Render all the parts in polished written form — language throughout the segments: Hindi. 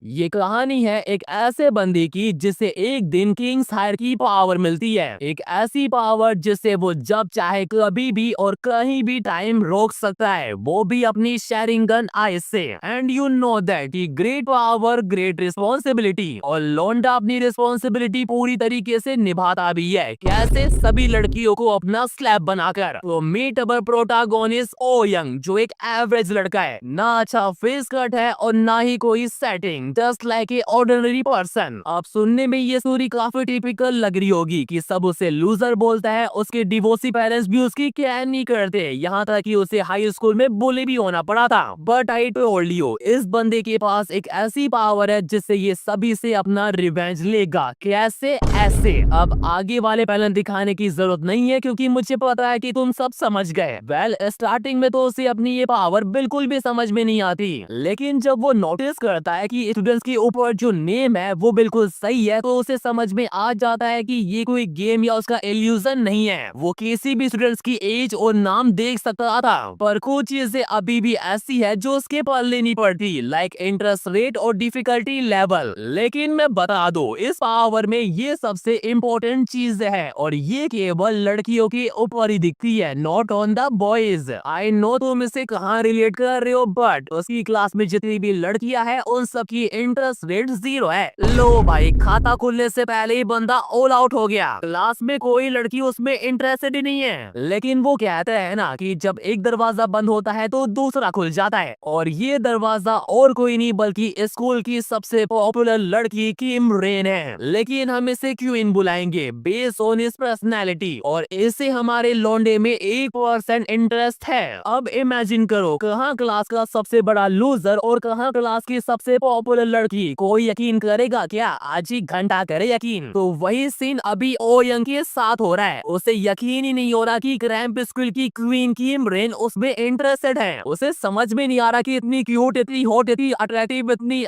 ये कहानी है एक ऐसे बंदी की जिसे एक दिन किंग्स हायर की पावर मिलती है। एक ऐसी पावर जिससे वो जब चाहे कभी भी और कहीं भी टाइम रोक सकता है, वो भी अपनी शेरिंग गन आइस से। And you know that great power great responsibility, और लोंडा अपनी रिस्पॉन्सिबिलिटी पूरी तरीके से निभाता भी है। कैसे? सभी लड़कियों को अपना स्लैब बनाकर। तो meet our protagonist Oh Young, जो एक एवरेज लड़का है, ना अच्छा फेस कट है और ना ही कोई setting, just like a ordinary person. अब सुनने में ये स्टोरी काफी टिपिकल लग रही होगी कि सब उसे लूजर बोलता है, उसके डिवोर्सी पेरेंट्स भी उसकी केयर नहीं करते, यहाँ तक कि उसे हाई स्कूल में बुली भी होना पड़ा था। बट आई टोल्ड यू, इस बंदे के पास एक ऐसी पावर है जिससे ये सभी से अपना रिवेंज लेगा। कैसे? ऐसे। अब आगे वाले पैटर्न दिखाने की जरूरत नहीं है क्योंकि मुझे पता है कि तुम सब समझ गए। वेल, स्टार्टिंग में तो उसे अपनी ये पावर बिल्कुल भी समझ में नहीं आती, लेकिन जब वो नोटिस करता है कि स्टूडेंट्स के ऊपर जो नेम है वो बिल्कुल सही है, तो उसे समझ में आ जाता है कि ये कोई गेम या उसका इल्यूजन नहीं है। वो किसी भी स्टूडेंट्स की एज और नाम देख सकता था, पर कुछ चीजें अभी भी ऐसी है जो उसके पल्ले नहीं पड़ती, लाइक इंटरेस्ट रेट और डिफिकल्टी लेवल। लेकिन मैं बता दूं, इस पावर में ये सबसे इम्पोर्टेंट चीज है और ये केवल लड़कियों के ऊपर ही दिखती है, not on the boys. I know तुम इसे कहाँ रिलेट कर रहे हो, बट उसकी क्लास में जितनी भी लड़कियां हैं उन सबकी इंटरेस्ट रेट 0 है। लो भाई, खाता खुलने से पहले ही बंदा ऑल आउट हो गया। क्लास में कोई लड़की उसमें इंटरेस्टेड ही नहीं है। लेकिन वो कहते हैं ना कि जब एक दरवाजा बंद होता है तो दूसरा खुल जाता है, और ये दरवाजा और कोई नहीं बल्कि स्कूल की सबसे पॉपुलर लड़की किम रेन है। लेकिन हम इसे क्वीन बुलाएंगे बेस्ड ऑन इस पर्सनैलिटी, और इसे हमारे लौंडे में 1% इंटरेस्ट है। अब इमेजिन करो, कहाँ क्लास का सबसे बड़ा लूजर और कहाँ क्लास की सबसे पॉपुलर लड़की। कोई यकीन करेगा क्या? आज ही घंटा करे यकीन। तो वही सीन अभी ओ यंग के साथ हो रहा है। उसे यकीन ही नहीं हो रहा कि क्रैम्प स्कूल की क्वीन किम रेन उसमें इंटरेस्टेड है। उसे समझ में नहीं आ रहा कि इतनी क्यूट, इतनी हॉट, इतनी अट्रैक्टिव, इतनी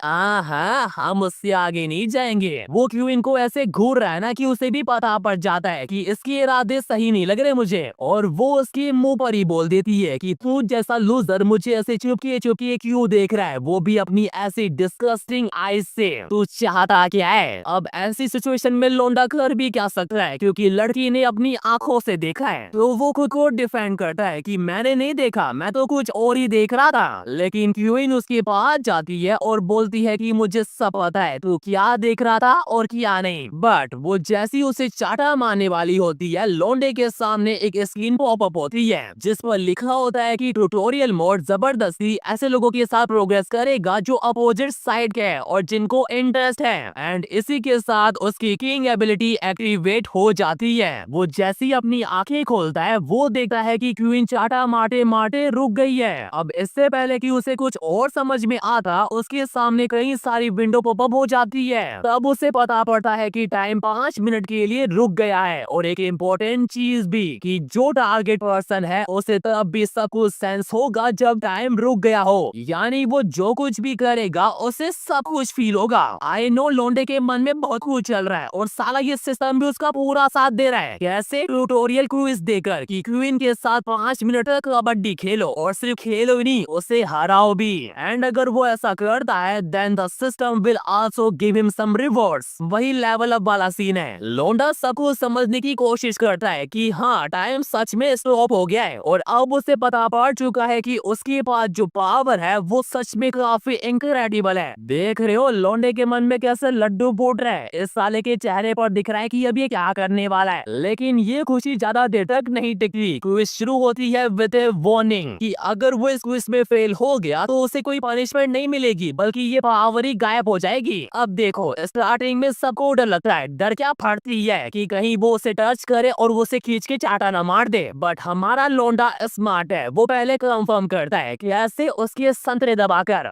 हम उससे आगे नहीं जाएंगे। वो क्वीन को ऐसे घूर रहा है ना कि उसे भी पता पड़ जाता है कि इसके इरादे सही नहीं लग रहे मुझे, और वो उसके मुंह पर ही बोल देती है कि तू जैसा लूजर मुझे ऐसे चुपके चुपके क्यों देख रहा है, वो भी अपनी ऐसी डिस्गस्टिंग आईज से। तू चाहता क्या है? अब ऐसी सिचुएशन में लोंडा कर भी क्या सकता है, क्योंकि लड़की ने अपनी आंखों से देखा है। तो वो खुद को डिफेंड करता है कि मैंने नहीं देखा, मैं तो कुछ और ही देख रहा था। लेकिन क्वीन उसके पास जाती है और बोलती है कि मुझे सब पता है तू क्या देख रहा था और क्या नहीं। बट वो जैसी उसे चाटा मारने वाली होती है, लोंडे के सामने एक स्क्रीन पॉपअप होती है जिस पर लिखा होता है कि ट्यूटोरियल मोड जबरदस्ती ऐसे लोगों के साथ प्रोग्रेस करेगा जो अपोजिट साइड के हैं और जिनको इंटरेस्ट है। एंड इसी के साथ उसकी किंग एबिलिटी एक्टिवेट हो जाती है। वो जैसी अपनी आंखें खोलता है, वो देखता है कि क्वीन चाटा मारते मारते रुक गई है। अब इससे पहले कि उसे कुछ और समझ में आता, उसके सामने कई सारी विंडो पॉपअप हो जाती है। तब उसे पता पड़ता है कि टाइम 5 मिनट के लिए रुक गया है, और एक इम्पोर्टेंट चीज भी कि जो टारगेट पर्सन है उसे तब भी सब कुछ सेंस होगा जब टाइम रुक गया हो, यानी वो जो कुछ भी करेगा उसे सब कुछ फील होगा। आई नो लोंडे के मन में बहुत कुछ चल रहा है और साला ये सिस्टम भी उसका पूरा साथ दे रहा है। कैसे? ट्यूटोरियल क्विज देकर कि क्वीन के साथ 5 मिनट तक कबड्डी खेलो, और सिर्फ खेलो ही नहीं, उसे हराओ भी। एंड अगर वो ऐसा करता है then the system will also give him some rewards. वही लेवल अप वाला सीन है। लोंडा सब कुछ समझने की कोशिश करता है कि हाँ, टाइम सच में स्टॉप हो गया है, और अब उसे पता पड़ चुका है कि उसके पास जो पावर है वो सच में काफी इनक्रेडिबल है। देख रहे हो लोंडे के मन में कैसे लड्डू फूट रहे हैं। इस साले के चेहरे पर दिख रहा है कि अब ये क्या करने वाला है। लेकिन ये खुशी ज्यादा देर तक नहीं टिकती। क्विज शुरू होती है विद ए वार्निंग कि अगर वो इस क्विज में फेल हो गया तो उसे कोई पनिशमेंट नहीं मिलेगी, बल्कि ये पावर ही गायब हो जाएगी। अब देखो, स्टार्टिंग में सबको डर लगता है। डर क्या फटती है कि कहीं वो उसे टच करे और वो उसे खींच के चाटा ना मार दे। बट हमारा लोंडा स्मार्ट है, वो पहले कंफर्म करता है कि ऐसे उसके संतरे दबाकर।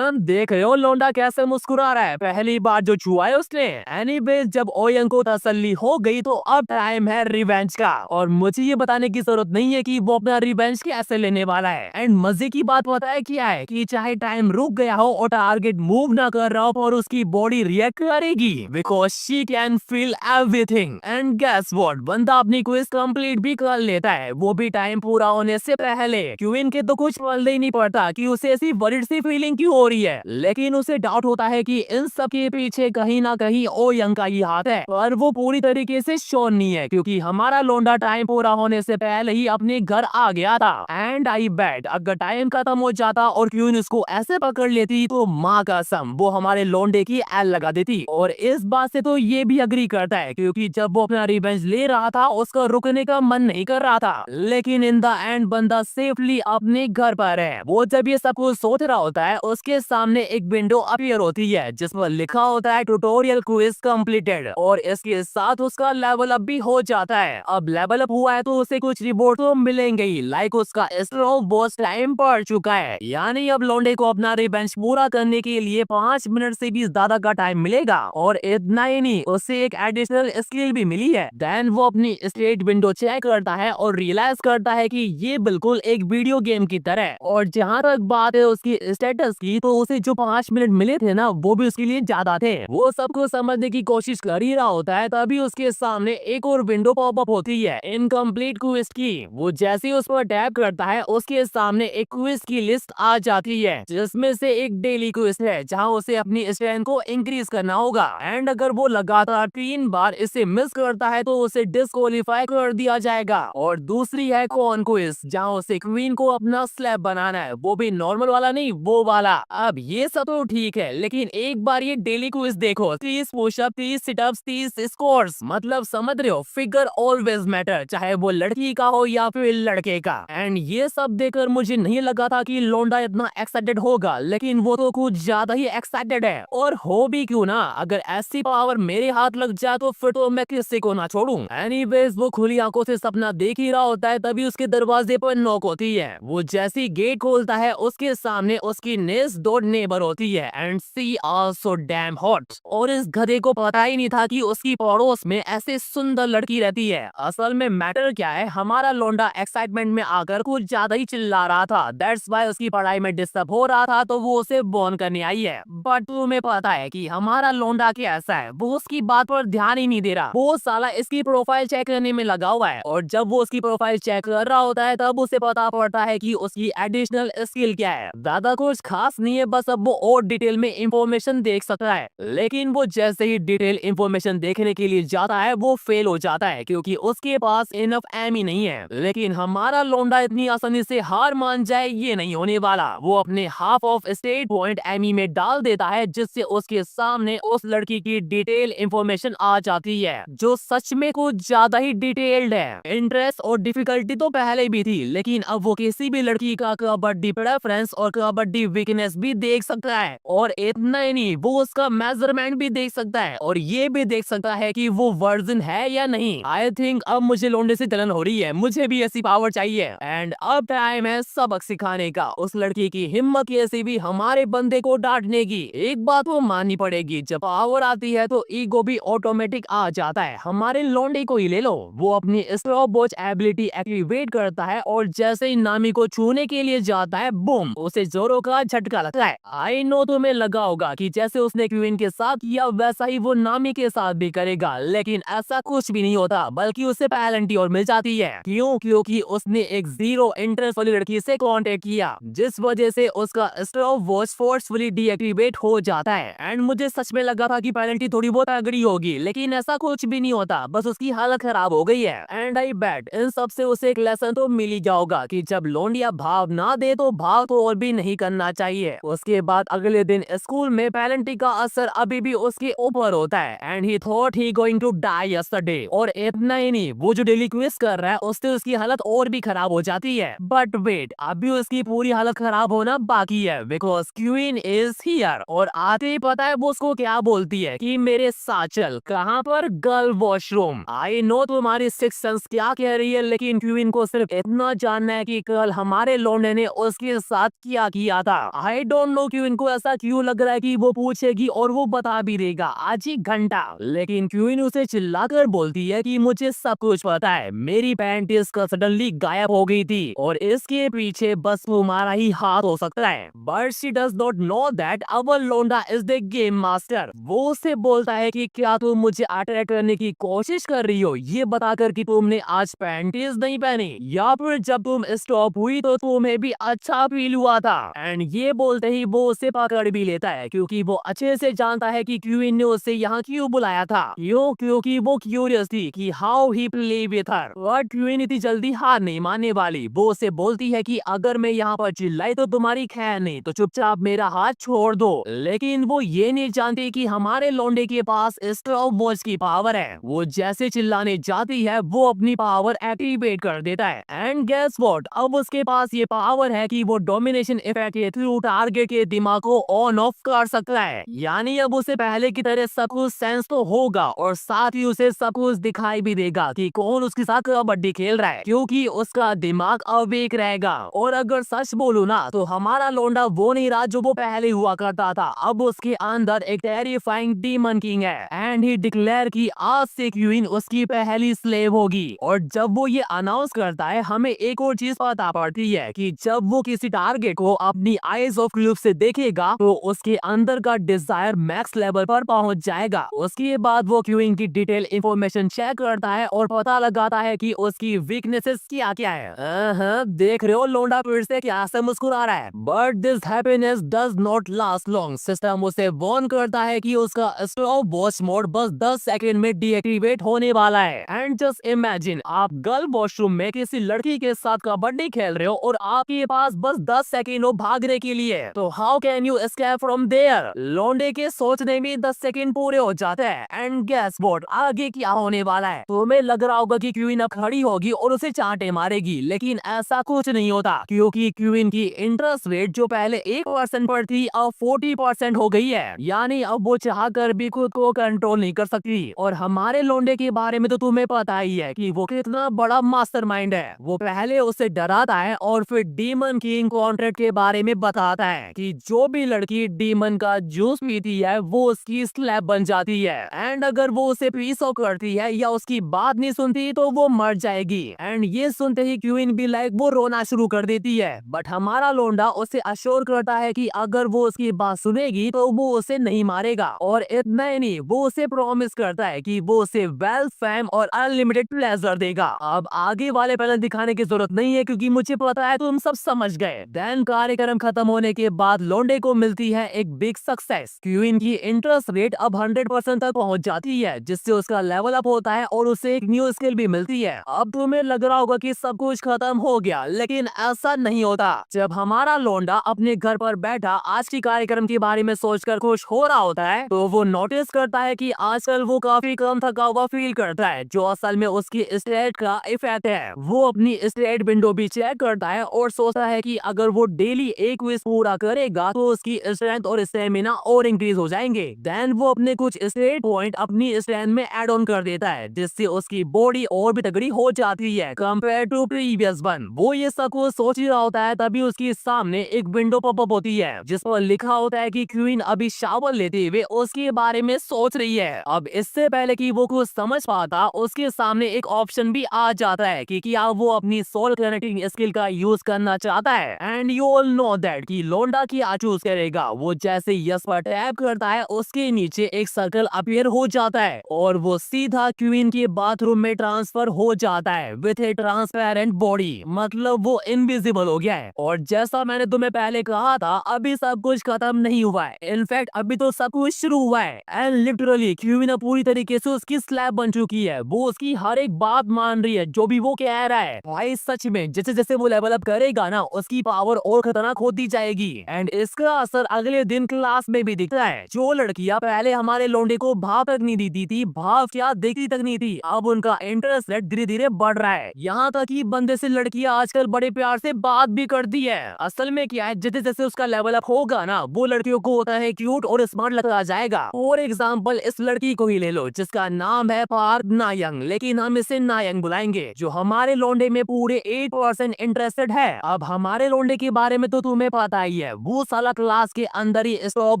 देख रहे हो लोंडा कैसे मुस्कुरा रहा है, पहली बार जो छुआ है उसने। एनीवेज, जब ओयंग को तसल्ली हो गई तो अब टाइम है रिवेंज का, और मुझे ये बताने की जरूरत नहीं है कि वो अपना रिवेंज कैसे लेने वाला है। एंड मजे की बात पता है क्या है, कि चाहे टाइम रुक गया हो और टारगेट मूव ना कर रहा हो, पर उसकी बॉडी रिएक्ट करेगी because she can feel everything. And guess what, बंदा अपनी क्विज कंप्लीट भी कर लेता है, वो भी टाइम पूरा होने से पहले। क्वीन के तो कुछ पता ही नहीं पड़ता कि उसे ऐसी वरिड सी फीलिंग क्यों हो रही है, लेकिन लेकिन उसे डाउट होता है कि इन सब के पीछे कहीं ना कहीं ओ यंग का ही हाथ है, पर वो पूरी तरीके से श्योर नहीं है क्योंकि हमारा लौंडा टाइम पूरा होने से पहले ही अपने घर आ गया था। एंड आई बेट अगर टाइम खत्म हो जाता और क्वीन उसको ऐसे पकड़ लेती तो माँ कसम वो हमारे लौंडे की एल लगा देती। और इस बात से तो ये भी अग्री करता है क्योंकि जब वो अपना रिवेंज ले रहा था उसका रुकने का मन नहीं कर रहा था, लेकिन इन द एंड बंदा सेफली अपने घर पर है। वो जब ये सब कुछ सोच रहा होता है उसके सामने एक विंडो अपीयर होती है जिस पर लिखा होता है ट्यूटोरियल क्विज कंप्लीटेड, और इसके साथ उसका लेवल अप भी हो जाता है। अब लेवल अप हुआ है तो उसे कुछ रिवॉर्ड तो मिलेंगे ही, लाइक उसका स्ट्रॉन्ग बॉस टाइम पड़ चुका है, यानी अब लौंडे को अपना रिवेंज पूरा करने के लिए 5 मिनट से भी ज्यादा का टाइम मिलेगा। और इतना ही नहीं, उसे एक एडिशनल स्किल भी मिली है। देन वो अपनी स्टेट विंडो चेक करता है और रियलाइज करता है कि ये बिल्कुल एक वीडियो गेम की तरह है। और जहाँ तक बात है उसकी स्टेटस की, तो उसे जो 5 मिनट मिले थे ना वो भी उसके लिए ज्यादा थे। वो सबको समझने की कोशिश कर ही रहा होता है तभी उसके सामने एक और विंडो पॉपअप होती है इनकम्प्लीट क्विज की। वो जैसे ही उस पर टैप करता है उसके सामने एक क्विज की लिस्ट आ जाती है जिसमें से एक डेली क्विज है जहां उसे अपनी स्ट्रेंथ को इंक्रीज करना होगा। एंड अगर वो लगातार 3 बार इसे मिस करता है तो उसे डिस्क्वालीफाई कर दिया जाएगा। और दूसरी है कॉन क्विज जहां उसे क्वीन को अपना स्लैब बनाना है, वो भी नॉर्मल वाला नहीं, वो वाला। अब ये सब तो ठीक है लेकिन एक बार ये डेली क्विज देखो, 30 पुशअप, 30 सिटअप्स, 30 स्क्वाट्स, मतलब समझ रहे हो, फिगर ऑलवेज मैटर, चाहे वो लड़की का हो या फिर लड़के का। एंड ये सब देखकर मुझे नहीं लगा था कि लौंडा इतना एक्साइटेड होगा, लेकिन वो तो कुछ ज्यादा ही एक्साइटेड है। और हो भी क्यों ना, अगर ऐसी पावर मेरे हाथ लग जाए तो फिर तो मैं किसी को ना छोड़ूं। एनीवेज वो खुली आंखों से सपना देख ही रहा होता है तभी उसके दरवाजे पर नॉक होती है। वो जैसी गेट खोलता है उसके सामने उसकी नेक्स्ट डोर नेबर होती है and she also damn hot. और इस गधे को पता ही नहीं था कि उसकी पड़ोस में ऐसे सुंदर लड़की रहती है। असल में मैटर क्या है, हमारा लौंडा एक्साइटमेंट में आकर कुछ ज्यादा ही चिल्ला रहा था, दैट्स व्हाई उसकी पढ़ाई में डिस्टर्ब हो रहा था तो वो उसे बॉर्न करने आई है। बट तुम्हें पता है कि हमारा लौंडा कैसा है, वो उसकी बात पर ध्यान ही नहीं दे रहा। वो साला इसकी प्रोफाइल चेक करने में लगा हुआ है और जब वो उसकी प्रोफाइल चेक कर रहा होता है तब उसे पता पड़ता है कि उसकी एडिशनल स्किल क्या है। ज्यादा कुछ खास नहीं है, बस अब वो और डिटेल में इंफॉर्मेशन देख सकता है। लेकिन वो जैसे ही डिटेल इंफॉर्मेशन देखने के लिए जाता है वो फेल हो जाता है क्योंकि उसके पास इनफ एम ही नहीं है। लेकिन हमारा लौंडा इतनी आसानी से हार मान जाए ये नहीं होने वाला। वो अपने हाफ ऑफ स्टेट पॉइंट एमी में डाल देता है जिससे उसके सामने उस लड़की की डिटेल इंफॉर्मेशन आ जाती है जो सच में कुछ ज्यादा ही डिटेल्ड है। इंटरेस्ट और डिफिकल्टी तो पहले भी थी लेकिन अब वो किसी भी लड़की का कबड्डी प्रेफरेंस और कबड्डी वीकनेस भी देख सकता है। और इतना ही नहीं, वो उसका मेजरमेंट भी देख सकता है और ये भी देख सकता है कि वो वर्जिन है या नहीं। आई थिंक अब मुझे लौंडे से जलन हो रही है, मुझे भी ऐसी पावर चाहिए। एंड अब टाइम है सबक सिखाने का। उस लड़की की हिम्मत कैसी भी हमारे बंदे को डांटने की। एक बात वो माननी पड़ेगी, जब पावर आती है तो ईगो भी ऑटोमेटिक आ जाता है। हमारे लौंडे को ही ले लो, वो अपनी स्टॉप वॉच एबिलिटी एक्टिवेट करता है और जैसे ही नामी को छूने के लिए जाता है बूम, उसे जोरों का झटका लगता है। आई नो तुम्हें लगा होगा कि जैसे उसने क्वीन के साथ किया वैसा ही वो नामी के साथ भी करेगा, लेकिन ऐसा कुछ भी नहीं होता, बल्कि उसे पेनल्टी और मिल जाती है। क्यों? क्योंकि उसने एक जीरो इंटरेस्ट वाली लड़की से कांटेक्ट किया जिस वजह से उसका स्टॉप वॉच फोर्सफुली डीएक्टिवेट हो जाता है। एंड मुझे सच में लगा था कि पेनल्टी थोड़ी बहुत अगड़ी होगी, लेकिन ऐसा कुछ भी नहीं होता, बस उसकी हालत खराब हो गई है। एंड आई बेट इन सब से उसे एक लेसन तो मिल ही जाओगा कि जब लौंडिया भाव ना दे तो भाव तो और भी नहीं करना चाहिए। उसके बाद अगले दिन स्कूल में पेनल्टी का असर अभी भी उसके ऊपर होता है and he thought he going to die yesterday. और इतना ही नहीं, वो जो डेली क्विज कर रहा है उससे उसकी हालत और भी खराब हो जाती है। बट वेट, अभी उसकी पूरी हालत खराब होना बाकी है बिकॉज क्वीन इज हियर। और आते ही पता है वो उसको क्या बोलती है कि मेरे साथ चल। कहाँ पर? Girl washroom. आई नो तुम्हारी सिक्स सेंस क्या कह रही है, लेकिन क्वीन को सिर्फ इतना जानना है कि कल हमारे लौंडे ने उसके साथ क्या किया था। आई डोंट नो क्वीन को ऐसा क्यों लग रहा है कि वो पूछेगी और वो बता भी देगा आज ही घंटा। लेकिन क्वीन उसे चिल्लाकर बोलती है कि मुझे सब कुछ पता है, मेरी पैंटीज का सडनली गायब हो गई थी और इसके पीछे बस तुम्हारा ही हाथ हो सकता है। But she does not know that our लौंडा इज द गेम मास्टर। वो उसे बोलता है कि क्या तुम मुझे अटैक करने की कोशिश कर रही हो ये बताकर कि तुमने आज पैंटीज नहीं पहनी, या फिर जब तुम स्टॉप हुई तो तुम्हें भी अच्छा फील हुआ था। एंड ये बोलते ही वो उसे पकड़ भी लेता है क्योंकि वो अच्छे से जानता है कि क्वीन ने उसे यहाँ क्यों बुलाया था। क्यों? क्योंकि वो क्यूरियस थी कि how he play with her. But queen इतनी जल्दी हार नहीं मानने वाली। वो उसे बोलती है कि अगर मैं यहाँ पर चिल्लाई तो तुम्हारी खैर नहीं, तो चुपचाप मेरा हाथ छोड़ दो। लेकिन वो ये नहीं जानती कि हमारे लौंडे के पास स्टॉप वॉच की पावर है। वो जैसे चिल्लाने जाती है वो अपनी पावर एक्टिवेट कर देता है एंड गेस व्हाट, अब उसके पास ये पावर है कि वो डोमिनेशन इफेक्ट के थ्रू टारगेट के दिमाग को ऑन ऑफ कर सकता है। यानी अब उसे पहले की तरह सब कुछ सेंस तो होगा और साथ ही उसे सब कुछ दिखाई भी देगा कि कौन उसके साथ कबड्डी खेल रहा है, क्योंकि उसका दिमाग अवेक रहेगा। और अगर सच बोलूं ना तो हमारा लौंडा वो नहीं रहा जो वो पहले हुआ करता था। अब उसके अंदर एक टेरिफाइंग डीमन किंग है एंड ही डिक्लेयर कि आज से क्वीन उसकी पहली स्लेव होगी। और जब वो ये अनाउंस करता है हमें एक और चीज पता पड़ती है कि जब वो किसी टारगेट को अपनी आईज ऑफ क्यूब से देखेगा तो उसके अंदर का डिजायर मैक्स लेवल पर पहुंच जाएगा। उसके बाद वो क्वीन की डिटेल इंफॉर्मेशन चेक करता है और पता लगाता है कि उसकी वीकनेसेस क्या क्या है। देख रहे हो लौंडा फिर से क्या से मुस्कुरा रहा है। But this happiness does not last long. System उसे वार्न करता है कि उसका स्टॉप वॉच मोड बस 10 सेकंड में डीएक्टिवेट होने वाला है। एंड जस्ट इमेजिन, आप गर्ल वॉशरूम में किसी लड़की के साथ कबड्डी खेल रहे हो और आपके पास बस 10 सेकंड हो भागने के लिए, तो how can you escape from there. लौंडे के सोचने में 10 सेकंड पूरे हो जाते हैं एंड गेस व्हाट, आगे क्या होने वाला है। तुम्हें लग रहा होगा कि क्वीन अब खड़ी होगी और उसे चांटे मारेगी, लेकिन ऐसा कुछ नहीं होता क्योंकि क्वीन की इंटरेस्ट रेट जो पहले 1% पर थी अब 40% हो गई है। यानी अब वो चाहकर भी खुद को कंट्रोल नहीं कर सकती। और हमारे लौंडे के बारे में तो तुम्हें पता ही है कि वो कितना बड़ा मास्टरमाइंड है। वो पहले उसे डराता है और फिर डीमन किंग कॉन्ट्रैक्ट के बारे में बताता है कि जो भी लड़की डीमन का जूस पीती है वो उसकी स्लैब बन जाती है एंड अगर वो उसे पीस ऑफ करती है या उसकी बात नहीं सुनती तो वो मर जाएगी। एंड ये सुनते ही क्वीन भी लाइक वो रोना शुरू कर देती है। बट हमारा लौंडा उसे अश्योर करता है कि अगर वो उसकी बात सुनेगी तो वो उसे नहीं मारेगा। और इतना ही नहीं, वो उसे प्रॉमिस करता है कि वो उसे वेल्थ, फेम और अनलिमिटेड प्लेजर देगा। अब आगे वाले पैनल दिखाने की जरूरत नहीं है क्योंकि मुझे पता है तुम सब समझ गए। देन कार्यक्रम खत्म होने के बाद लौंडे को मिलती है एक बिग सक्सेस। क्वीन की इंटरेस्ट रेट अब 100% तक पहुंच जाती है जिससे उसका लेवल अप होता है और उसे एक न्यू स्किल भी मिलती है। अब तुम्हें लग रहा होगा कि सब कुछ खत्म हो गया, लेकिन ऐसा नहीं होता। जब हमारा लौंडा अपने घर पर बैठा आज की कार्यक्रम के बारे में सोचकर खुश हो रहा होता है तो वो नोटिस करता है कि आजकल वो काफी कम थका हुआ फील करता है, जो असल में उसकी स्टेट का इफेक्ट है। वो अपनी स्टेट विंडो भी चेक करता है और सोचता है कि अगर वो डेली एक क्विज पूरा करेगा तो उसकी स्ट्रेंथ और स्टेमिना और इंक्रीज हो जाएंगे। देन वो अपने कुछ स्टेट पॉइंट अपनी स्ट्रेंथ में ऐड ऑन कर देता है जिससे उसकी बॉडी और भी तगड़ी हो जाती है कंपेयर टू प्रीवियस वन। वो ये सब कुछ सोच ही रहा होता है तभी उसके सामने एक विंडो पॉपअप होती है जिस पर लिखा होता है कि क्वीन अभी शावर लेते हुए उसके बारे में सोच रही है। अब इससे पहले कि वो कुछ समझ पाता उसके सामने एक ऑप्शन भी आ जाता है कि क्या वो अपनी सोल कनेक्टिंग स्किल का यूज करना चाहता है। And you all know that कि लौंडा क्या चूज करेगा। वो जैसे यस पर टैप करता है उसके नीचे एक सर्कल अपीयर हो जाता है और वो सीधा क्वीन के बाथरूम में ट्रांसफर हो जाता है विथ ए ट्रांसपेरेंट बॉडी। मतलब वो इनविजिबल हो गया है। और जैसा मैंने तुम्हें पहले कहा था अभी सब कुछ खत्म नहीं हुआ है, इनफैक्ट अभी तो सब कुछ शुरू हुआ है। एंड लिटरली क्वीन पूरी तरीके से उसकी स्लैब बन चुकी है। वो उसकी हर एक बात मान रही है जो भी वो कह रहा है। भाई सच में जैसे जैसे वो लेवल अप करेगा ना उसकी पावर और खतरनाक होती जाएगी। एंड इसका असर अगले दिन क्लास में भी दिखता है। जो लड़कियां पहले हमारे लौंडे को भाव तक नहीं देती थी, भाव क्या देखती तक नहीं थी, अब उनका इंटरेस्ट रेट धीरे धीरे बढ़ रहा है। यहाँ तक कि बंदे से लड़कियां आजकल बड़े प्यार से बात भी करती है। असल में क्या है, जैसे जैसे उसका लेवल अप होगा ना वो लड़कियों को होता है क्यूट और स्मार्ट लगता जाएगा। फॉर एग्जाम्पल इस लड़की को ही ले लो जिसका नाम है पार्क नायंग, लेकिन हम इसे नायंग बुलाएंगे, जो हमारे लौंडे में पूरे 8% इंटरेस्टेड है। अब हमारे लौंडे के बारे में तो तुम्हें पता ही है, वो साला क्लास के अंदर ही स्टॉप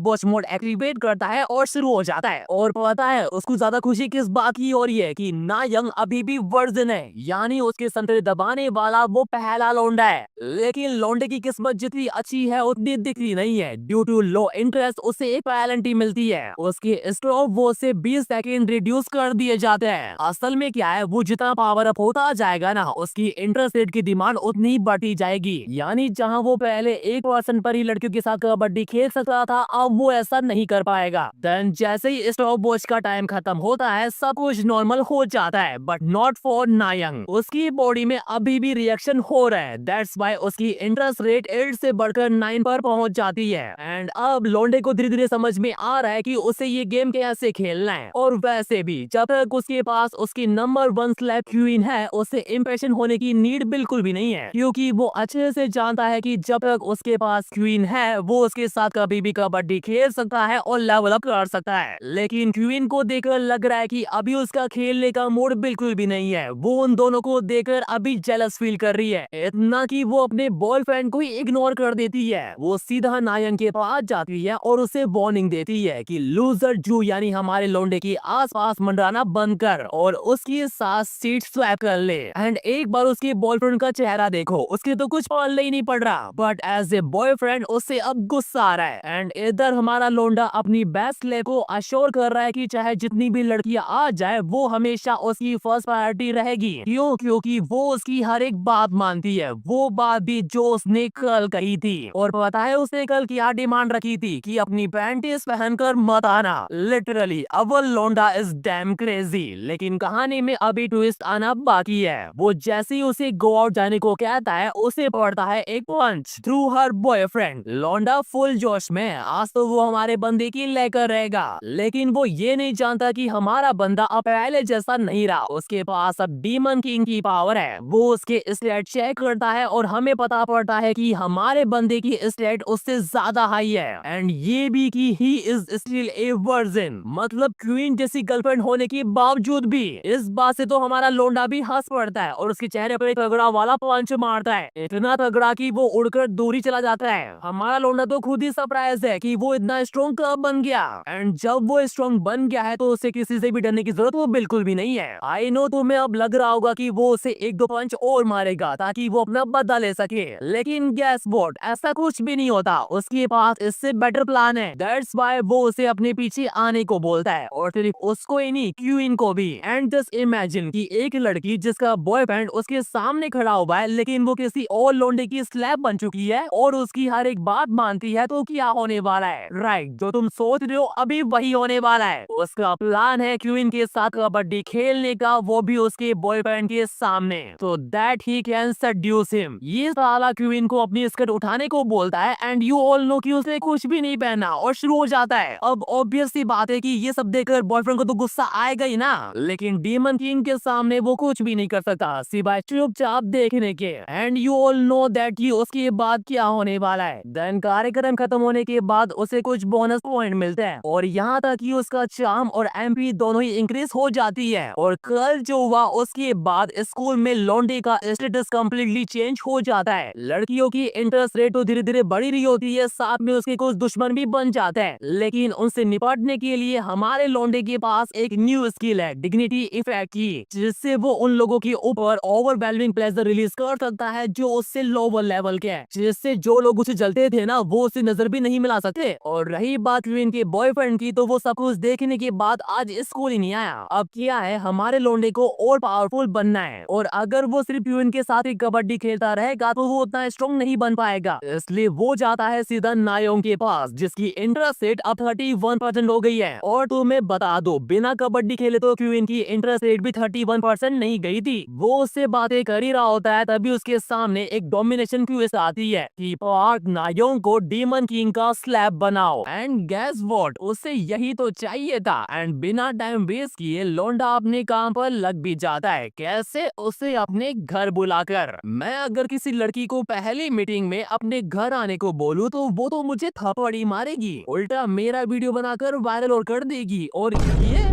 वॉच मोड एक्टिवेट करता है और शुरू हो जाता है। और पता है उसको ज्यादा खुशी किस बात की हो रही है कि नायंग अभी भी वर्जिन है, यानी उसके संतरे दबाने वाला वो पहला लौंडा है। लेकिन लौंडे की किस्मत जितनी अच्छी है उतनी दिखती नहीं है। ड्यू टू लो इंटरेस्ट उसे एक पेनल्टी मिलती है। उसके स्टॉप वो उसे 20 सेकेंड रिड्यूस कर दिए जाते हैं। असल में क्या है, वो जितना पावर अप होता जाएगा ना, उसकी इंटरेस्ट रेट की डिमांड उतनी बढ़ती जाएगी। यानी जहाँ वो पहले 1% पर ही लड़कियों के साथ कबड्डी खेल सकता था, अब वो ऐसा नहीं कर पाएगा। देन जैसे ही स्टॉप वॉच का टाइम खत्म होता है, सब कुछ नॉर्मल हो जाता है, बट नॉट फॉर नायंग। उसकी बॉडी में अभी भी रिएक्शन हो रहा है। दैट्स व्हाई उसकी इंटरेस्ट रेट 8 से बढ़कर 9 पर पहुंच जाती है। एंड अब लोंडे को धीरे धीरे समझ में आ रहा है कि उसे ये गेम कैसे खेलना है। और वैसे भी जब तक उसके पास उसकी नंबर 1 स्लैप क्वीन है, उसे इंप्रेशन होने की नीड बिल्कुल भी नहीं है, क्योंकि वो अच्छे से जानता है कि जब तक उसके पास क्वीन है, वो उसके साथ कभी भी कबड्डी खेल सकता है और लेवल अप कर सकता है। लेकिन क्वीन को देखकर लग रहा है कि अभी उसका खेलने का मूड बिल्कुल भी नहीं है। वो उन दोनों को देखकर अभी जेलस फील कर रही है, इतना कि वो अपने बॉयफ्रेंड को ही इग्नोर कर देती है। वो सीधा नायन के पास जाती है और उसे वार्निंग देती है कि लूजर जू यानी हमारे लौंडे की आसपास मंडराना बंद कर और उसकी साथ सीट स्वैप कर ले। एंड एक बार उसके बॉयफ्रेंड का चेहरा देखो, उसके तो कुछ पलने ही नहीं पड़ रहा, बट एज ए बॉयफ्रेंड उससे अब गुस्सा आ रहा है। एंड इधर हमारा लौंडा अपनी बेस्ट ले को अश्योर कर रहा है कि चाहे जितनी भी लड़कियां आ जाए, वो हमेशा उसकी फर्स्ट प्रायोरिटी रहेगी। क्यों? क्योंकि वो उसकी हर एक बात मानती है, वो बात भी जो उसने कल कही थी। और पता है उसने कल क्या डिमांड रखी थी? कि अपनी पैंटीज पहनकर मत आना। लिटरली अवर लौंडा इज डैम क्रेजी। लेकिन कहानी में अभी ट्विस्ट आना बाकी है। वो जैसे ही उसे गो आउट जाने को कहता है, उसे पड़ता है एक पंच थ्रू हर बॉयफ्रेंड। लौंडा फुल जोश में, आज तो वो हमारे बंदे की लेकर रहेगा। लेकिन वो ये नहीं जानता कि हमारा बंदा अब पहले जैसा नहीं रहा, उसके पास अब डीमन किंग की पावर है। वो उसके स्टेट चेक करता है और हमें पता पड़ता है कि हमारे बंदे की स्टेट उससे ज्यादा हाई है। एंड ये भी कि he is still a virgin, मतलब क्वीन जैसी गर्लफ्रेंड होने के बावजूद भी। इस बात से तो हमारा लोंडा भी हंस पड़ता है और उसके चेहरे पर एक तगड़ा वाला पंच मारता है, इतना तगड़ा कि वो उड़कर दूर ही चला जाता है। हमारा लोंडा तो खुद ही सरप्राइज है कि वो इतना स्ट्रॉन्ग कब बन गया। एंड जब वो स्ट्रॉन्ग बन गया है, तो उसे किसी से भी डरने की जरूरत वो बिल्कुल भी नहीं है। आई नो तुम्हें अब लग रहा होगा कि वो उसे 1-2 पंच और मारेगा ताकि वो अपना बदला ले सके, लेकिन गेस व्हाट, ऐसा कुछ भी नहीं होता। उसके पास इससे बेटर प्लान है। दैट्स व्हाई वो उसे अपने पीछे आने को बोलता है, और सिर्फ उसको ही नहीं, क्वीन को भी। एंड जस्ट इमेजिन कि एक लड़की जिसका बॉयफ्रेंड उसके सामने खड़ा हुआ है, लेकिन वो किसी और लोंडे की स्लैब बन चुकी है और उसकी हर एक बात मानती है, तो क्या होने वाला है? राइट, जो तुम सोच रहे हो अभी वही होने वाला है। उसका प्लान है क्वीन के साथ कबड्डी खेलने का, वो भी उसके बॉयफ्रेंड के सामने, तो that he can seduces him. ये साला क्वीन को अपनी स्कर्ट उठाने को बोलता है, एंड यू ऑल नो कि उसने कुछ भी नहीं पहना और शुरू हो जाता है। अब ऑब्वियस सी बात है कि ये सब देखकर बॉयफ्रेंड को तो गुस्सा आएगा ही ना, लेकिन डीमन किंग के सामने वो कुछ भी नहीं कर सकता सिवाय चुपचाप देखने के। And you all know that कि उसके बाद क्या होने वाला है। देन कार्यक्रम खत्म होने के बाद उसे कुछ बोनस पॉइंट मिलते हैं, और यहाँ तक कि उसका चार्म और एमपी दोनों ही इंक्रीज हो जाती है। और कल जो हुआ उसके बाद स्कूल में लौंडे का स्टेटस कम्प्लीटली चेंज हो जाता है। लड़कियों की इंटरेस्ट रेट तो धीरे धीरे बढ़ी रही होती है, साथ में उसके कुछ दुश्मन भी बन जाते हैं, लेकिन उनसे निपटने के लिए हमारे लौंडे के पास एक न्यू स्किल है, डिग्निटी इफेक्ट की, जिससे वो उन लोगों के ऊपर ओवरवेलमिंग प्लेजर रिलीज कर सकता है जो उससे लोअर लेवल के हैं, जिससे जो लोग उसे जलते थे ना, वो उसे नजर भी नहीं मिला सकते। और रही बात क्वीन के बॉयफ्रेंड की, तो वो सब कुछ देखने के बाद आज स्कूल ही नहीं आया। अब क्या है, हमारे लौंडे को और पावरफुल बनना है, और अगर वो सिर्फ क्वीन के साथ ही कबड्डी खेलता रहेगा तो वो उतना स्ट्रॉन्ग नहीं बन पाएगा। इसलिए वो जाता है सीधा नायोंग के पास, जिसकी इंटरेस्ट रेट अब 31% हो गई है। और तुम्हें बता दो, बिना कबड्डी खेले तो क्वीन की इंटरेस्ट रेट भी 31% नहीं गई थी। वो उससे बातें कर ही रहा होता है, तभी उसके सामने एक डोमिनेशन क्वेस्ट आती है कि पार्क नायोंग को डीमन किंग का स्लैब बनाओ। एंड गेस व्हाट, उसे यही तो चाहिए था। एंड बिना टाइम वेस्ट किए लौंडा अपने काम पर लग भी जाता है। कैसे? उसे अपने घर बुलाकर। मैं अगर किसी लड़की को पहली मीटिंग में अपने घर आने को बोलूं, तो वो तो मुझे थप्पड़ ही मारेगी, उल्टा मेरा वीडियो बनाकर वायरल और कर देगी। और ये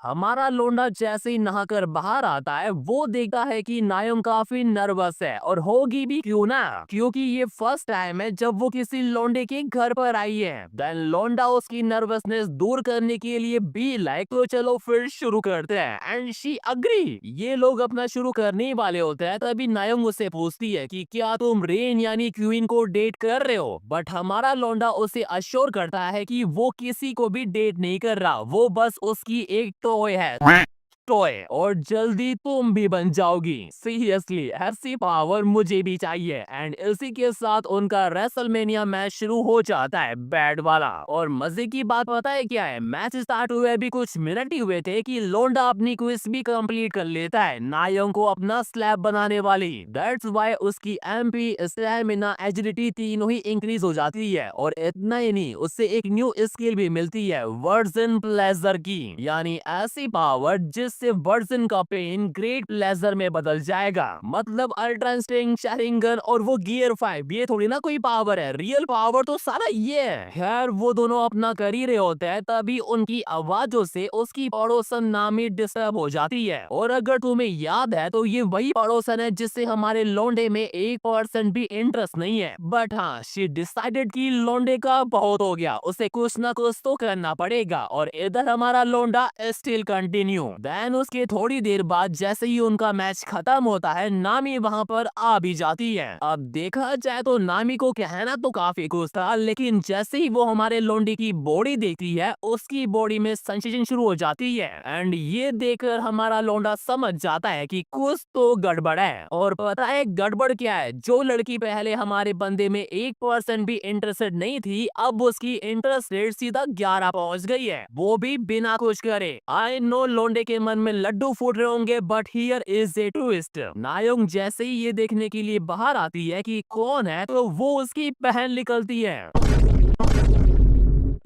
हमारा लोंडा जैसे ही नहाकर बाहर आता है वो देखता है कि नायम काफी नर्वस है, और होगी भी क्यों ना, क्योंकि ये फर्स्ट टाइम है जब वो किसी लोंडे के घर पर आई है। देन लोंडा उसकी नर्वसनेस दूर करने के लिए बी लाइक तो चलो फिर शुरू करते हैं, एंड शी अग्री। ये लोग अपना शुरू करने ही वाले होते हैं तभी नायम उससे पूछती है कि क्या तुम रेन यानी क्वीन को डेट कर रहे हो, बट हमारा लोंडा उसे अश्योर करता है कि वो किसी को भी डेट नहीं कर रहा, वो बस उसकी एक टॉय है, टॉय, और जल्दी तुम भी बन जाओगी। सीरियसली ऐसी पावर मुझे भी चाहिए। एंड इसी के साथ उनका रेसलमेनिया मैच शुरू हो जाता है, बैड वाला। और मजे की बात पता है क्या है, मैच स्टार्ट हुए भी कुछ मिनट ही हुए थे कि लोंडा अपनी क्विज भी कंप्लीट कर लेता है नायम को अपना स्लैब बनाने वाली। दैट्स व्हाई उसकी एमपी, स्टैमिना, एजिलिटी तीनों ही इंक्रीज हो जाती है। और इतना ही नहीं, उससे एक न्यू स्किल भी मिलती है, वर्जन प्लेजर की, यानी ऐसी पावर जिससे वर्जन का पेन ग्रेट प्लेजर में बदल जाएगा। मतलब अल्ट्रा इंस्टिंक्ट, शेरिंग गन और वो गियर 5, ये थोड़ी ना कोई पावर है, रियल पावर तो सारा ये है। खैर वो दोनों अपना कर ही रहे होते हैं तभी उनकी आवाजों से उसकी पड़ोसन नामी डिस्टर्ब हो जाती है। और अगर तुम्हें याद है तो ये वही पड़ोसन है जिससे हमारे लोंडे में 1% भी इंटरेस्ट नहीं है। बट हाँ, शी डिसाइडेड कि लोंडे का बहुत हो गया, उसे कुछ ना कुछ तो करना पड़ेगा। और इधर हमारा लोंडा स्टिल कंटिन्यू। देन उसके थोड़ी देर बाद जैसे ही उनका मैच खत्म होता है नामी वहां पर आ भी जाती है। अब देखा जाए तो नामी को कहना तो काफी कुछ था, लेकिन जैसे ही वो हमारे लोंडे की बॉडी देखती है उसकी बॉडी में सेंसेशन शुरू हो जाती है। एंड ये देखकर हमारा लोंडा समझ जाता है कि कुछ तो गड़बड़ है। और पता है गड़बड़ क्या है, जो लड़की पहले हमारे बंदे में 1% भी इंटरेस्टेड नहीं थी, अब उसकी इंटरेस्ट रेट सीधा 11 पहुंच गई है, वो भी बिना कुछ करे। आई नो लोंडे के मन में लड्डू फूट रहे होंगे, but here is a twist. नायोंग जैसे ही ये देखने के लिए बाहर आती है कि कौन है, तो वो उसकी बहन निकलती है।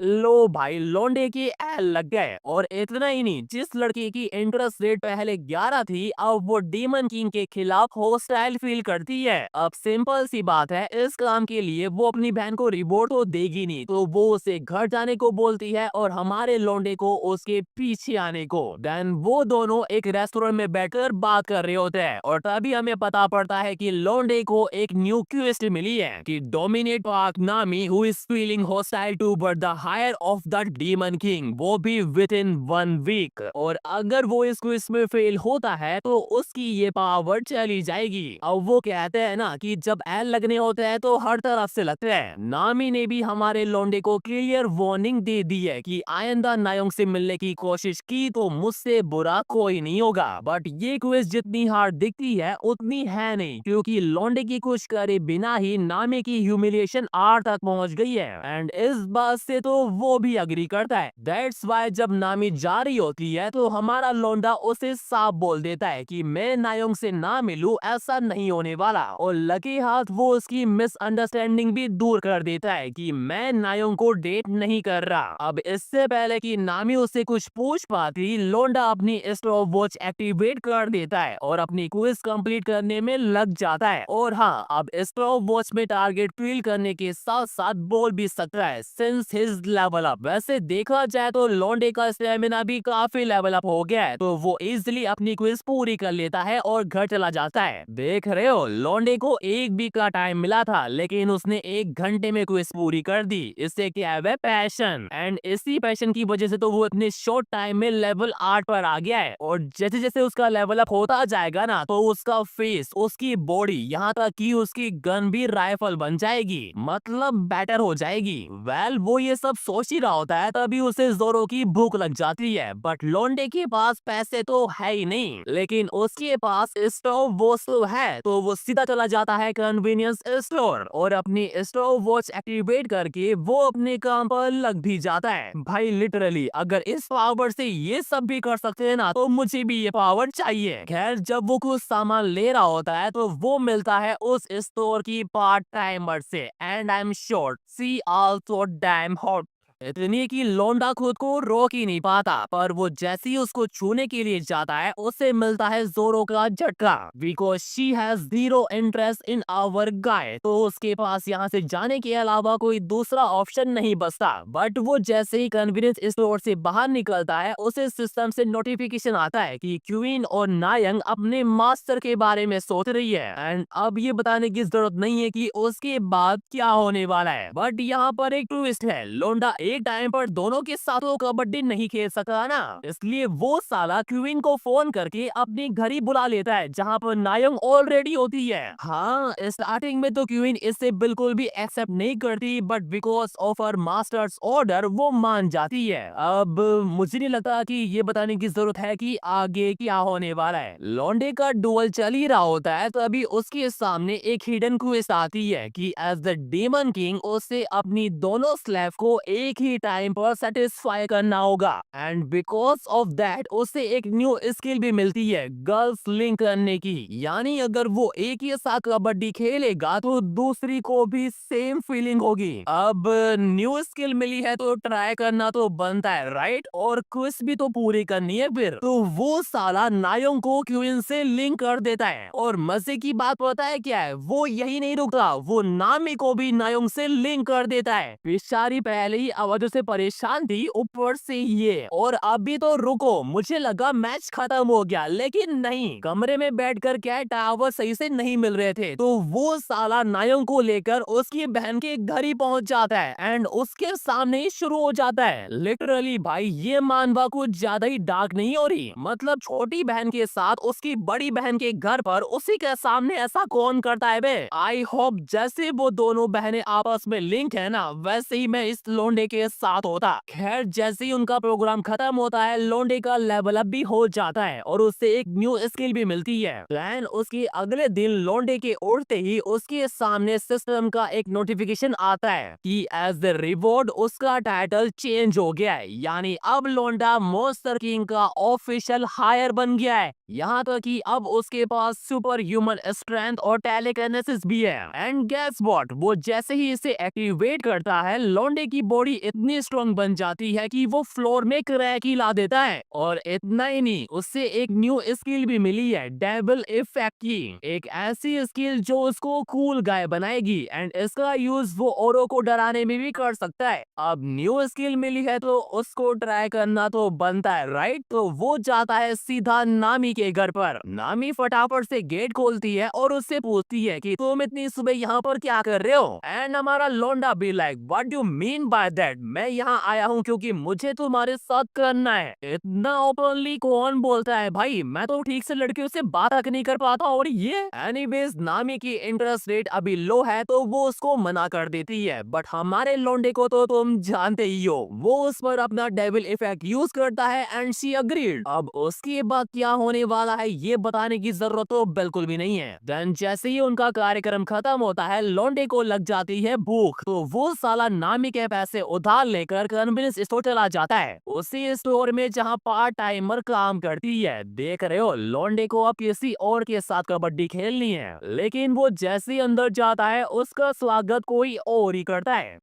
लो भाई, लोंडे की एल लग गए। और इतना ही नहीं, जिस लड़की की इंटरेस्ट रेट पहले 11 थी, अब वो डीमन किंग के खिलाफ हॉस्टाइल फील करती है। अब सिंपल सी बात है, इस काम के लिए वो अपनी बहन को रिवॉर्ड तो देगी नहीं, तो वो उसे घर जाने को बोलती है और हमारे लोंडे को उसके पीछे आने को। देन वो दोनों एक रेस्टोरेंट में बैठकर बात कर रहे होते हैं, और तभी हमें पता पड़ता है कि लोंडे को एक न्यू क्वेस्ट मिली है कि dominate Park Nami who is feeling hostile to but the heir of the demon king, वो भी विद इन 1 वीक। और अगर वो इस क्विज में फेल होता है तो उसकी ये पावर चली जाएगी। अब वो कहते हैं ना कि जब एल लगने होते हैं तो हर तरफ से लगते हैं। नामी ने भी हमारे लोंडे को क्लियर वार्निंग दे दी है कि आइंदा नायोंग से मिलने की कोशिश की तो मुझसे बुरा कोई नहीं होगा। बट ये क्विज जितनी हार्ड दिखती है उतनी है नहीं, क्योंकि लोंडे की कुछ करे बिना ही नामी की ह्यूमिलिएशन आर तक पहुंच गई है। एंड इस बात से तो वो भी अग्री करता है। दैट्स वाई जब नामी जा रही होती है तो हमारा लोंडा उसे साफ बोल देता है कि मैं नायोंग से ना मिलूं, ऐसा नहीं होने वाला। और लकी हाथ वो उसकी मिसअंडरस्टैंडिंग भी दूर कर देता है कि मैं नायोंग को डेट नहीं कर रहा। अब इससे पहले कि नामी उससे कुछ पूछ पाती, लोंडा अपनी स्टॉप वॉच एक्टिवेट कर देता है और अपनी क्विज कंप्लीट करने में लग जाता है। और हाँ, अब स्टॉप वॉच में टारगेट फील करने के साथ साथ बोल भी सकता है सिंस हिज लेवल अप। वैसे देखा जाए तो लोंडे का स्टेमिना भी काफी लेवल अप हो गया है, तो वो इजिली अपनी क्विज पूरी कर लेता है और घर चला जाता है। देख रहे हो, लोंडे को 1 वीक का टाइम मिला था, लेकिन उसने 1 घंटे में क्विज पूरी कर दी। इससे क्या है, पैशन। एंड इसी पैशन की वजह से तो वो इतने शॉर्ट टाइम में लेवल 8 पर आ गया है। और जैसे जैसे उसका लेवल अप होता जाएगा ना, तो उसका फेस, उसकी बॉडी, यहाँ तक कि उसकी गन भी राइफल बन जाएगी, मतलब बेटर हो जाएगी। वेल वो ये सब सोच ही रहा होता है तभी उसे जोरों की भूख लग जाती है। बट लोंडे के पास पैसे तो है ही नहीं, लेकिन उसके पास स्टॉप वॉच तो है, तो वो सीधा चला जाता है कन्वीनियंस स्टोर और अपनी स्टॉप वॉच एक्टिवेट करके वो अपने काम पर लग भी जाता है। भाई लिटरली अगर इस पावर से ये सब भी कर सकते हैं ना, तो मुझे भी ये पावर चाहिए। खैर जब वो कुछ सामान ले रहा होता है तो वो मिलता है उस स्टोर की पार्ट टाइमर से, and I am sure she also damn hot. इतनी कि लौंडा खुद को रोक ही नहीं पाता, पर वो जैसे ही उसको छूने के लिए जाता है उसे मिलता है जोरों का झटका, because she has zero interest in our guy. तो उसके पास यहाँ से जाने के अलावा कोई दूसरा ऑप्शन नहीं बचता। बट वो जैसे ही कन्वीनियंस स्टोर से बाहर निकलता है उसे सिस्टम से नोटिफिकेशन आता है कि क्वीन और नायंग अपने मास्टर के बारे में सोच रही है। एंड अब ये बताने की जरूरत नहीं है कि उसके बाद क्या होने वाला है, बट यहाँ पर एक ट्विस्ट है। लोंडा एक टाइम पर दोनों के साथ वो कबड्डी नहीं खेल सकता ना, इसलिए वो साला क्वीन को फोन करके अपने घर ही बुला लेता है जहाँ पर नायंग ऑलरेडी होती है। हाँ, स्टार्टिंग में तो क्वीन इससे बिल्कुल भी एक्सेप्ट नहीं करती, but because of her masters order वो मान जाती है। अब मुझे नहीं लगता कि ये बताने की जरूरत है कि आगे क्या होने वाला है। लौंडे का डुअल चल ही रहा होता है तो अभी उसके सामने एक हिडन क्वेस्ट आती है कि एज द डेमन किंग उसे अपनी दोनों स्लेव को एक ही टाइम पर सेटिस्फाई करना होगा। एंड बिकॉज ऑफ दैट उसे एक न्यू स्किल भी मिलती है, गर्ल्स लिंक करने की। यानी अगर वो एक ही साथ कबड्डी खेलेगा तो दूसरी को भी सेम फीलिंग होगी। अब न्यू स्किल मिली है तो ट्राई करना तो बनता है, राइट? और क्विज भी तो पूरी करनी है फिर। तो वो साला नायंग को क्वीन से लिंक कर देता है। और मजे की बात पता है क्या है? वो यही नहीं रुकता, वो नामी को भी नायंग से लिंक कर देता है। बेचारी पहले ही आवाजों से परेशान थी, ऊपर से ये। और अभी तो रुको, मुझे लगा मैच खत्म हो गया, लेकिन नहीं। कमरे में बैठकर क्या टावर सही से नहीं मिल रहे थे, तो वो साला नायंग को लेकर उसकी बहन के घर ही पहुंच जाता है एंड उसके सामने ही शुरू हो जाता है। लिटरली भाई ये मानवा कुछ ज्यादा ही डार्क नहीं हो रही? मतलब छोटी बहन के साथ उसकी बड़ी बहन के घर पर उसी के सामने ऐसा कौन करता है बे? आई होप जैसे वो दोनों बहनें आपस में लिंक है ना, वैसे ही मैं इस लोंडे के साथ होता। खैर जैसे ही उनका प्रोग्राम खत्म होता है लोंडे का लेवल अप भी हो जाता है और उससे एक न्यू स्किल भी मिलती है। प्लान उसके अगले दिन लोंडे के उड़ते ही उसके सामने सिस्टम का एक नोटिफिकेशन आता है कि एज द रिवॉर्ड उसका टाइटल चेंज हो गया है। यानी अब लोंडा मॉन्स्टर किंग का ऑफिशियल हायर बन गया है। यहाँ तक कि अब उसके पास सुपर ह्यूमन स्ट्रेंथ और टेलीकिनेसिस भी है। एंड गेस व्हाट, वो जैसे ही इसे एक्टिवेट करता है लोंडे की बॉडी इतनी स्ट्रॉन्ग बन जाती है कि वो फ्लोर में क्रैक ही ला देता है। और इतना ही नहीं, उससे एक न्यू स्किल भी मिली है, डेविल इफेक्ट की। एक ऐसी स्किल जो उसको कूल गाय बनाएगी एंड इसका यूज वो औरों को डराने में भी कर सकता है। अब न्यू स्किल मिली है तो उसको ट्राई करना तो बनता है, राइट? तो वो जाता है सीधा नामी के घर पर। नामी फटाफट से गेट खोलती है और उससे पूछती है कि तुम इतनी सुबह यहाँ पर क्या कर रहे हो? एंड हमारा लोंडा भी like what do mean by that? मैं यहाँ आया हूँ क्योंकि मुझे तुम्हारे साथ करना है। इतना ओपनली कौन बोलता है भाई? मैं तो ठीक से लड़कियों से बात तक नहीं कर पाता। और ये एनीवेज नामी की इंटरेस्ट रेट अभी लो है तो वो उसको मना कर देती है। बट हमारे लोंडे को तो तुम जानते ही हो, वो उस पर अपना डेविल इफेक्ट यूज करता है एंड शी अग्रीड। अब उसके बाद क्या होने वाला है ये बताने की जरूरत तो बिल्कुल भी नहीं है। देन जैसे ही उनका कार्यक्रम खत्म होता है लोंडे को लग जाती है भूख, तो वो साला नामी के पैसे उधार लेकर कन्वीनियंस स्टोर चला जाता है, उसी स्टोर में जहाँ पार्ट टाइमर काम करती है। देख रहे हो, लोंडे को अब किसी और के साथ कबड्डी खेलनी है, लेकिन वो जैसे ही अंदर जाता है उसका स्वागत कोई और ही करता है।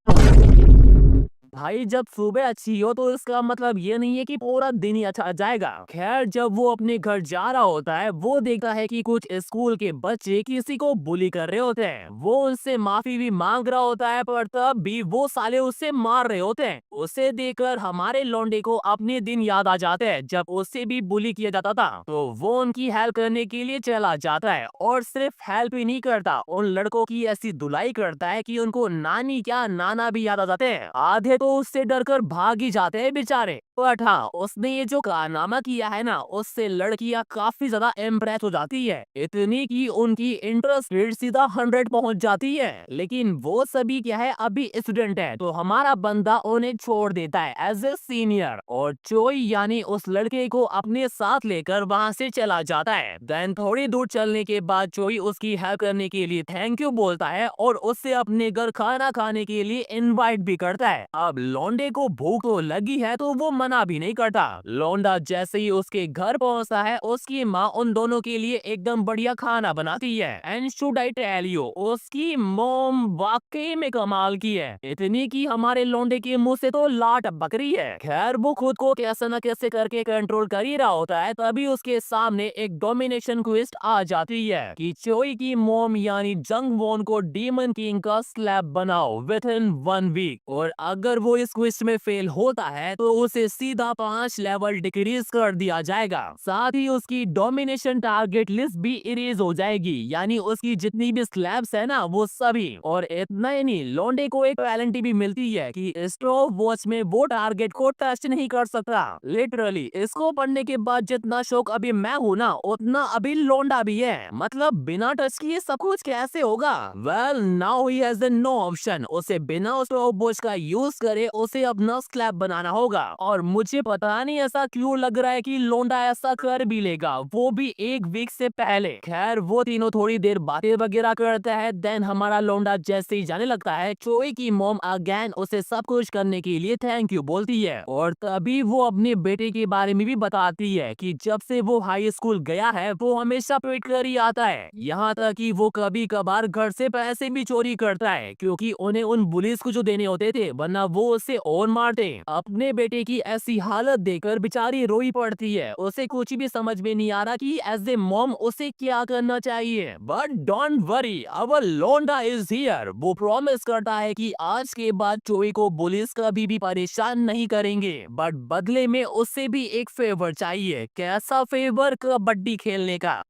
भाई जब सुबह अच्छी हो तो इसका मतलब ये नहीं है कि पूरा दिन ही अच्छा जाएगा। खैर जब वो अपने घर जा रहा होता है वो देखता है कि कुछ स्कूल के बच्चे किसी को बुली कर रहे होते हैं। वो उनसे माफी भी मांग रहा होता है पर तब भी वो साले उससे मार रहे होते हैं। उसे देखकर हमारे लौंडे को अपने दिन याद आ जाते हैं जब उससे भी बुली किया जाता था। तो वो उनकी हेल्प करने के लिए चला जाता है और सिर्फ हेल्प ही नहीं करता, उन लड़कों की ऐसी धुलाई करता है कि उनको नानी क्या नाना भी याद आ जाते हैं। आधे तो उससे डरकर भाग ही जाते हैं बेचारे। बट हाँ, उसने ये जो कारनामा किया है ना उससे लड़कियां काफी ज्यादा इम्प्रेस हो जाती है, इतनी कि उनकी इंटरेस्ट रेट सीधा 100 पहुंच जाती है। लेकिन वो सभी क्या है अभी स्टूडेंट है, तो हमारा बंदा उन्हें छोड़ देता है एज ए सीनियर और चोई यानी उस लड़के को अपने साथ लेकर वहां से चला जाता है। देन थोड़ी दूर चलने के बाद चोई उसकी हेल्प करने के लिए थैंक यू बोलता है और उससे अपने घर खाना खाने के लिए इनवाइट भी करता है। अब लौंडे को भूख तो लगी है तो वो मना भी नहीं करता। लौंडा जैसे ही उसके घर पहुंचता है, उसकी माँ उन दोनों के लिए एकदम बढ़िया खाना बनाती है। And should I tell you, उसकी मॉम वाकई में कमाल की है, इतनी कि हमारे लौंडे के मुंह से तो लाट बक रही है। खैर वो खुद को कैसे न कैसे करके कंट्रोल कर ही रहा होता है, तभी उसके सामने एक डोमिनेशन क्विस्ट आ जाती है कि चोई की मॉम यानी जंग वॉन को डीमन किंग का स्लैब बनाओ विद इन 1 वीक, और अगर वो इस क्विस्ट में फेल होता है तो उसे सीधा 5 लेवल डिक्रीज कर दिया जाएगा। साथ ही उसकी डोमिनेशन टारगेट लिस्ट भी इरेज हो जाएगी, यानी उसकी जितनी भी स्लैब्स है ना वो सभी। और इतना ही नहीं, लौंडे को एक पेनल्टी भी मिलती है कि स्टॉप वॉच में वो टारगेट को टच नहीं कर सकता। लिटरली इसको पढ़ने के बाद जितना शौक अभी मैं हूँ ना, उतना अभी लौंडा भी है। मतलब बिना टच किए सब कुछ कैसे होगा? Well now he has no option, उसे बिना स्टॉप वॉच का यूज करे उसे अपना स्लैब बनाना होगा। और मुझे पता नहीं ऐसा क्यों लग रहा है कि लौंडा ऐसा कर भी लेगा, वो भी 1 वीक से पहले। खैर वो तीनों थोड़ी देर बातें वगैरह करता है, देन हमारा लौंडा जैसे ही जाने लगता है, चोई की मॉम अगेन उसे सब कुछ करने के लिए थैंक यू बोलती है। और तभी वो अपने बेटे के बारे में भी बताती है कि जब से वो हाई स्कूल गया है वो हमेशा पेट कर ही आता है, यहाँ तक कि वो कभी कभार घर से पैसे भी चोरी करता है क्योंकि उन्हें उन पुलिस को जो देने होते थे, वरना वो उसे और मारते। अपने बेटे की ऐसी हालत देखकर बेचारी रोई पड़ती है, उसे कुछ भी समझ में नहीं आ रहा कि एज ए मॉम उसे क्या करना चाहिए। बट डोंट वरी, अवर लोंडा इज हियर। वो प्रॉमिस करता है कि आज के बाद चोई को पुलिस कभी भी परेशान नहीं करेंगे, बट बदले में उससे भी एक फेवर चाहिए। कैसा फेवर? कबड्डी खेलने का।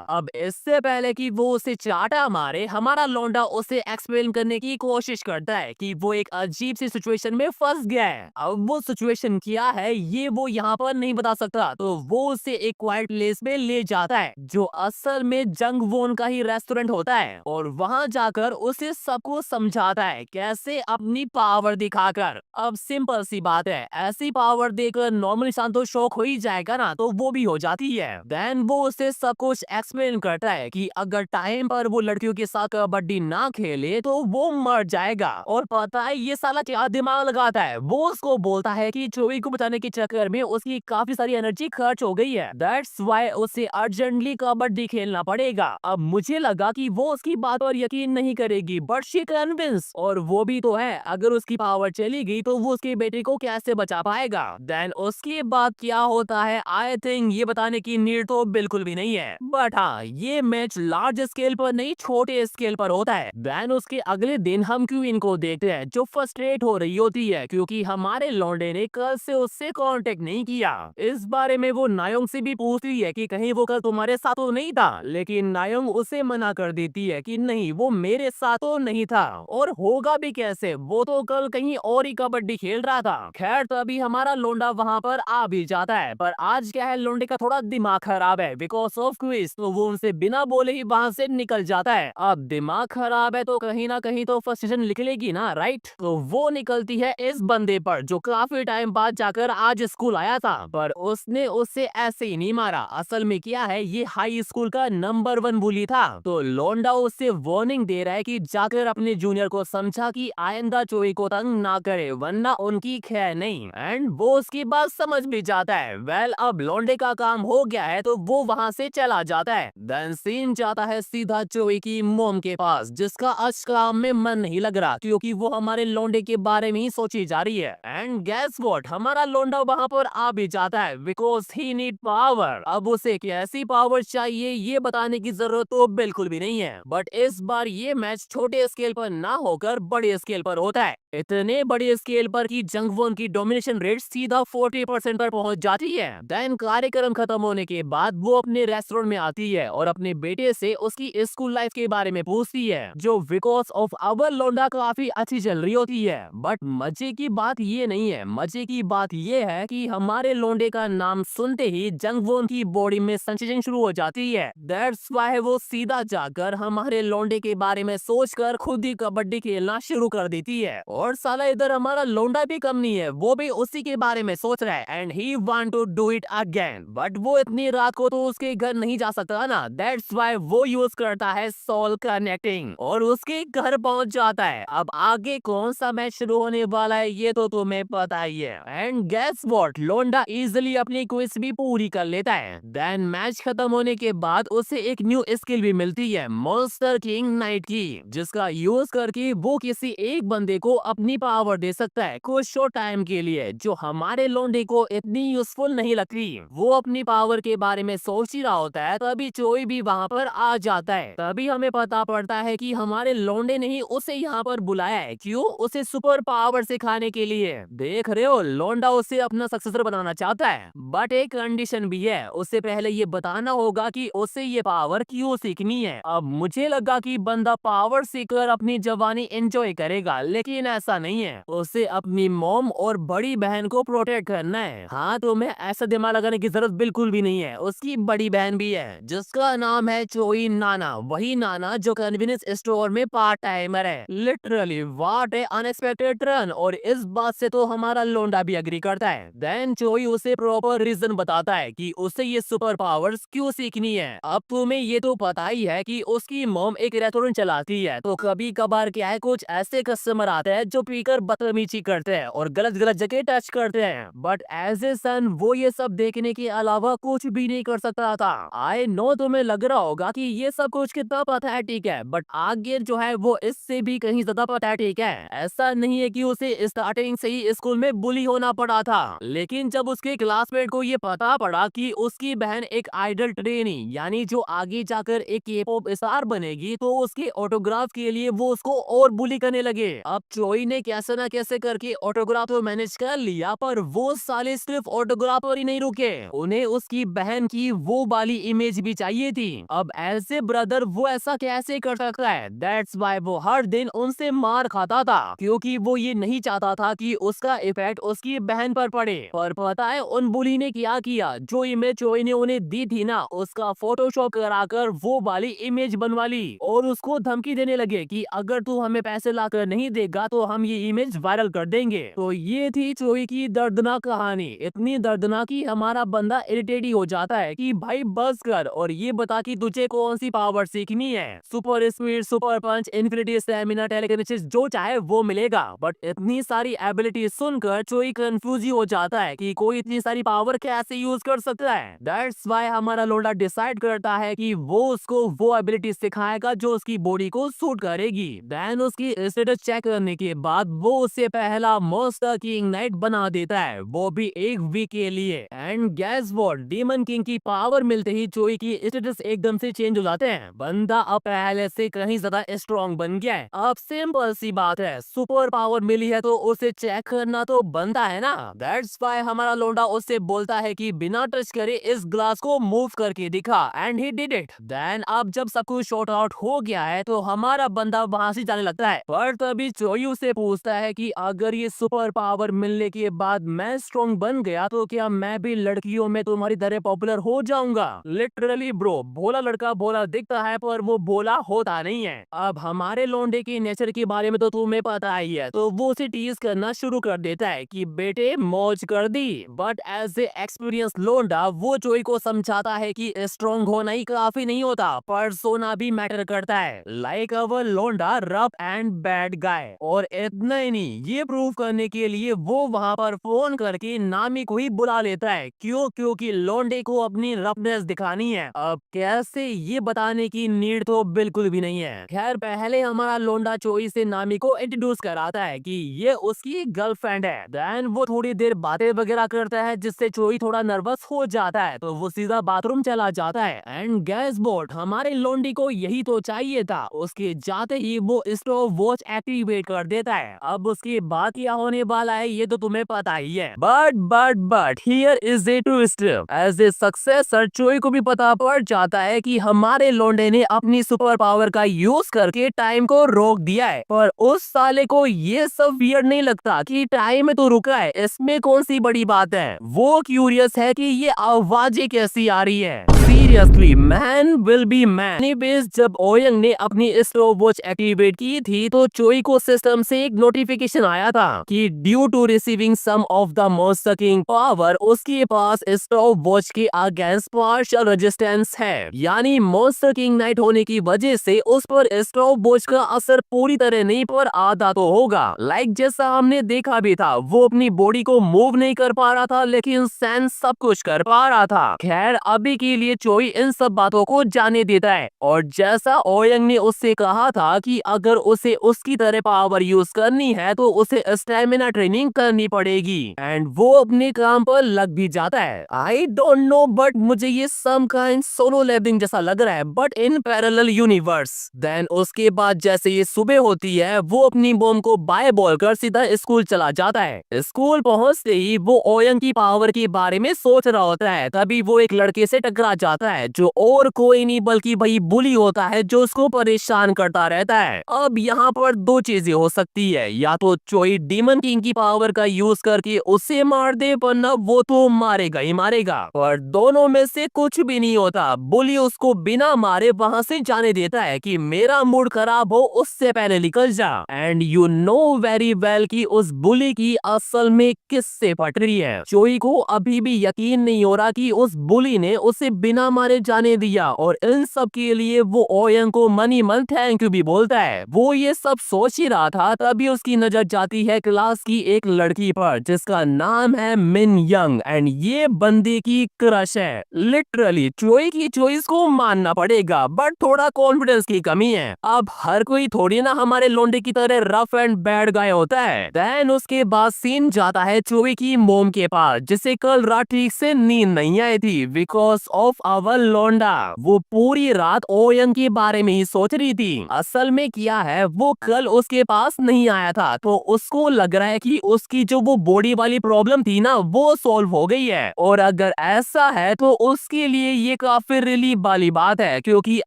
अब इससे पहले कि वो उसे चाटा मारे, हमारा लौंडा उसे एक्सप्लेन करने की कोशिश करता है कि वो एक अजीब सी सिचुएशन में फंस गया है। अब वो सिचुएशन क्या है ये वो यहाँ पर नहीं बता सकता, तो वो उसे एक क्वाइट प्लेस में ले जाता है जो असल में जंग वोन का ही रेस्टोरेंट होता है, और वहाँ जाकर उसे सबको समझाता है कैसे अपनी पावर दिखाकर। अब सिंपल सी बात है, ऐसी पावर देकर नॉर्मल इंसान तो शौक हो ही जाएगा ना, तो वो भी हो जाती है। देन वो उसे सब कुछ एक्सप्लेन करता है कि अगर टाइम पर वो लड़कियों के साथ कबड्डी ना खेले तो वो मर जाएगा। और पता है ये साला क्या दिमाग लगाता है, वो उसको बोलता है कि चोई को बचाने के चक्कर में उसकी काफी सारी एनर्जी खर्च हो गई है, दैट्स व्हाई उसे अर्जेंटली कबड्डी खेलना पड़ेगा। अब मुझे लगा कि वो उसकी बात पर यकीन नहीं करेगी, बट शी कन्विंस, और वो भी तो है, अगर उसकी पावर चली गई तो वो उसके बेटे को कैसे बचा पाएगा। देन उसके बाद क्या होता है आई थिंक ये बताने की नीड तो बिल्कुल भी नहीं है, बट हाँ ये मैच लार्ज स्केल पर नहीं छोटे स्केल पर होता है। देन उसके अगले दिन हम क्वीन को देखते हैं जो फ्रस्ट्रेट हो रही होती है क्योंकि हमारे लौंडे ने कल से उससे कांटेक्ट नहीं किया। इस बारे में वो नायोंग से भी पूछती है कि कहीं वो कल तुम्हारे साथ तो नहीं था, लेकिन नायोंग उसे मना कर देती है कि नहीं वो मेरे साथ तो नहीं था, और होगा भी कैसे, वो तो कल कहीं और ही कबड्डी खेल रहा था। खैर तभी हमारा लौंडा वहाँ पर आ भी जाता है, पर आज क्या है लौंडे का थोड़ा दिमाग खराब है बिकॉज ऑफ क्विज, तो वो उनसे बिना बोले ही वहाँ से निकल जाता है। अब दिमाग खराब है तो कहीं ना कहीं तो फ्रस्ट्रेशन निकलेगी ना, राइट? तो वो निकलती है इस बंदे पर जो काफी टाइम बाद जाकर आज स्कूल आया था, पर उसने उससे ऐसे ही नहीं मारा। असल में क्या है ये हाई स्कूल का नंबर 1 बुली था, तो लौंडा उससे वार्निंग दे रहा है कि जाकर अपने जूनियर को समझा कि आइंदा चोई को तंग ना करे वरना उनकी खैर नहीं। एंड वो उसकी बात समझ भी जाता है। वेल अब लौंडे का काम हो गया है तो वो वहाँ से चला जाता है। देन सीन जाता है सीधा चोई की मॉम के पास, जिसका आज काम में मन नहीं लग रहा क्योंकि वो हमारे लौंडे के बारे में ही सोची जा रही है। एंड गेस व्हाट, हमारा लौंडा वहाँ पर आ भी जाता है बिकॉज ही नीड पावर। अब उसे कैसी पावर चाहिए ये बताने की जरूरत तो बिल्कुल भी नहीं है, बट इस बार ये मैच छोटे स्केल पर ना होकर बड़े स्केल पर होता है, इतने बड़े स्केल पर कि जंगवॉन की डोमिनेशन रेट सीधा 40% पर पहुंच जाती है। देन कार्यक्रम खत्म होने के बाद वो अपने रेस्टोरेंट में आती है और अपने बेटे से उसकी स्कूल लाइफ के बारे में पूछती है, जो बिकॉज ऑफ अवर लौंडा काफी अच्छी चल रही होती है। बट मजे की बात ये नहीं है, मजे की बात ये है कि हमारे लौंडे का नाम सुनते ही जंगवॉन की बॉडी में सेंसेशन शुरू हो जाती है। दैट्स व्हाई वो सीधा जाकर हमारे लौंडे के बारे में सोचकर खुद ही कबड्डी खेलना शुरू कर देती है। और साला इधर हमारा लोंडा भी कम नहीं है, वो भी उसी के बारे में सोच रहा है and he want to do it again. But वो इतनी रात को तो उसके घर नहीं जा सकता ना, दैट्स व्हाई वो यूज करता है सोल कनेक्टिंग और उसके घर पहुंच जाता है। अब आगे कौन सा मैच शुरू होने वाला है ये तो तुम्हें पता ही है। एंड गेस व्हाट, लोंडा इजीली अपनी क्विज भी पूरी कर लेता है। देन मैच खत्म होने के बाद उसे एक न्यू स्किल भी मिलती है मॉन्स्टर किंग नाइट की, जिसका यूज करके वो किसी एक बंदे को अपनी पावर दे सकता है कुछ शॉर्ट टाइम के लिए, जो हमारे लोंडे को इतनी यूजफुल नहीं लगती। वो अपनी पावर के बारे में सोच ही रहा होता है, तभी चोई भी वहाँ पर आ जाता है। तभी हमें पता पड़ता है कि हमारे लोंडे ने ही उसे यहाँ पर बुलाया है, क्यों? उसे सुपर पावर सिखाने के लिए। देख रहे हो, लोंडा उसे अपना सक्सेसर बनाना चाहता है, बट एक कंडीशन भी है, उसे पहले ये बताना होगा कि उसे ये पावर क्यों सीखनी है। अब मुझे लगा कि बंदा पावर सीखकर अपनी जवानी एंजॉय करेगा, लेकिन ऐसा नहीं है, उसे अपनी मॉम और बड़ी बहन को प्रोटेक्ट करना है। हाँ, तुम्हें ऐसा दिमाग लगाने की जरूरत बिल्कुल भी नहीं है, उसकी बड़ी बहन भी है जिसका नाम है चोई नाना, वही नाना जो कन्वीनियंस स्टोर में पार्ट टाइमर है। Literally what A unexpected turn, और इस बात से तो हमारा लोंडा भी एग्री करता है। देन चोई उसे प्रॉपर रीजन बताता है कि उसे ये सुपर पावर्स क्यों सीखनी है। अब तुम्हें ये तो पता ही है कि उसकी मॉम एक रेस्टोरेंट चलाती है, तो कभी कभार क्या है, कुछ ऐसे कस्टमर आते हैं जो पीकर बदतमीजी करते हैं और गलत गलत जगह टच करते हैं, बट एज ए सन वो ये सब देखने के अलावा कुछ भी नहीं कर सकता था। आई नो तुम्हें लग रहा होगा कि ये सब कुछ कितना पैथेटिक है, बट आगे जो है वो इससे भी कहीं ज्यादा पैथेटिक है। ऐसा नहीं है कि उसे स्टार्टिंग से ही स्कूल में बुली होना पड़ा था, लेकिन जब उसके क्लासमेट को ये पता पड़ा कि उसकी बहन एक आइडल ट्रेनी यानी जो आगे जाकर एक के-पॉप स्टार बनेगी, तो उसके ऑटोग्राफ के लिए वो उसको और बुली करने लगे। अब चोई ने कैसे ना कैसे करके ऑटोग्राफ तो मैनेज कर लिया, पर वो साले सिर्फ ऑटोग्राफ पर ही नहीं रुके, उन्हें उसकी बहन की वो वाली इमेज भी चाहिए थी। अब एज ए ब्रदर वो ऐसा कैसे कर सकता है? दैट्स व्हाई वो हर दिन उनसे मार खाता था, क्योंकि वो ये नहीं चाहता था कि उसका इफेक्ट उसकी बहन पर पड़े। पर पता है उन बुली ने क्या किया? जो इमेज चोई ने उन्हें दी थी ना, उसका फोटोशॉप कराकर वो वाली इमेज बनवा ली और उसको धमकी देने लगे कि अगर तू हमें पैसे लाकर नहीं देगा तो हम ये इमेज वायरल कर देंगे। तो ये थी चोई की दर्दनाक कहानी, इतनी दर्दनाक कि हमारा बंदा इरिटेट ही हो जाता है कि भाई बस कर और ये बता कि तुझे कौन सी पावर सीखनी है। Super speed, super punch, infinity stamina, telekinesis, जो चाहे वो मिलेगा। बट इतनी सारी एबिलिटी सुनकर चोई कंफ्यूज ही हो जाता है कि कोई इतनी सारी पावर कैसे यूज कर सकता है। दैट्स व्हाई हमारा लोंडा डिसाइड करता है कि वो उसको वो एबिलिटी सिखाएगा जो उसकी बॉडी को सूट करेगी। देन उसकी स्टेटस चेक करने के बाद वो उसे पहला मॉन्स्टर किंग नाइट बना देता है, वो भी एक वीक के लिए। And guess what, demon king की पावर मिलते ही चोई की स्टेटस एकदम से चेंज हो जाते हैं। बंदा अब पहले से कहीं ज्यादा स्ट्रॉन्ग बन गया है। अब सिंपल सी बात है, सुपर पावर मिली है तो उसे चेक करना तो बनता है ना। दैट्स व्हाई हमारा लोंडा उससे बोलता है कि बिना टच करे इस ग्लास को मूव करके दिखा, and he did it. Then अब जब सब कुछ शॉर्ट आउट हो गया है तो हमारा बंदा वहां से जाने लगता है, पर तभी चोई उसे पूछता है कि अगर ये सुपर पावर मिलने के बाद मैं स्ट्रॉन्ग बन गया तो क्या मैं भी लड़कियों में तुम्हारी तरह पॉपुलर हो जाऊंगा? लिटरली ब्रो, भोला लड़का भोला दिखता है पर वो भोला होता नहीं है। अब हमारे लोंडे के नेचर के बारे में तो तुम्हें पता ही है, तो वो उसे टीज करना शुरू कर देता है कि बेटे मौज कर दी। बट एज ए एक्सपीरियंस लोंडा वो चोई को समझाता है कि स्ट्रॉन्ग होना ही काफी नहीं होता, पर सोना भी मैटर करता है। लाइक अवर लोंडा रफ एंड बैड गाय। और इतना ही नहीं, ये प्रूव करने के लिए वो वहां पर फोन करके नामी को ही बुला लेता है। क्यों? क्योंकि लोंडे को अपनी रफनेस दिखानी है। अब कैसे, ये बताने की नीड तो बिल्कुल भी नहीं है। खैर पहले हमारा लोंडा चोई से नामी को इंट्रोड्यूस कराता है कि ये उसकी गर्लफ्रेंड है। देन वो थोड़ी देर बातें वगैरह करता है जिससे चोई थोड़ा नर्वस हो जाता है, तो वो सीधा बाथरूम चला जाता है। एंड गैस बोट, हमारे लोंडी को यही तो चाहिए था, उसके जाते ही वो स्टॉप वॉच एक्टिवेट कर देता है। अब उसके बाद क्या होने वाला है ये तो तुम्हें पता ही है। But here is a twist. As a successor Choi को भी पता पड़ जाता है कि हमारे लोंडे ने अपनी सुपर पावर का यूज करके टाइम को रोक दिया है, पर उस साले को ये सब वियर्ड नहीं लगता कि टाइम में तो रुका है, इसमें कौन सी बड़ी बात है। वो क्यूरियस है कि ये आवाजें कैसी आ रही है। Seriously man will be man. Anyways जब ओयंग ने अपनी स्टॉप वॉच एक्टिवेट की थी तो चोई को सिस्टम से एक नोटिफिकेशन आया था कि due to receiving some of the most sucking power उसके पास स्टॉप वॉच के अगेंस्ट पार्शियल रेजिस्टेंस है। यानी मोस्ट सकिंग नाइट होने की वजह से उस पर स्टॉप वॉच का असर पूरी तरह नहीं पर आधा तो होगा। लाइक जैसा हमने देखा भी था, वो अपनी बॉडी को मूव नहीं कर पा रहा था लेकिन सेंस सब कुछ कर पा रहा था। खैर अभी के लिए चोई इन सब बातों को जाने देता है और जैसा ओयंग ने उससे कहा था कि अगर उसे उसकी तरह पावर यूज करनी है तो उसे स्टेमिना ट्रेनिंग करनी पड़ेगी एंड वो अपने काम पर लग भी जाता है। आई डोंट नो बट मुझे ये सम काइंड सोलो लेवलिंग जैसा लग रहा है but in parallel universe. Then उसके बाद जैसे ये सुबह होती है वो अपनी बॉम्ब को बाय बोलकर सीधा स्कूल चला जाता है। स्कूल पहुंचते ही वो ओयंग की पावर के बारे में सोच रहा होता है, तभी वो एक लड़के से टकरा जाता है जो और कोई नहीं बल्कि वही बुली होता है जो उसको परेशान करता रहता है। अब यहाँ पर दो चीजें हो सकती है, या तो चोई डीमन किंग की पावर का यूज करके उसे मार दे वरना वो तो मारेगा ही मारेगा, पर दोनों में से कुछ भी नहीं होता। बुली उसको बिना मारे वहां से जाने देता है कि मेरा मूड खराब हो उससे पहले निकल जा। And you know very well कि उस बुली की असल में किससे फट रही है। चोई को अभी भी यकीन नहीं हो रहा कि उस बुली ने उसे बिना मारे जाने दिया और इन सब के लिए वो ओयंग को मनी मन थैंक यू भी बोलता है। वो ये सब सोच ही रहा था तभी उसकी नजर जाती है क्लास की एक लड़की पर जिसका नाम है मिन यंग एंड ये बंदे की क्रश है। लिटरली चोई की चॉइस को मानना पड़ेगा बट थोड़ा कॉन्फिडेंस की कमी है। अब हर कोई थोड़ी ना हमारे लोंडे की तरह रफ एंड बैड गाय होता है। देन उसके बाद सीन जाता है चोई की मोम के पास जिसे कल रात ठीक से नींद नहीं आई थी बिकॉज ऑफ आवर लोंडा। वो पूरी रात ओयंग के बारे में ही सोच रही थी। असल में क्या है वो कल उसके पास नहीं आया था तो उसको लग रहा है कि उसकी जो वो बॉडी वाली प्रॉब्लम थी ना वो सॉल्व हो गई है और अगर ऐसा है तो उसके लिए ये काफी रिलीफ वाली बात है क्योंकि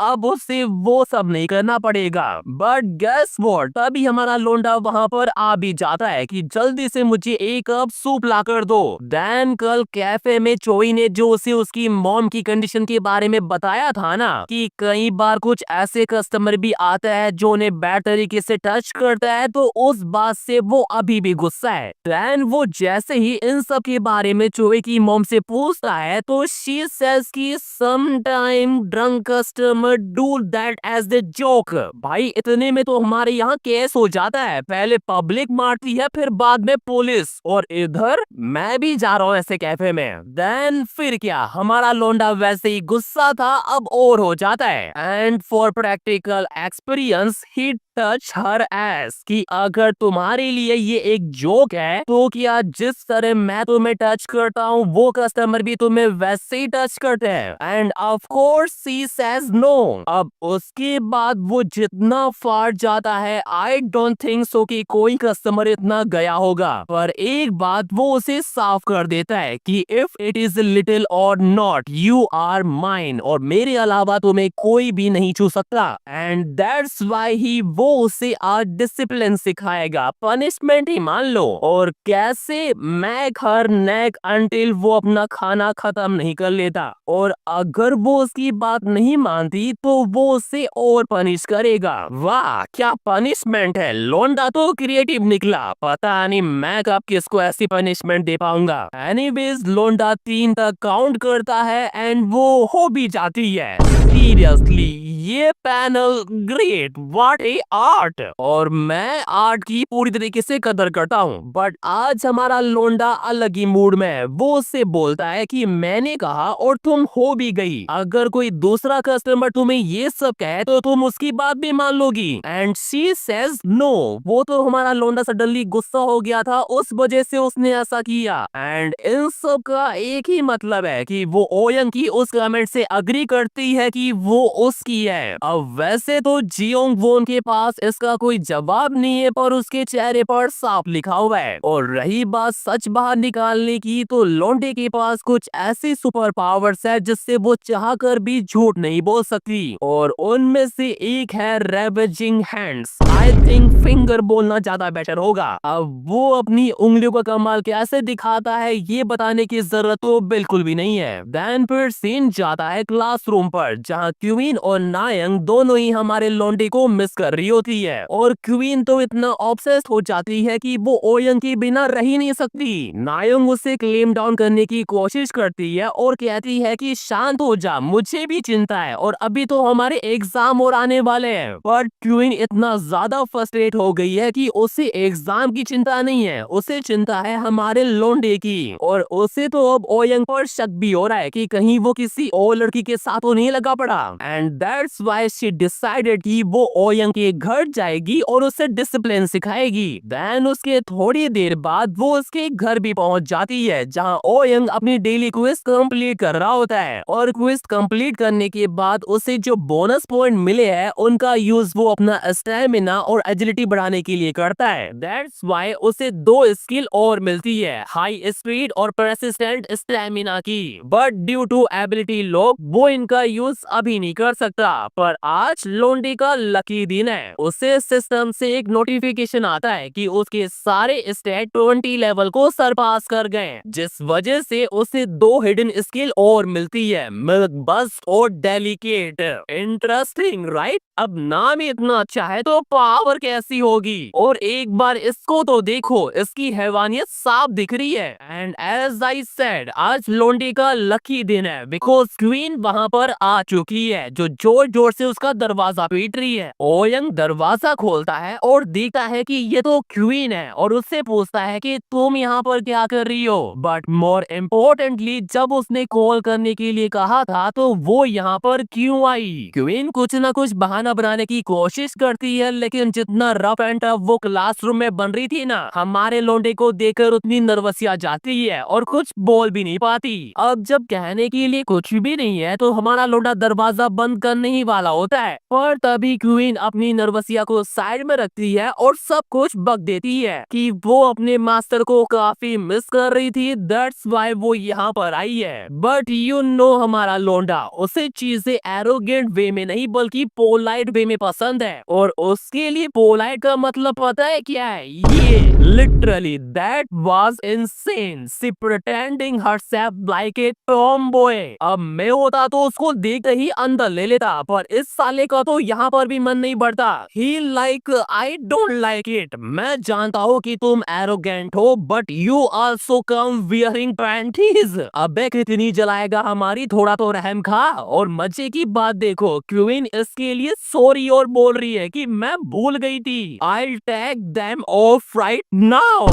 अब उससे वो सब नहीं करना पड़ेगा। बट गेस व्हाट, तभी हमारा लोंडा वहां पर आ भी जाता है कि जल्दी से मुझे एक कप सूप ला कर दो। देन कल कैफे में चोई ने जो उसे उसकी मॉम की कंडीशन के बारे में बताया था ना कि कई बार कुछ ऐसे कस्टमर भी आता है जो उन्हें बैड तरीके से टच करता है, तो उस बात से वो अभी भी गुस्सा है। देन वो जैसे ही इन सब के बारे में चोई की मॉम से पूछता है तो शी सेज कि sometime drunk customer do that as the joke. भाई इतने में तो हमारे यहाँ केस हो जाता है, पहले पब्लिक मारती है फिर बाद में पुलिस, और इधर मैं भी जा रहा हूँ ऐसे कैफे में। देन फिर क्या, हमारा लोंडा वैसे ही गुस्सा था अब और हो जाता है and for practical experience he touch her ass कि अगर तुम्हारे लिए ये एक जोक है तो क्या जिस तरह मैं तुम्हें टच करता हूँ वो कस्टमर भी तुम्हें वैसे ही टच करते हैं। And of course she says no. अब उसके बाद वो जितना फाड़ जाता है आई डोंट थिंक सो कि कोई कस्टमर इतना गया होगा, पर एक बात वो उसे साफ कर देता है कि इफ इट इज लिटिल और नॉट यू आर माइन, और मेरे अलावा तुम्हें कोई भी नहीं छू सकता। एंड दैट्स व्हाई ही वो उसे आज डिसिप्लिन सिखाएगा, पनिशमेंट ही मान लो। और कैसे, मैक हर नेक अंटिल वो अपना खाना खत्म नहीं कर लेता, और अगर वो उसकी बात नहीं मानती तो वो उसे और पनिश करेगा। वाह क्या पनिशमेंट है, लोंडा तो क्रिएटिव निकला। पता नहीं मैं कब किसको ऐसी पनिशमेंट दे पाऊंगा। एनीवेज लोंडा 3 तक काउंट करता है एंड वो हो भी जाती है। सीरियसली ये panel great, what A art. और मैं आर्ट की पूरी तरीके से कदर करता हूँ, बट आज हमारा लोंडा अलग ही मूड में है। वो उससे बोलता है कि मैंने कहा और तुम हो भी गई, अगर कोई दूसरा कस्टमर तुम्हें ये सब कहे तो तुम उसकी बात भी मान लोगी। And she says no. वो तो हमारा लोंडा सडनली गुस्सा हो गया था, उस वजह से उसने ऐसा किया। एंड इन सब का एक ही मतलब है कि वो ओयंग की उस कमेंट से अग्री करती है कि वो उसकी है। अब वैसे तो जियोंग वोन के पास पास इसका कोई जवाब नहीं है, पर उसके चेहरे पर साफ लिखा हुआ है। और रही बात सच बाहर निकालने की, तो लौंडे के पास कुछ ऐसी सुपर पावर्स है जिससे वो चाह कर भी झूठ नहीं बोल सकती, और उनमें से एक है रेवेजिंग हैंड्स। आई थिंक फिंगर बोलना ज्यादा बेटर होगा। अब वो अपनी उंगलियों का कमाल कैसे दिखाता है ये बताने की जरूरत तो बिल्कुल भी नहीं है। देन फिर सीन जाता है क्लासरूम पर, जहाँ क्वीन और नायंग दोनों ही हमारे लौंडे को मिस कर रही होती है, और क्वीन तो इतना ऑब्सेस्ड हो जाती है कि वो ओयंग के बिना रह ही नहीं सकती। नायंग उसे क्लेम डाउन करने की कोशिश करती है और कहती है कि शांत हो जा, मुझे भी चिंता है और अभी तो हमारे एग्जाम और आने वाले हैं। पर क्वीन इतना ज्यादा फ्रस्ट्रेट हो गई है कि उसे एग्जाम की चिंता नहीं है, उसे चिंता है हमारे लौंडे की। और उसे तो अब ओयंग पर शक भी हो रहा है कि कहीं वो किसी और लड़की के साथ तो नहीं लगा पड़ा। And that's why she decided कि वो ओयंग के घर जाएगी और उसे डिसिप्लिन सिखाएगी। देन उसके थोड़ी देर बाद वो उसके घर भी पहुंच जाती है, जहां ओयंग अपनी डेली क्विज कंप्लीट कर रहा होता है। और क्विज कंप्लीट करने के बाद उसे जो बोनस पॉइंट मिले हैं उनका यूज वो अपना स्टैमिना और एजिलिटी बढ़ाने के लिए करता है। दैट्स व्हाई उसे 2 स्किल और मिलती है, हाई स्पीड और परसिस्टेंट स्टैमिना की। But due to ability lock वो इनका यूज अभी नहीं कर सकता। पर आज लोंडे का लकी दिन है, उसे सिस्टम से एक नोटिफिकेशन आता है कि उसके सारे स्टेट 20 लेवल को सरपास कर गए, जिस वजह से उसे 2 हिडन स्किल और मिलती है, मिल्क बस्ट और डेलिकेट। Interesting right? अब नाम ही इतना अच्छा है तो पावर कैसी होगी। और एक बार इसको तो देखो, इसकी हैवानियत साफ दिख रही है। एंड एज आई सेड, आज लोंडे का लकी दिन है, बिकॉज क्वीन वहां पर आ चुकी है, जो जोर जोर से उसका दरवाजा पीट रही है। ओयंग दरवाजा खोलता है और देखता है कि ये तो क्वीन है, और उससे पूछता है कि तुम यहाँ पर क्या कर रही हो। बट मोर इम्पोर्टेंटली, जब उसने कॉल करने के लिए कहा था तो वो यहाँ पर क्यों आई? क्वीन कुछ ना कुछ बहाना बनाने की कोशिश करती है, लेकिन जितना रफ एंड टफ वो क्लासरूम में बन रही थी ना, हमारे लोंडे को देखकर उतनी नर्वस आ जाती है और कुछ बोल भी नहीं पाती। अब जब कहने के लिए कुछ भी नहीं है तो हमारा लोंडा दरवाजा बंद करने ही वाला होता है, पर तभी क्वीन अपनी नर्वसिया को साइड में रखती है और सब कुछ बक देती है कि वो अपने मास्टर को काफी मिस कर रही थी, दैट्स व्हाई वो यहाँ पर आई है। बट यू नो, हमारा लोंडा उसे चीजें एरोगेंट वे में नहीं बल्कि पोलाइट वे में पसंद है, और उसके लिए पोलाइट का मतलब पता है क्या है? ये literally that was insane, she pretending herself like a tomboy. अब मैं होता तो उसको देखते ही अंदर ले लेता, पर इस साले का तो यहाँ पर भी मन नहीं बढ़ता। He like, I don't like it. मैं जानता हूँ कि तुम एरोगेंट हो, but you also come wearing panties. अबे कितनी जलाएगा हमारी, थोड़ा तो रहम खा। और मजे की बात देखो, क्वीन इसके लिए सॉरी और बोल रही है कि मैं भूल गई थी, I take them off right now.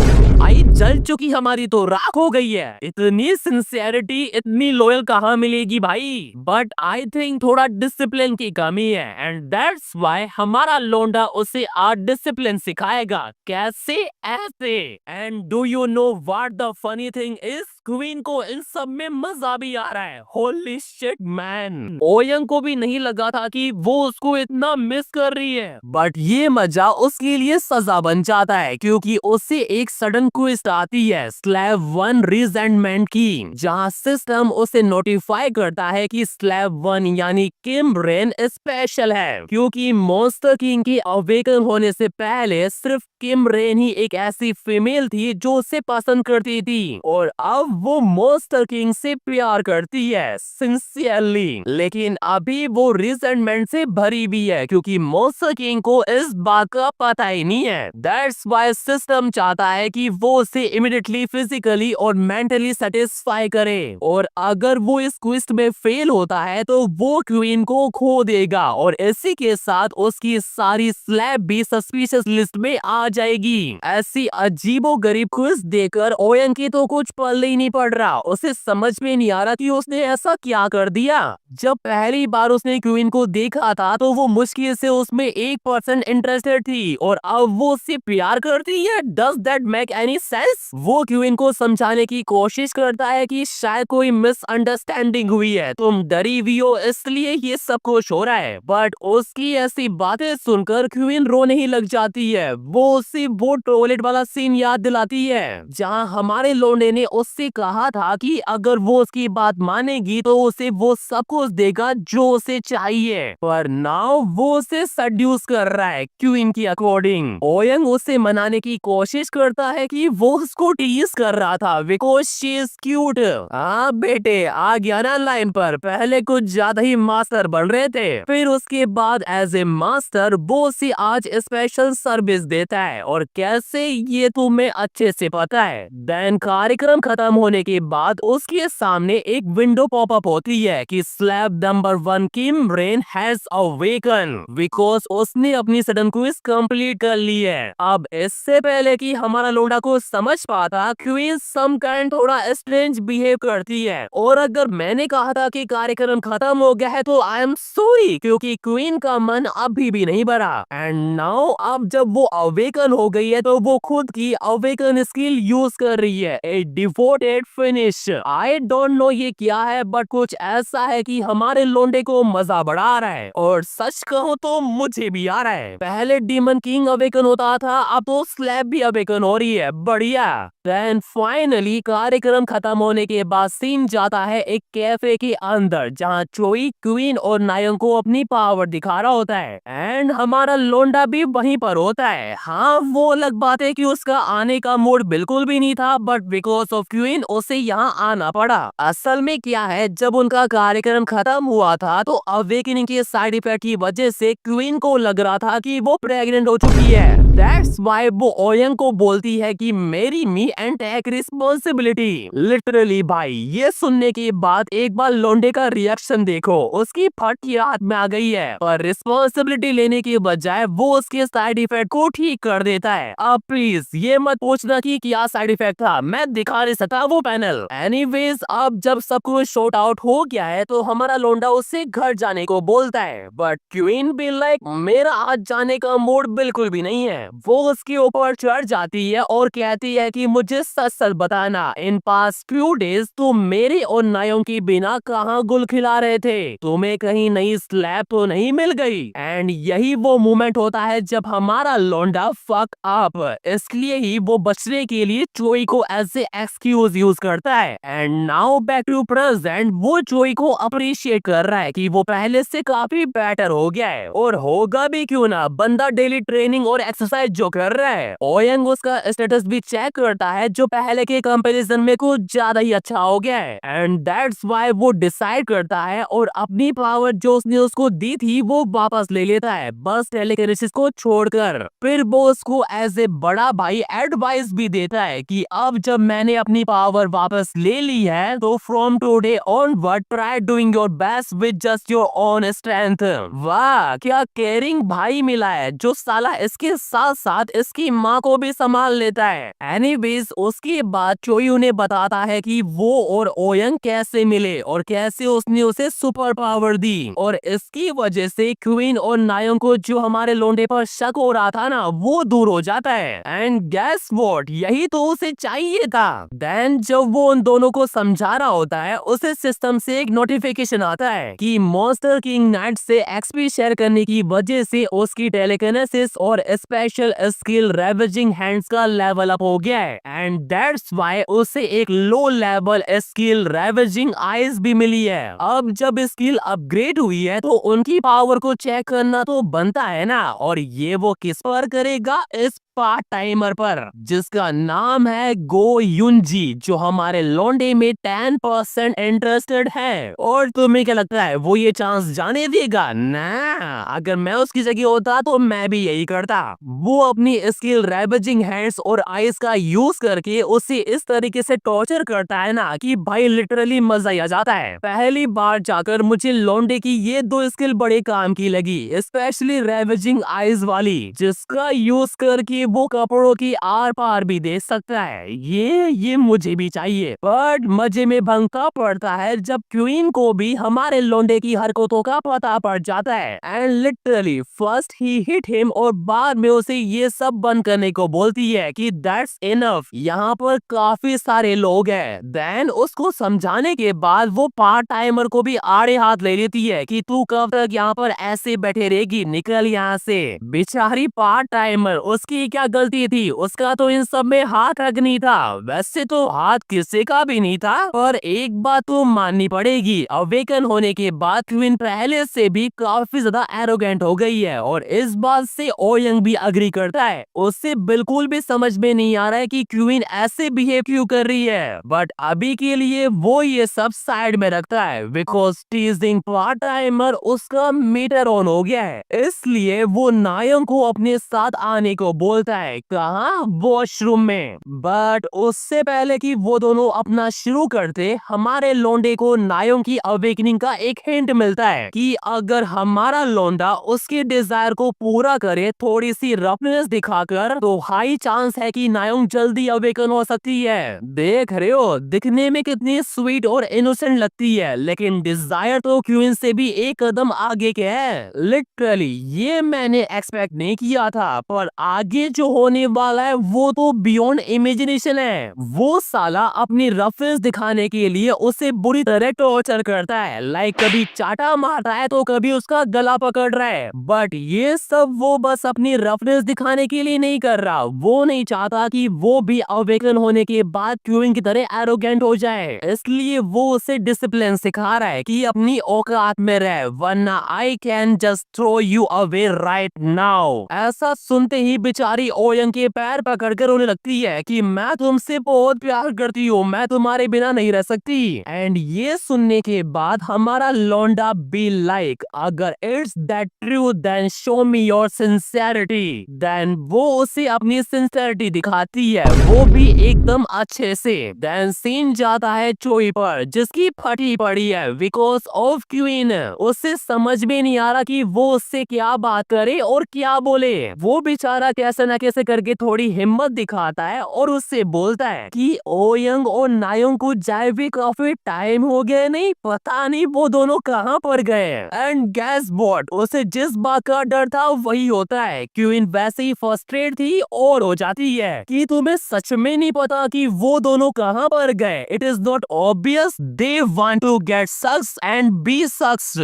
I जल चुकी हमारी तो राख हो गई है। इतनी सिंसियरिटी, इतनी लॉयल कहाँ मिलेगी भाई? बट आई थिंक थोड़ा डिसिप्लिन की कमी है, एंड दैट्स व्हाई हमारा लोंडा उसे आज डिसिप्लिन सिखाएगा। कैसे? ऐसे। And do you know what the funny thing is? Queen को इन सब में मजा भी आ रहा है। होली शिट मैन, ओयंग को भी नहीं लगा था कि वो उसको इतना मिस कर रही है, बट ये मजा उसके लिए सजा बन जाता है, क्योंकि उसे एक सडन क्विस्ट आती है स्लैब 1 रिजेंटमेंट की, जहां सिस्टम उसे नोटिफाई करता है कि स्लैब 1 यानी किम रेन स्पेशल है, क्योंकि मॉन्स्टर किंग की अवेकन होने से पहले सिर्फ किम रेन ही एक ऐसी फीमेल थी जो उसे पसंद करती थी, और अब वो मॉन्स्टर किंग से प्यार करती है सिंसियरली। लेकिन अभी वो रिजेंटमेंट से भरी भी है, क्योंकि मॉन्स्टर किंग को इस बात का पता ही नहीं है। दैट्स व्हाई सिस्टम चाहता है कि वो उसे इमीडिएटली फिजिकली और मेंटली सेटिस्फाई करे, और अगर वो इस क्विस्ट में फेल होता है तो वो क्वीन को खो देगा, और इसी के साथ उसकी सारी स्लैब भी सस्पिशियस लिस्ट में आ जाएगी। ऐसी अजीबो गरीब क्विज देकर ओयंग की तो कुछ पल ही नहीं पड़ रहा, उसे समझ में नहीं आ रहा कि उसने ऐसा क्या कर दिया। जब पहली बार उसने क्वीन को देखा था तो वो मुश्किल से उसमें 1% इंटरेस्टेड थी और अब वो उससे प्यार करती है। Does that make any sense? वो क्वीन को समझाने की कोशिश करता है कि शायद कोई मिसअंडरस्टैंडिंग हुई है, तुम डरी हुई हो इसलिए ये सब कुछ हो रहा है। बट उसकी ऐसी बातें सुनकर क्वीन रोने ही लग जाती है। वो उसे वो टॉयलेट वाला सीन याद दिलाती है जहाँ हमारे लौंडे ने उससे कहा था कि अगर वो उसकी बात मानेगी तो उसे वो सब कुछ देगा जो उसे चाहिए, पर नाउ वो उसे सड्यूस कर रहा है क्वीन की अकॉर्डिंग। ओयंग उसे मनाने की कोशिश करता है कि वो उसको टीज कर रहा था बिकॉज शी इज क्यूट। हाँ बेटे, आ गया ना लाइन पर। पहले कुछ ज्यादा ही मास्टर बन रहे थे, फिर उसके बाद एज ए मास्टर वो उसे आज स्पेशल सर्विस देता है और कैसे ये तुम्हें अच्छे से पता है। देन कार्यक्रम खत्म होने के बाद उसके सामने एक विंडो पॉपअप होती है कि slab number 1 Kim rain has awaken because उसने अपनी सडन क्विज कंप्लीट कर ली है। अब इससे पहले कि हमारा लोंडा को समझ पाता, क्वीन सम काइंड थोड़ा स्ट्रेंज बिहेव करती है और अगर मैंने कहा था कि कार्यक्रम खत्म हो गया है तो आई एम सॉरी, क्योंकि क्वीन का मन अभी भी नहीं भरा। एंड नाउ अब जब वो अवेकन हो गई है तो वो खुद की अवेकन स्किल यूज कर रही है, a devoted finish. I don't know ये क्या है बट कुछ ऐसा है कि हमारे लोंडे को मजा बड़ा आ रहा है और सच कहूँ तो मुझे भी आ रहा है। पहले डीमन किंग अवेकन होता था, अब तो स्लैब भी अवेकन हो रही है, बढ़िया। देन फाइनली कार्यक्रम खत्म होने के बाद सीन जाता है एक कैफे के अंदर जहाँ चोई क्वीन और नायंग को अपनी पावर दिखा रहा होता है एंड हमारा लोंडा भी वहीं पर होता है। हाँ वो अलग बात है कि उसका आने का मूड बिल्कुल भी नहीं था बट बिकॉज ऑफ क्वीन उसे यहाँ आना पड़ा। असल में क्या है, जब उनका कार्यक्रम खत्म हुआ था तो अवेकनिंग के साइड इफेक्ट की वजह से क्वीन को लग रहा था कि वो प्रेग्नेंट हो चुकी है। दैट्स व्हाई वो ओयंग को बोलती है कि marry me and take responsibility. Literally भाई, ये सुनने के बाद एक बार लोंडे का रिएक्शन देखो, उसकी फट याद में आ गई है पर रिस्पॉन्सिबिलिटी लेने के बजाय वो उसके साइड इफेक्ट को ठीक कर देता है। अब प्लीज ये मत पूछना कि क्या साइड इफेक्ट था, मैं दिखा नहीं सकता वो पैनल। एनीवेज, अब जब सब कुछ शॉर्ट आउट हो गया है तो हमारा लोंडा उससे घर जाने को बोलता है बट क्वीन भी लाइक मेरा आज जाने का मूड बिल्कुल भी नहीं है। वो उसके ऊपर चढ़ जाती है और कहती है कि मुझे सच सच बताना, इन पास्ट फ्यू डेज तुम मेरे और नायों की बिना कहाँ गुल खिला रहे थे, तुम्हें कहीं नई स्लैब तो नहीं मिल गई। एंड यही वो मोमेंट होता है जब हमारा लोंडा फक अप, इसलिए ही वो बचने के लिए चोई को एज ए एक्सक्यूज यूज करता है। And now back to present, वो चोई को अप्रिशिएट कर रहा है कि वो पहले से काफी बेटर हो गया है और होगा भी क्यों ना, बंदा डेली ट्रेनिंग और एक्सरसाइज जो कर रहा है। ओयंग उसका स्टेटस भी चेक करता है जो पहले के कंपैरिजन में कुछ ज्यादा ही अच्छा हो गया है एंड दैट्स व्हाई वो डिसाइड करता है और अपनी पावर जो उसने उसको दी थी वो वापस ले लेता है, बस टेलीकिनेसिस को छोड़कर। फिर वो उसको एज ए बड़ा भाई एडवाइस भी देता है कि अब जब मैंने अपनी पावर वापस ले ली है तो from today onward try doing your best with just your own strength. वाह क्या केयरिंग भाई मिला है जो साला इसके साथ साथ इसकी माँ को भी संभाल लेता है। एनीवेज, उसके बाद चोई उन्हें बताता है कि वो और ओयंग कैसे मिले और कैसे उसने उसे सुपर पावर दी और इसकी वजह से क्वीन और नायोंग को जो हमारे लोंडे पर शक हो रहा था ना वो दूर हो जाता है। एंड गेस व्हाट, यही तो उसे चाहिए था। देन जब वो उन दोनों को समझा रहा होता है उसे सिस्टम से एक नोटिफिकेशन आता है कि मॉन्स्टर किंग नाइट से एक्सपी शेयर करने की वजह से उसकी टेलीकिनेसिस और स्पेशल स्किल रेवेजिंग हैंड्स का लेवल अप हो गया है एंड दैट्स व्हाई उसे एक लो लेवल स्किल रेवेजिंग आइज भी मिली है। अब जब स्किल अपग्रेड हुई है तो उनकी पावर को चेक करना तो बनता है ना, और ये वो किस पर करेगा, इस पार्ट टाइमर पर जिसका नाम है गो युनजी, जो हमारे लौंडे में 10% इंटरेस्टेड है। और तुम्हें क्या लगता है वो ये चांस जाने देगा? ना, अगर मैं उसकी जगह होता तो मैं भी यही करता। वो अपनी स्किल रेवेजिंग हैंड्स और आइज का यूज करके उसे इस तरीके से टॉर्चर करता है ना कि भाई लिटरली मजा ही आ जाता है। पहली बार जाकर मुझे लौंडे की ये दो स्किल बड़े काम की लगी, स्पेशली रेवेजिंग आइज वाली जिसका यूज करके कि वो कपड़ों की आर पार भी देख सकता है। ये मुझे भी चाहिए। बट मजे में भंग कब पड़ता है जब क्वीन को भी हमारे लोंडे की हरकतों का पता पड़ जाता है and literally first he hit him और बाद में उसे ये सब बंद करने को बोलती है कि दैट्स इनफ, यहाँ पर काफी सारे लोग हैं। देन उसको समझाने के बाद वो पार्ट टाइमर को भी आड़े हाथ ले लेती है कि तू कब तक यहाँ पर ऐसे बैठे रहेगी, निकल यहाँ से। बेचारी पार्ट टाइमर, उसकी क्या गलती थी, उसका तो इन सब में हाथ तक नहीं था। वैसे तो हाथ किसी का भी नहीं था, पर एक बात तो माननी पड़ेगी, अवेकन होने के बाद क्वीन पहले से भी काफी ज्यादा एरोगेंट हो गई है और इस बात से ओयंग भी अग्री करता है। उससे बिल्कुल भी समझ में नहीं आ रहा है कि क्वीन ऐसे बिहेव क्यों कर रही है, बट अभी के लिए वो ये सब साइड में रखता है बिकॉज टीजिंग पार्ट टाइमर उसका मीटर ऑन हो गया है। इसलिए वो नायंग को अपने साथ आने को बोलता है। कहाँ? वॉशरूम में। बट उससे पहले कि वो दोनों अपना शुरू करते, हमारे लोंडे को नायंग की अवेकनिंग का एक हिंट मिलता है कि अगर हमारा लोंडा उसके डिजायर को पूरा करे थोड़ी सी रफनेस दिखाकर, तो हाई चांस है कि नायंग जल्दी अवेकन हो सकती है। देख रहे हो दिखने में कितनी स्वीट और इनोसेंट लगती है, लेकिन डिजायर तो क्वीन से भी एक कदम आगे के है। लिटरली ये मैंने एक्सपेक्ट नहीं किया था, पर आगे जो होने वाला है वो तो बियॉन्ड इमेजिनेशन है। वो साला अपनी रफनेस दिखाने के लिए उसे बुरी तरह टॉर्चर करता है, लाइक कभी चाटा मारता है तो कभी उसका गला पकड़ रहा है। बट ये सब वो बस अपनी रफनेस दिखाने के लिए नहीं कर रहा, वो नहीं चाहता कि वो भी अवेकन होने के बाद क्वीन की तरह एरोगेंट हो जाए, इसलिए वो उसे डिसिप्लिन सिखा रहा है कि अपनी औकात में रह, वरना I can just throw you away right now. ऐसा सुनते ही बेचारी ओयंग के पैर पकड़कर रोने लगती है कि मैं तुमसे बहुत प्यार करती हूँ, मैं तुम्हारे बिना नहीं रह सकती। एंड ये सुनने के बाद हमारा लौंडा बी लाइक, अगर it's that true then show me your sincerity. Then वो उसे अपनी सिंसेरिटी दिखाती है, वो भी एकदम अच्छे से। देन सीन जाता है चोई पर, जिसकी फटी पड़ी है बिकॉज ऑफ क्वीन। उसे समझ में नहीं आ रहा कि वो उससे क्या बात करे और क्या बोले। वो बेचारा कैसे न कैसे करके थोड़ी हिम्मत दिखाता है और उससे बोलता है कि ओयंग और नायोंग को जाए भी काफी टाइम हो गया, नहीं पता नहीं वो दोनों कहाँ पर गए। एंड गैस व्हाट, उसे जिस बात का डर था वही होता है। क्वीन वैसे ही फ्रस्ट्रेट थी और हो जाती है कि तुम्हें सच में नहीं पता कि वो दोनों कहाँ पर गए। It is not obvious they want to get sucks and be sucks.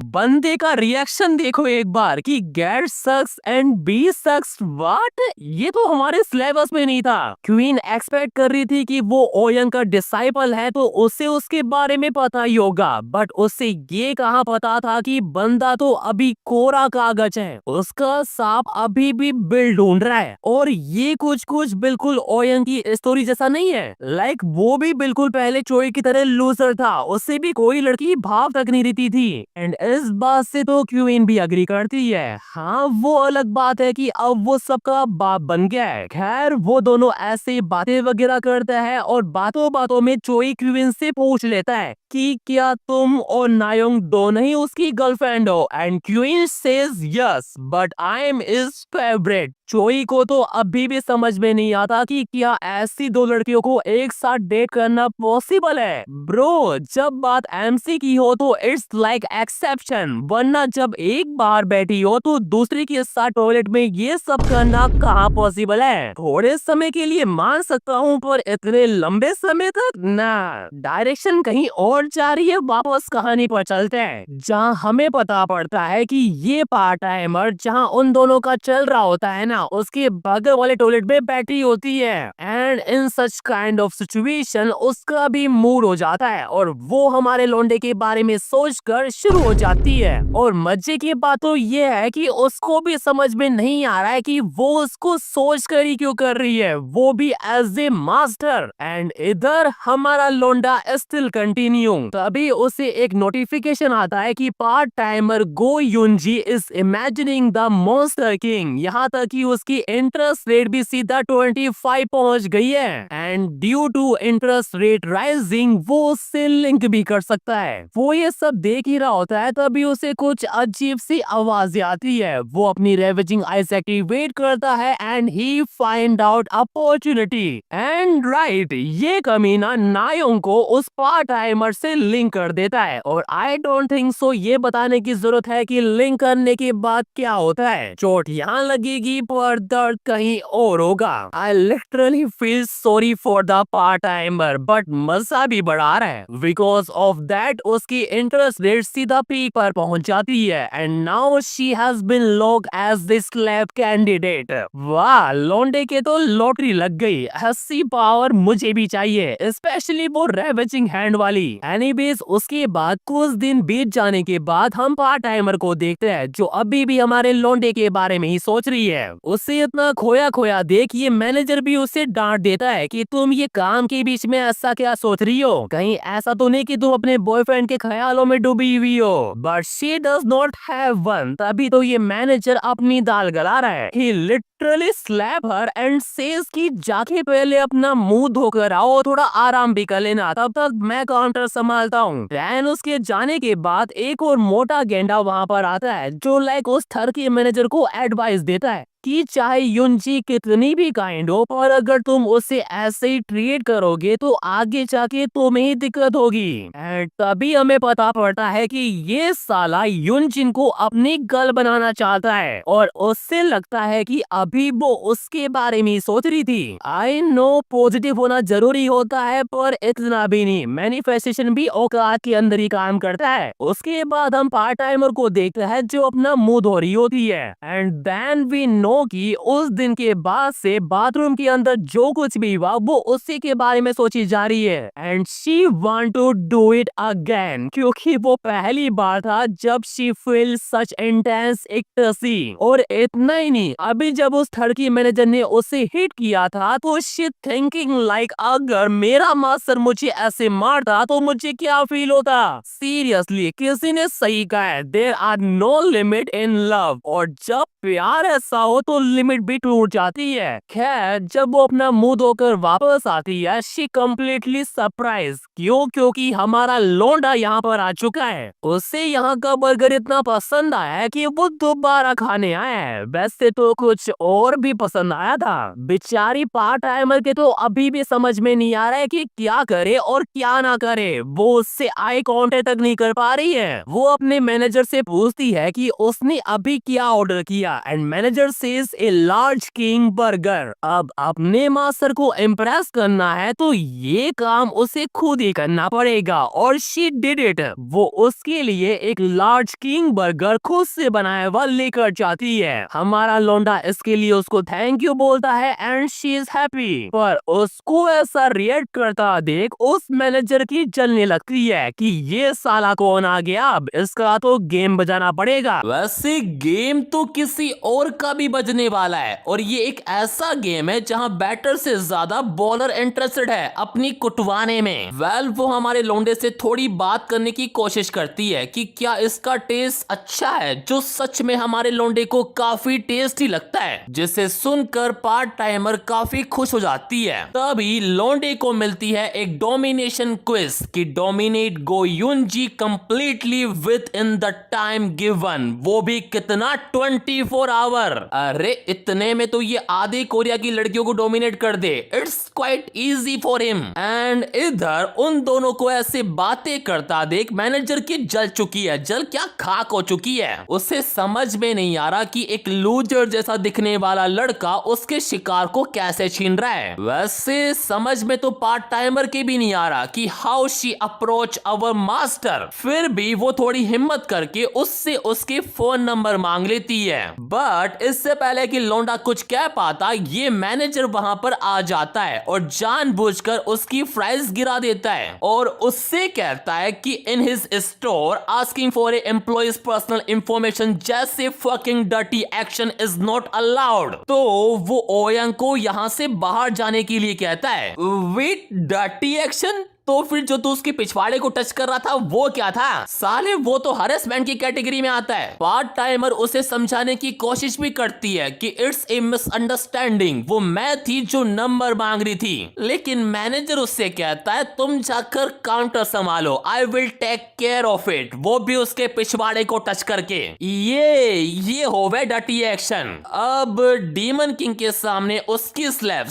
बंदे का रिएक्शन देखो एक बार कि get sucks and be sucks, what, ये तो हमारे सिलेबस में नहीं था। क्वीन एक्सपेक्ट कर रही थी कि वो ओयंग का डिसाइपल है तो उसे उसके बारे में पता ही होगा, बट उसे ये कहाँ पता था कि बंदा तो अभी कोरा कागज है, उसका सांप अभी भी बिल ढूंढ रहा है। और ये कुछ कुछ बिल्कुल ओयंग की स्टोरी जैसा नहीं है, लाइक वो भी बिल्कुल पहले चोई की तरह लूजर था, उससे भी कोई लड़की भाव तक नहीं देती थी। एंड इस बात से तो क्वीन भी अग्री करती है। हाँ वो अलग बात है कि अब वो सबका बाप बन गया है। खैर वो दोनों ऐसे बातें वगैरह करता है और बातों बातों में चोई क्वीन से पूछ लेता है कि क्या तुम और नायोंग दोनों ही उसकी गर्लफ्रेंड हो। And queen says yes but I am his favourite. Choi को तो अभी भी समझ में नहीं आता कि क्या ऐसी दो लड़कियों को एक साथ डेट करना पॉसिबल है। ब्रो जब बात एमसी की हो तो इट्स लाइक एक्सेप्शन, वरना जब एक बार बैठी हो तो दूसरे के साथ टॉयलेट में ये सब करना कहाँ पॉसिबल है। थोड़े समय के लिए मान सकता हूँ पर इतने लंबे समय तक ना। डायरेक्शन कहीं और जा रही है, वापस कहानी पर चलते हैं जहाँ हमें पता पड़ता है कि ये पार्ट टाइमर जहाँ उन दोनों का चल रहा होता है ना, उसके बगल वाले टॉयलेट में बैठी होती है। And in such kind of situation उसका भी मूड हो जाता है और वो हमारे लौंडे के बारे में सोचकर शुरू हो जाती है। और मजे की बात तो ये है कि उसको भी समझ में नहीं आ रहा है कि वो उसको सोच कर ही क्यों कर रही है, वो भी एज ए मास्टर। एंड इधर हमारा लौंडा स्टिल कंटिन्यू। तभी उसे एक नोटिफिकेशन आता है कि part timer Go Yunji is imagining the monster king. यहाँ तक कि उसकी इंटरेस्ट रेट भी सीधा 25 पहुंच गई है and due to interest rate rising वो उससे लिंक भी कर सकता है। वो ये सब देख ही रहा होता है तभी उसे कुछ अजीब सी आवाजें आती है। वो अपनी रेवेजिंग आइज एक्टिवेट करता है and he find out opportunity and right ये कमीना नायोंग को उस पार्ट टाइमर से लिंक कर देता है और आई डोंट थिंक सो ये बताने की जरूरत है कि लिंक करने के बाद क्या होता है। चोट यहाँ लगेगी पर दर्द कहीं और होगा। I literally feel sorry for the part timer but मजा भी बढ़ा रहा है बिकॉज ऑफ दैट उसकी इंटरेस्ट रेट सीधा पीक पर पहुंच जाती है and now she has been locked as the slab candidate. वाह लौंडे के तो लॉटरी लग गई। ऐसी पावर मुझे भी चाहिए स्पेशली वो रेवेजिंग हैंड वाली। एनीवेज उसके बाद कुछ दिन बीत जाने के बाद हम पार्ट टाइमर को देखते हैं जो अभी भी हमारे लौंडे के बारे में ही सोच रही है। उसे इतना खोया खोया देख ये मैनेजर भी उसे डांट देता है कि तुम ये काम के बीच में ऐसा क्या सोच रही हो, कहीं ऐसा तो नहीं कि तुम अपने बॉयफ्रेंड के ख्यालों में डूबी हुई हो। But she does not have one. तभी तो ये मैनेजर अपनी दाल गला रहा है। He literally slap her and says कि जाके पहले अपना मुंह धोकर आओ, थोड़ा आराम भी कर लेना, तब तक मैं काउंटर संभालता हूँ। देन उसके जाने के बाद एक और मोटा गेंडा वहाँ पर आता है जो लाइक उस थर के मैनेजर को एडवाइस देता है कि चाहे युनजी कितनी भी काइंड हो पर अगर तुम उसे ऐसे ही ट्रीट करोगे तो आगे जाके तुम्हें ही दिक्कत होगी। एंड तभी हमें पता पड़ता है कि ये साला युनजिन को अपनी गर्ल बनाना चाहता है और उससे लगता है कि अभी वो उसके बारे में सोच रही थी। आई नो पॉजिटिव होना जरूरी होता है पर इतना भी नहीं, मैनिफेस्टेशन भी औकात के अंदर ही काम करता है। उसके बाद हम पार्ट टाइमर को देखते हैं जो अपना मुंह धो रही होती है एंड देन वी नो कि उस दिन के बाद से बाथरूम के अंदर जो कुछ भी हुआ वो उसी के बारे में सोची जा रही है and she want to do it again क्योंकि वो पहली बार था जब she feel such intense ecstasy. और इतना ही नहीं, अभी जब उस थर्ड मैनेजर ने उसे हिट किया था तो शी थिंकिंग लाइक अगर मेरा मास्टर मुझे ऐसे मारता तो मुझे क्या फील होता। सीरियसली किसी ने सही कहा है, there are no limit in love. और जब प्यार ऐसा हो तो लिमिट भी टूट जाती है। खैर जब वो अपना मुंह धोकर वापस आती है शी कम्प्लीटली सरप्राइज। क्योंकि हमारा लौंडा यहाँ पर आ चुका है। उसे यहाँ का बर्गर इतना पसंद आया है कि वो दोबारा खाने आया है। वैसे तो कुछ और भी पसंद आया था। बेचारी पार्ट टाइमर के तो अभी भी समझ में नहीं आ रहा है कि क्या करे और क्या ना करे। वो उससे आई कांटेक्ट तक नहीं कर पा रही है। वो अपने मैनेजर से पूछती है कि उसने अभी क्या ऑर्डर किया and manager says a large king burger. अब अपने मास्टर को इम्प्रेस करना है तो ये काम उसे खुद ही करना पड़ेगा और शी डिड इट। वो उसके लिए एक लार्ज किंग बर्गर खुद से बनाया हुआ लेकर जाती है। हमारा लौंडा इसके लिए उसको थैंक यू बोलता है एंड शी इज हैप्पी। पर उसको ऐसा रिएक्ट करता देख उस मैनेजर की जलने लगती है कि ये साला कौन आ गया, अब इसका तो गेम बजाना पड़ेगा। वैसे गेम तो किसी और का भी बजने वाला है और ये एक ऐसा गेम है जहां बैटर से ज्यादा बॉलर इंटरेस्टेड है अपनी कुटवाने में। वेल वो हमारे लौंडे से थोड़ी बात करने की कोशिश करती है कि क्या इसका टेस्ट अच्छा है, जो सच में हमारे लौंडे को काफी टेस्टी लगता है, जिसे सुनकर पार्ट टाइमर काफी खुश हो जाती है। तभी लौंडे को मिलती है एक डोमिनेशन क्विज कि dominate Go Yunji completely with in the time given, वो भी कितना 24 आवर। अरे इतने में तो ये आधे कोरिया की लड़कियों को डोमिनेट कर दे। It's quite easy for him. And इधर उन दोनों को ऐसे बातें करता देख मैनेजर की जल चुकी है, जल क्या खाक हो चुकी है। उसे समझ में नहीं आ रहा कि एक लूजर जैसा दिखने वाला लड़का उसके शिकार को कैसे छीन रहा है। वैसे समझ में तो पार्ट टाइमर के भी नहीं आ रहा कि how she approach our master. फिर भी वो थोड़ी हिम्मत करके उससे उसके फोन नंबर मांग लेती है। बट इससे पहले कि लौंडा कुछ कह पाता ये मैनेजर वहां पर आ जाता है और जानबूझकर उसकी प्राइस गिरा देता है और उससे कहता है कि in his store asking for a employees personal information जैसे fucking dirty action is not allowed. तो वो ओयंग को यहाँ से बाहर जाने के लिए कहता है। Wait, dirty action? तो फिर जो तू उसके पिछवाड़े को टच कर रहा था वो क्या था? साले वो तो हरेसमेंट की कैटेगरी में आता है। पार्ट टाइमर उसे समझाने की कोशिश भी करती है कि इट्स ए मिसअंडरस्टैंडिंग, वो मैं थी जो नंबर मांग रही थी, लेकिन मैनेजर उससे कहता है तुम जाकर काउंटर संभालो, I will take care of it, वो भी उसके पिछवाड़े को टच करके। ये होवे डटी एक्शन। अब डीमन किंग के सामने उसकी स्लैब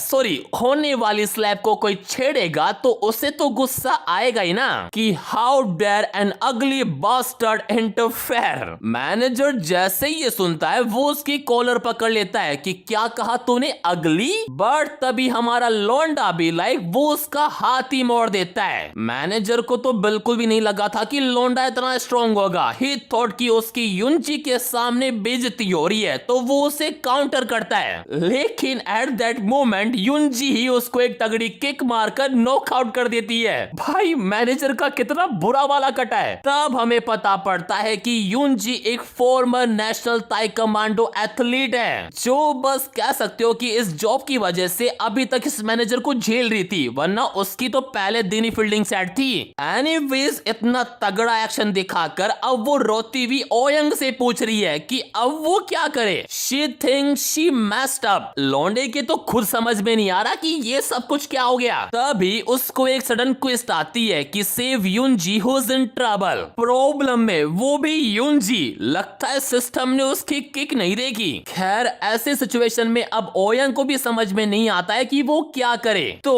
होने वाली स्लैब को कोई छेड़ेगा तो उसे तो गुस्सा आएगा ही ना कि how dare an ugly bastard interfere. Manager जैसे ही ये सुनता है वो उसकी कॉलर पकड़ लेता है कि क्या कहा तूने, अगली? बट तभी हमारा लौंडा भी वो उसका हाथ ही मोड़ देता है। मैनेजर को तो बिल्कुल भी नहीं लगा था कि लौंडा इतना स्ट्रॉन्ग होगा। ही थॉट कि उसकी युनजी के सामने बेइज्जती हो रही है तो वो उसे काउंटर करता है, लेकिन एट दैट मोमेंट युनजी ही उसको एक तगड़ी किक मारकर नॉकआउट कर देती है। भाई मैनेजर का कितना बुरा वाला कटा है। तब हमें पता पड़ता है कि युनजी एक फॉर्मर नेशनल ताई कमांडो एथलीट है, जो बस कह सकते हो कि इस जॉब की वजह से अभी तक इस मैनेजर को झेल रही थी, वरना उसकी तो पहले दिन ही फील्डिंग सेट थी। एनीवेज इतना तगड़ा एक्शन दिखाकर अब वो रोती हुई ओयंग से पूछ रही है कि अब वो क्या करे। She thinks she messed up. लौंडे के तो खुद समझ में नहीं आ रहा कि ये सब कुछ क्या हो गया। तभी उसको एक सडन क्विस्ट आती है कि save Yunji who's in trouble. Problem में वो भी युनजी। लगता है सिस्टम ने उसकी किक नहीं देखी। खैर ऐसे सिचुएशन में अब ओयंग को भी समझ में नहीं आता है कि वो क्या करे, तो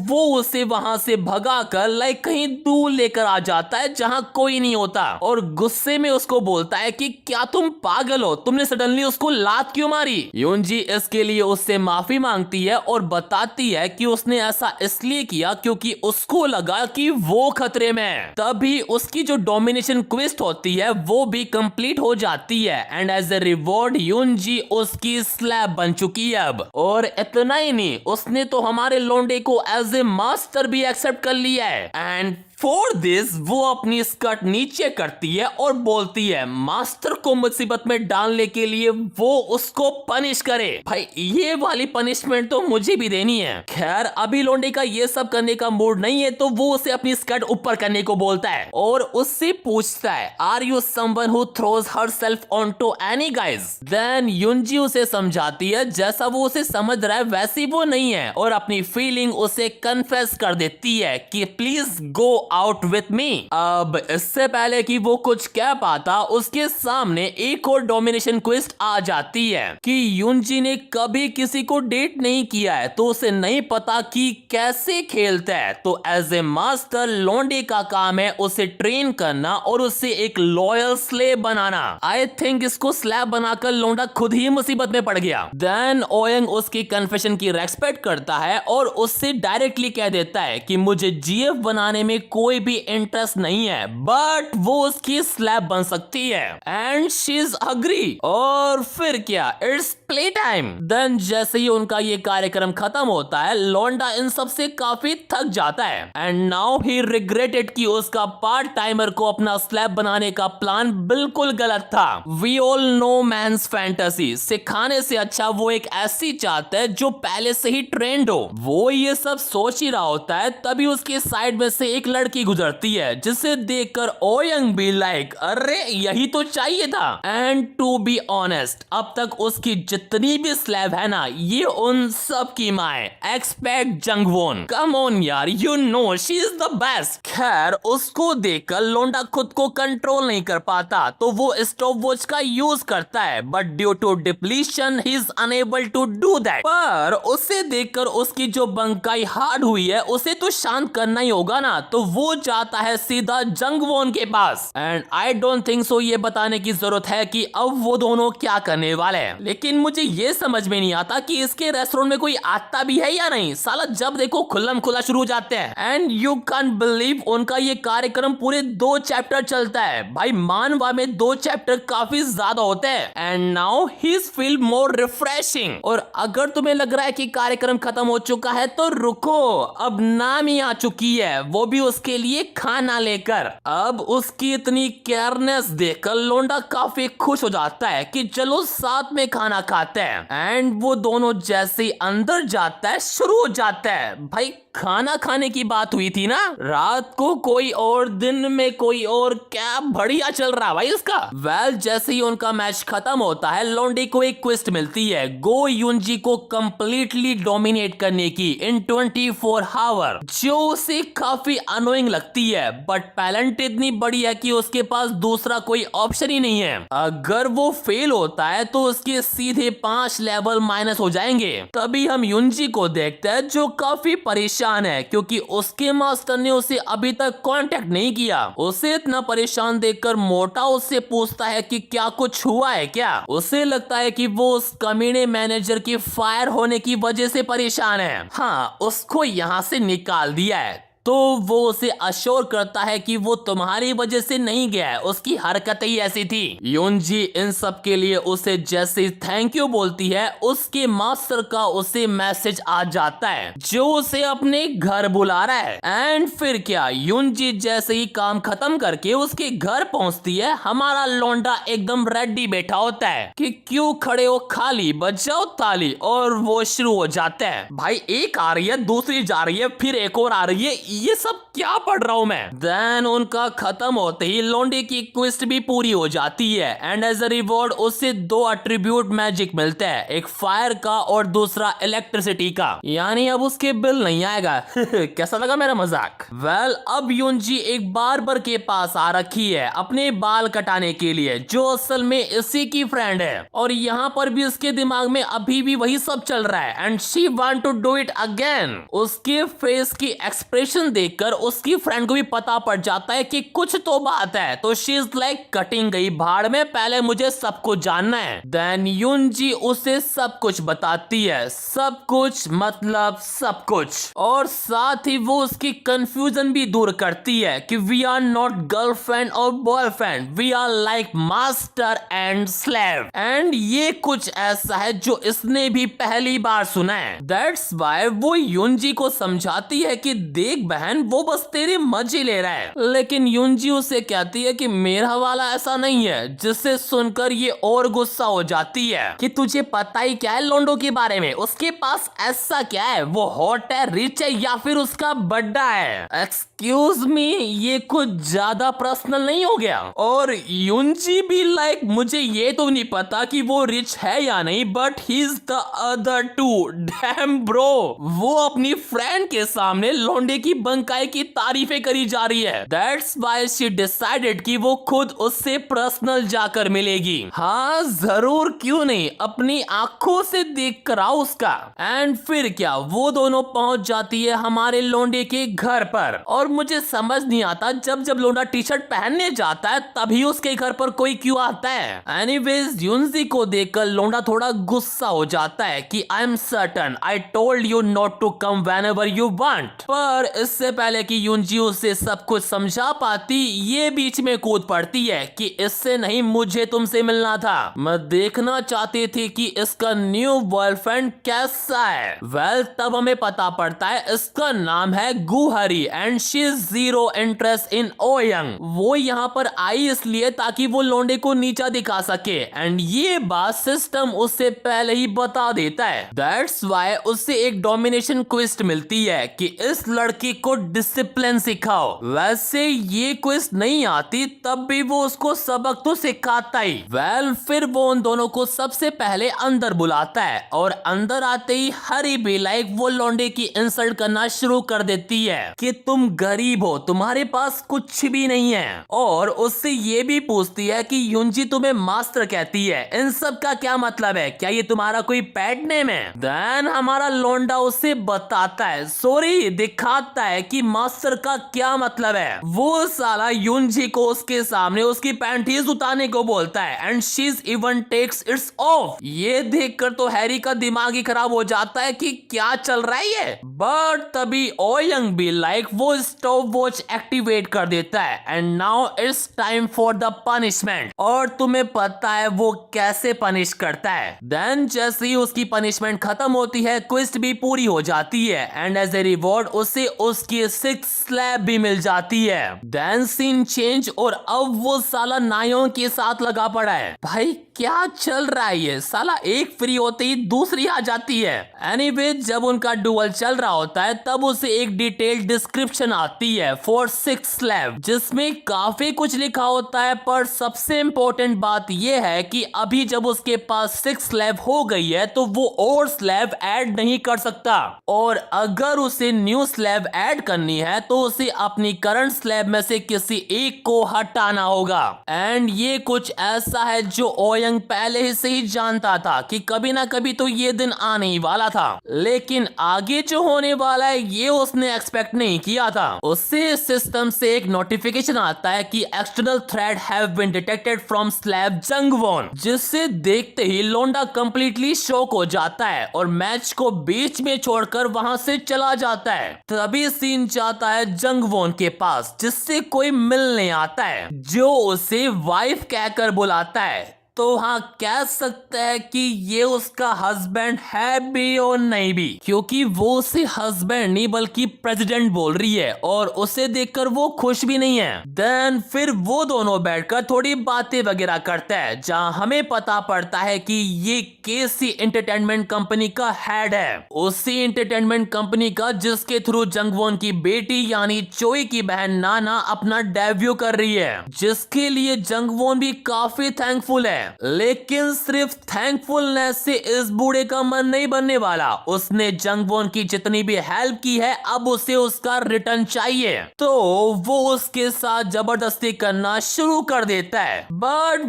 वो उसे वहां से भगाकर कहीं दूर लेकर आ जाता है जहां कोई नहीं होता, और गुस्से में उसको बोलता है कि क्या तुम पागल हो, तुमने सडनली उसको लात क्यों मारी। युनजी इसके लिए उससे माफी मांगती है और बताती है कि उसने ऐसा इसलिए किया क्योंकि उसको लगा कि वो खतरे में है। तभी उसकी जो डोमिनेशन क्वेस्ट होती है वो भी कंप्लीट हो जाती है एंड एज ए रिवॉर्ड युनजी उसकी स्लैब बन चुकी है अब। और इतना ही नहीं, उसने तो हमारे लौंडे को एज ए मास्टर भी एक्सेप्ट कर लिया है। एंड फॉर दिस वो अपनी स्कर्ट नीचे करती है और बोलती है मास्टर को मुसीबत में डालने के लिए वो उसको पनिश करे। भाई ये वाली पनिशमेंट तो मुझे भी देनी है। खैर अभी लौंडे का ये सब करने का मूड नहीं है, तो वो उसे अपनी स्कर्ट ऊपर करने को बोलता है और उससे पूछता है are you someone who throws herself onto any guys. Then Yunji उसे समझाती है जैसा वो उसे समझ रहा है वैसी वो नहीं है, और अपनी फीलिंग उसे कन्फेस कर देती है कि please go out with me. अब इससे पहले कि वो कुछ कह पाता उसके सामने एक और डोमिनेशन क्वेस्ट आ जाती है कि युनजी ने कभी किसी को डेट नहीं किया है तो उसे नहीं पता कि कैसे खेलता है, तो एज ए मास्टर लौंडे का काम है उसे ट्रेन करना और उसे एक loyal slave banana. I think इसको स्लेव बनाकर लौंडा खुद ही मुसीबत में पड़ गया। देन ओयंग उसकी कन्फेशन की रेस्पेक्ट करता है और उससे डायरेक्टली कह देता है कि मुझे जीएफ बनाने में कोई भी इंटरेस्ट नहीं है, बट वो उसकी स्लैब बन सकती है एंड शी इज अग्री। और फिर क्या, इट्स प्ले टाइम। देन जैसे ही उनका ये कार्यक्रम खत्म होता है लौंडा इन सब से काफी थक जाता है एंड नाउ ही रिग्रेटेड कि उसका पार्ट टाइमर को अपना स्लैब बनाने का प्लान बिल्कुल गलत था। We all know man's fantasy, सिखाने से अच्छा वो एक ऐसी चाहता है जो पहले से ही ट्रेंड हो। वो ये सब सोच ही रहा होता है तभी उसके साइड में से एक लड़की गुजरती है जिसे देखकर ओयंग भी अरे यही तो चाहिए था। एंड टू बी ऑनेस्ट अब तक उसकी जितनी भी स्लैब है ना ये उन सब की माँ है, एक्सपेक्ट जंगवोन। कम ऑन यार, you know she is the best. खैर उसको देखकर लौंडा खुद को कंट्रोल नहीं कर पाता तो वो स्टॉप वॉच का यूज करता है, but due to depletion he is unable to do that. पर उसे देखकर उसकी जो बंकाई हार्ड हुई है उसे तो शांत करना ही होगा ना, तो वो जाता है सीधा जंगवोन के पास। And I don't think so ये बताने की जरूरत है कि अब वो दोनों क्या करने वाले हैं, लेकिन मुझे ये समझ में नहीं आता कि इसके रेस्टोरेंट में कोई आता भी है या नहीं। साला जब देखो खुल्लम खुला शुरू हो जाते हैं एंड यू कैन बिलीव उनका ये कार्यक्रम पूरे 2 चैप्टर चलता है। भाई मानवा में 2 चैप्टर काफी ज्यादा होते हैं and now he feel more refreshing. और अगर तुम्हें लग रहा है कि कार्यक्रम खत्म हो चुका है तो रुको, अब नामी आ चुकी है, वो भी उसके लिए खाना लेकर। अब उसकी इतनी केयरनेस देखकर लौंडा काफी खुश हो जाता है कि चलो साथ में खाना खाते हैं। एंड वो दोनों जैसे ही अंदर जाता है शुरू हो जाता है। भाई खाना खाने की बात हुई थी ना, रात को कोई और दिन में कोई और, क्या बढ़िया चल रहा भाई इसका। वेल जैसे ही उनका मैच खत्म होता है, लॉन्डे को एक क्वेस्ट मिलती है गो युनजी को कंप्लीटली डोमिनेट करने की इन 24 आवर, जो उसे काफी अनोइंग लगती है। बट टैलेंट इतनी बड़ी है कि उसके पास दूसरा कोई ऑप्शन ही नहीं है। अगर वो फेल होता है तो उसके सीधे 5 लेवल माइनस हो जाएंगे। तभी हम युनजी को देखते हैं जो काफी परेशान है क्योंकि उसके मास्टर ने उसे अभी तक कांटेक्ट नहीं किया। उसे इतना परेशान देखकर मोटा उससे पूछता है कि क्या कुछ हुआ है क्या। उसे लगता है कि वो उस कमीने मैनेजर के फायर होने की वजह से परेशान है। हाँ, उसको यहाँ से निकाल दिया है। तो वो उसे अश्योर करता है कि वो तुम्हारी वजह से नहीं गया है, उसकी हरकतें ही ऐसी थी। युनजी इन सब के लिए उसे जैसे थैंक यू बोलती है, उसके मास्टर का उसे मैसेज आ जाता है जो उसे अपने घर बुला रहा है। एंड फिर क्या, युनजी जैसे ही काम खत्म करके उसके घर पहुंचती है, हमारा लौंडा एकदम रेडी बैठा होता है कि क्यों खड़े हो, खाली बजाओ ताली। और वो शुरू हो जाता है। भाई एक आ रही है, दूसरी जा रही है, फिर एक और आ रही है, ये सब क्या पढ़ रहा हूं मैं। देन उनका खत्म होते ही लौंडे की क्वेस्ट भी पूरी हो जाती है एंड एज अ रिवॉर्ड उसे 2 एट्रीब्यूट मैजिक मिलते हैं, एक फायर का और दूसरा इलेक्ट्रिसिटी का। यानी अब उसके बिल नहीं आएगा। कैसा लगा मेरा मजाक। वेल अब युनजी एक बार्बर के पास आ रखी है अपने बाल कटाने के लिए, जो असल में इसी की फ्रेंड है। और यहाँ पर भी उसके दिमाग में अभी भी वही सब चल रहा है and she want to do it again. उसके फेस की एक्सप्रेशन देखकर उसकी फ्रेंड को भी पता पड़ जाता है कि कुछ तो बात है। तो शी इज लाइक कटिंग गई भाड़ में, पहले मुझे सब कुछ जानना है। देन युनजी उसे सब कुछ बताती है, सब कुछ मतलब सब कुछ। और साथ ही वो उसकी कंफ्यूजन भी दूर करती है कि वी आर नॉट गर्लफ्रेंड और boyfriend, we are like master and slave. And ये कुछ ऐसा है जो इसने भी पहली बार सुना है। दैट्स वाई वो युनजी को समझाती है कि देख बहन, वो बस तेरे मजे ले रहा है। लेकिन युनजी उसे कहती है कि मेरा वाला ऐसा नहीं है, जिससे सुनकर ये और गुस्सा हो जाती है कि तुझे पता ही क्या है लोंडो के बारे में, उसके पास ऐसा क्या है, वो हॉट है, रिच है या फिर उसका बड्डा है। एक्सक्यूज मी, ये कुछ ज्यादा पर्सनल नहीं हो गया। और युनजी भी लाइक मुझे ये तो नहीं पता कि वो रिच है या नहीं, but he is the other too. Damn bro, वो अपनी फ्रेंड के सामने लौंडे की बंकाई की तारीफें करी जा रही है। That's why she decided कि वो खुद उससे पर्सनल जाकर मिलेगी। हाँ जरूर, क्यों नहीं, अपनी आंखों से देख कर आओ उसका। एंड फिर क्या, वो दोनों पहुंच जाती है हमारे लौंडे के घर पर। और मुझे समझ नहीं आता, जब जब लौंडा टी शर्ट पहनने जाता है तभी उसके घर पर कोई क्यों आता है। एनीवेज युनजी को देखकर लौंडा थोड़ा गुस्सा हो जाता है कि I am certain I told you not to come whenever you want. पर इससे पहले कि युनजी उसे सब कुछ समझा पाती, ये बीच में कूद पड़ती है कि इससे नहीं, मुझे तुमसे मिलना था, मैं देखना चाहती थी कि इसका न्यू बॉयफ्रेंड कैसा है। वेल तब हमें पता पड़ता है इसका नाम है गुहरी and she is zero interest in ओयंग। वो यहाँ पर आई इसलिए ताकि वो लौंडे को नीचा दिखा सके एंड ये बात सिस्टम उससे पहले ही बता देता है। दैट्स वाई उससे एक डोमिनेशन क्वेस्ट मिलती है कि इस लड़की को डिसिप्लिन सिखाओ। वैसे ये क्वेस्ट नहीं आती तब भी वो उसको सबक तो सिखाता ही। वेल फिर वो उन दोनों को सबसे पहले अंदर बुलाता है और अंदर आते ही हरी भी लाइक वो लौंडे की इंसल्ट करना शुरू कर देती है कि तुम गरीब हो, तुम्हारे पास कुछ भी नहीं है। और उससे ये भी पूछती है कि युनजी तुम्हें मास्टर कहती है, इन सब का क्या मतलब है, क्या ये तुम्हारा कोई पेट नेम है। देन हमारा लौंडा उसे बताता है, सॉरी दिखाता है कि मास्टर का क्या मतलब है। वो साला युनजी को उसके सामने उसकी पैंटीज उतारने को बोलता है and she even takes its off. ये देखकर तो हैरी का दिमाग ही खराब हो जाता है कि क्या चल रहा है ये। बट तभी ओयंग भी लाइक वो स्टॉप वॉच एक्टिवेट कर देता है and now it's time for the punishment. और तुम्हें पता है वो कैसे पनिश करता है। देन जैसे ही उसकी पनिशमेंट खत्म होती है, क्वेस्ट भी पूरी हो जाती है एंड एज ए रिवॉर्ड उसे उसकी 6 स्लैब भी मिल जाती है। देन सीन चेंज और अब वो साला नायों के साथ लगा पड़ा है। भाई क्या चल रहा है ये साला, एक फ्री होते ही दूसरी आ जाती है। एनीवे, जब उनका डुअल चल रहा होता है तब उसे एक डिटेल्ड डिस्क्रिप्शन आती है फॉर 6 स्लेव, जिसमें काफी कुछ लिखा होता है। पर सबसे इंपॉर्टेंट बात यह है कि अभी जब उसके पास 6 स्लेव हो गई है तो वो और स्लेव ऐड नहीं कर सकता, और अगर उसे न्यू स्लेव ऐड करनी है तो उसे अपनी करंट स्लेव में से किसी एक को हटाना होगा। एंड ये कुछ ऐसा है जो ओयंग पहले ही से ही जानता था कि कभी ना कभी तो ये दिन आने ही वाला था, लेकिन आगे जो होने वाला है ये उसने एक्सपेक्ट नहीं किया था। उससे सिस्टम से एक नोटिफिकेशन आता है कि external threat have been detected from slave Jungwon, जिससे देखते ही लोंडा कंप्लीटली शॉक हो जाता है और मैच को बीच में छोड़कर वहां से चला जाता है। तभी सीन जाता है जंगवॉन के पास, जिससे कोई मिलने आता है जो उसे वाइफ कहकर बुलाता है। तो हाँ, कह सकते हैं कि ये उसका हस्बैंड है भी और नहीं भी, क्योंकि वो उसे हस्बैंड नहीं बल्कि प्रेसिडेंट बोल रही है और उसे देखकर वो खुश भी नहीं है। देन फिर वो दोनों बैठकर थोड़ी बातें वगैरह करते हैं, जहाँ हमें पता पड़ता है कि ये केसी एंटरटेनमेंट कंपनी का हेड है, उसी एंटरटेनमेंट कंपनी का जिसके थ्रू जंगवॉन की बेटी यानी चोई की बहन नाना अपना डेब्यू कर रही है, जिसके लिए जंगवॉन भी काफी थैंकफुल है। लेकिन सिर्फ थैंकफुलनेस से इस बूढ़े का मन नहीं बनने वाला। उसने जंगवॉन की जितनी भी हेल्प की है अब उसे उसका रिटर्न चाहिए, तो वो उसके साथ जबरदस्ती करना शुरू कर देता है। बट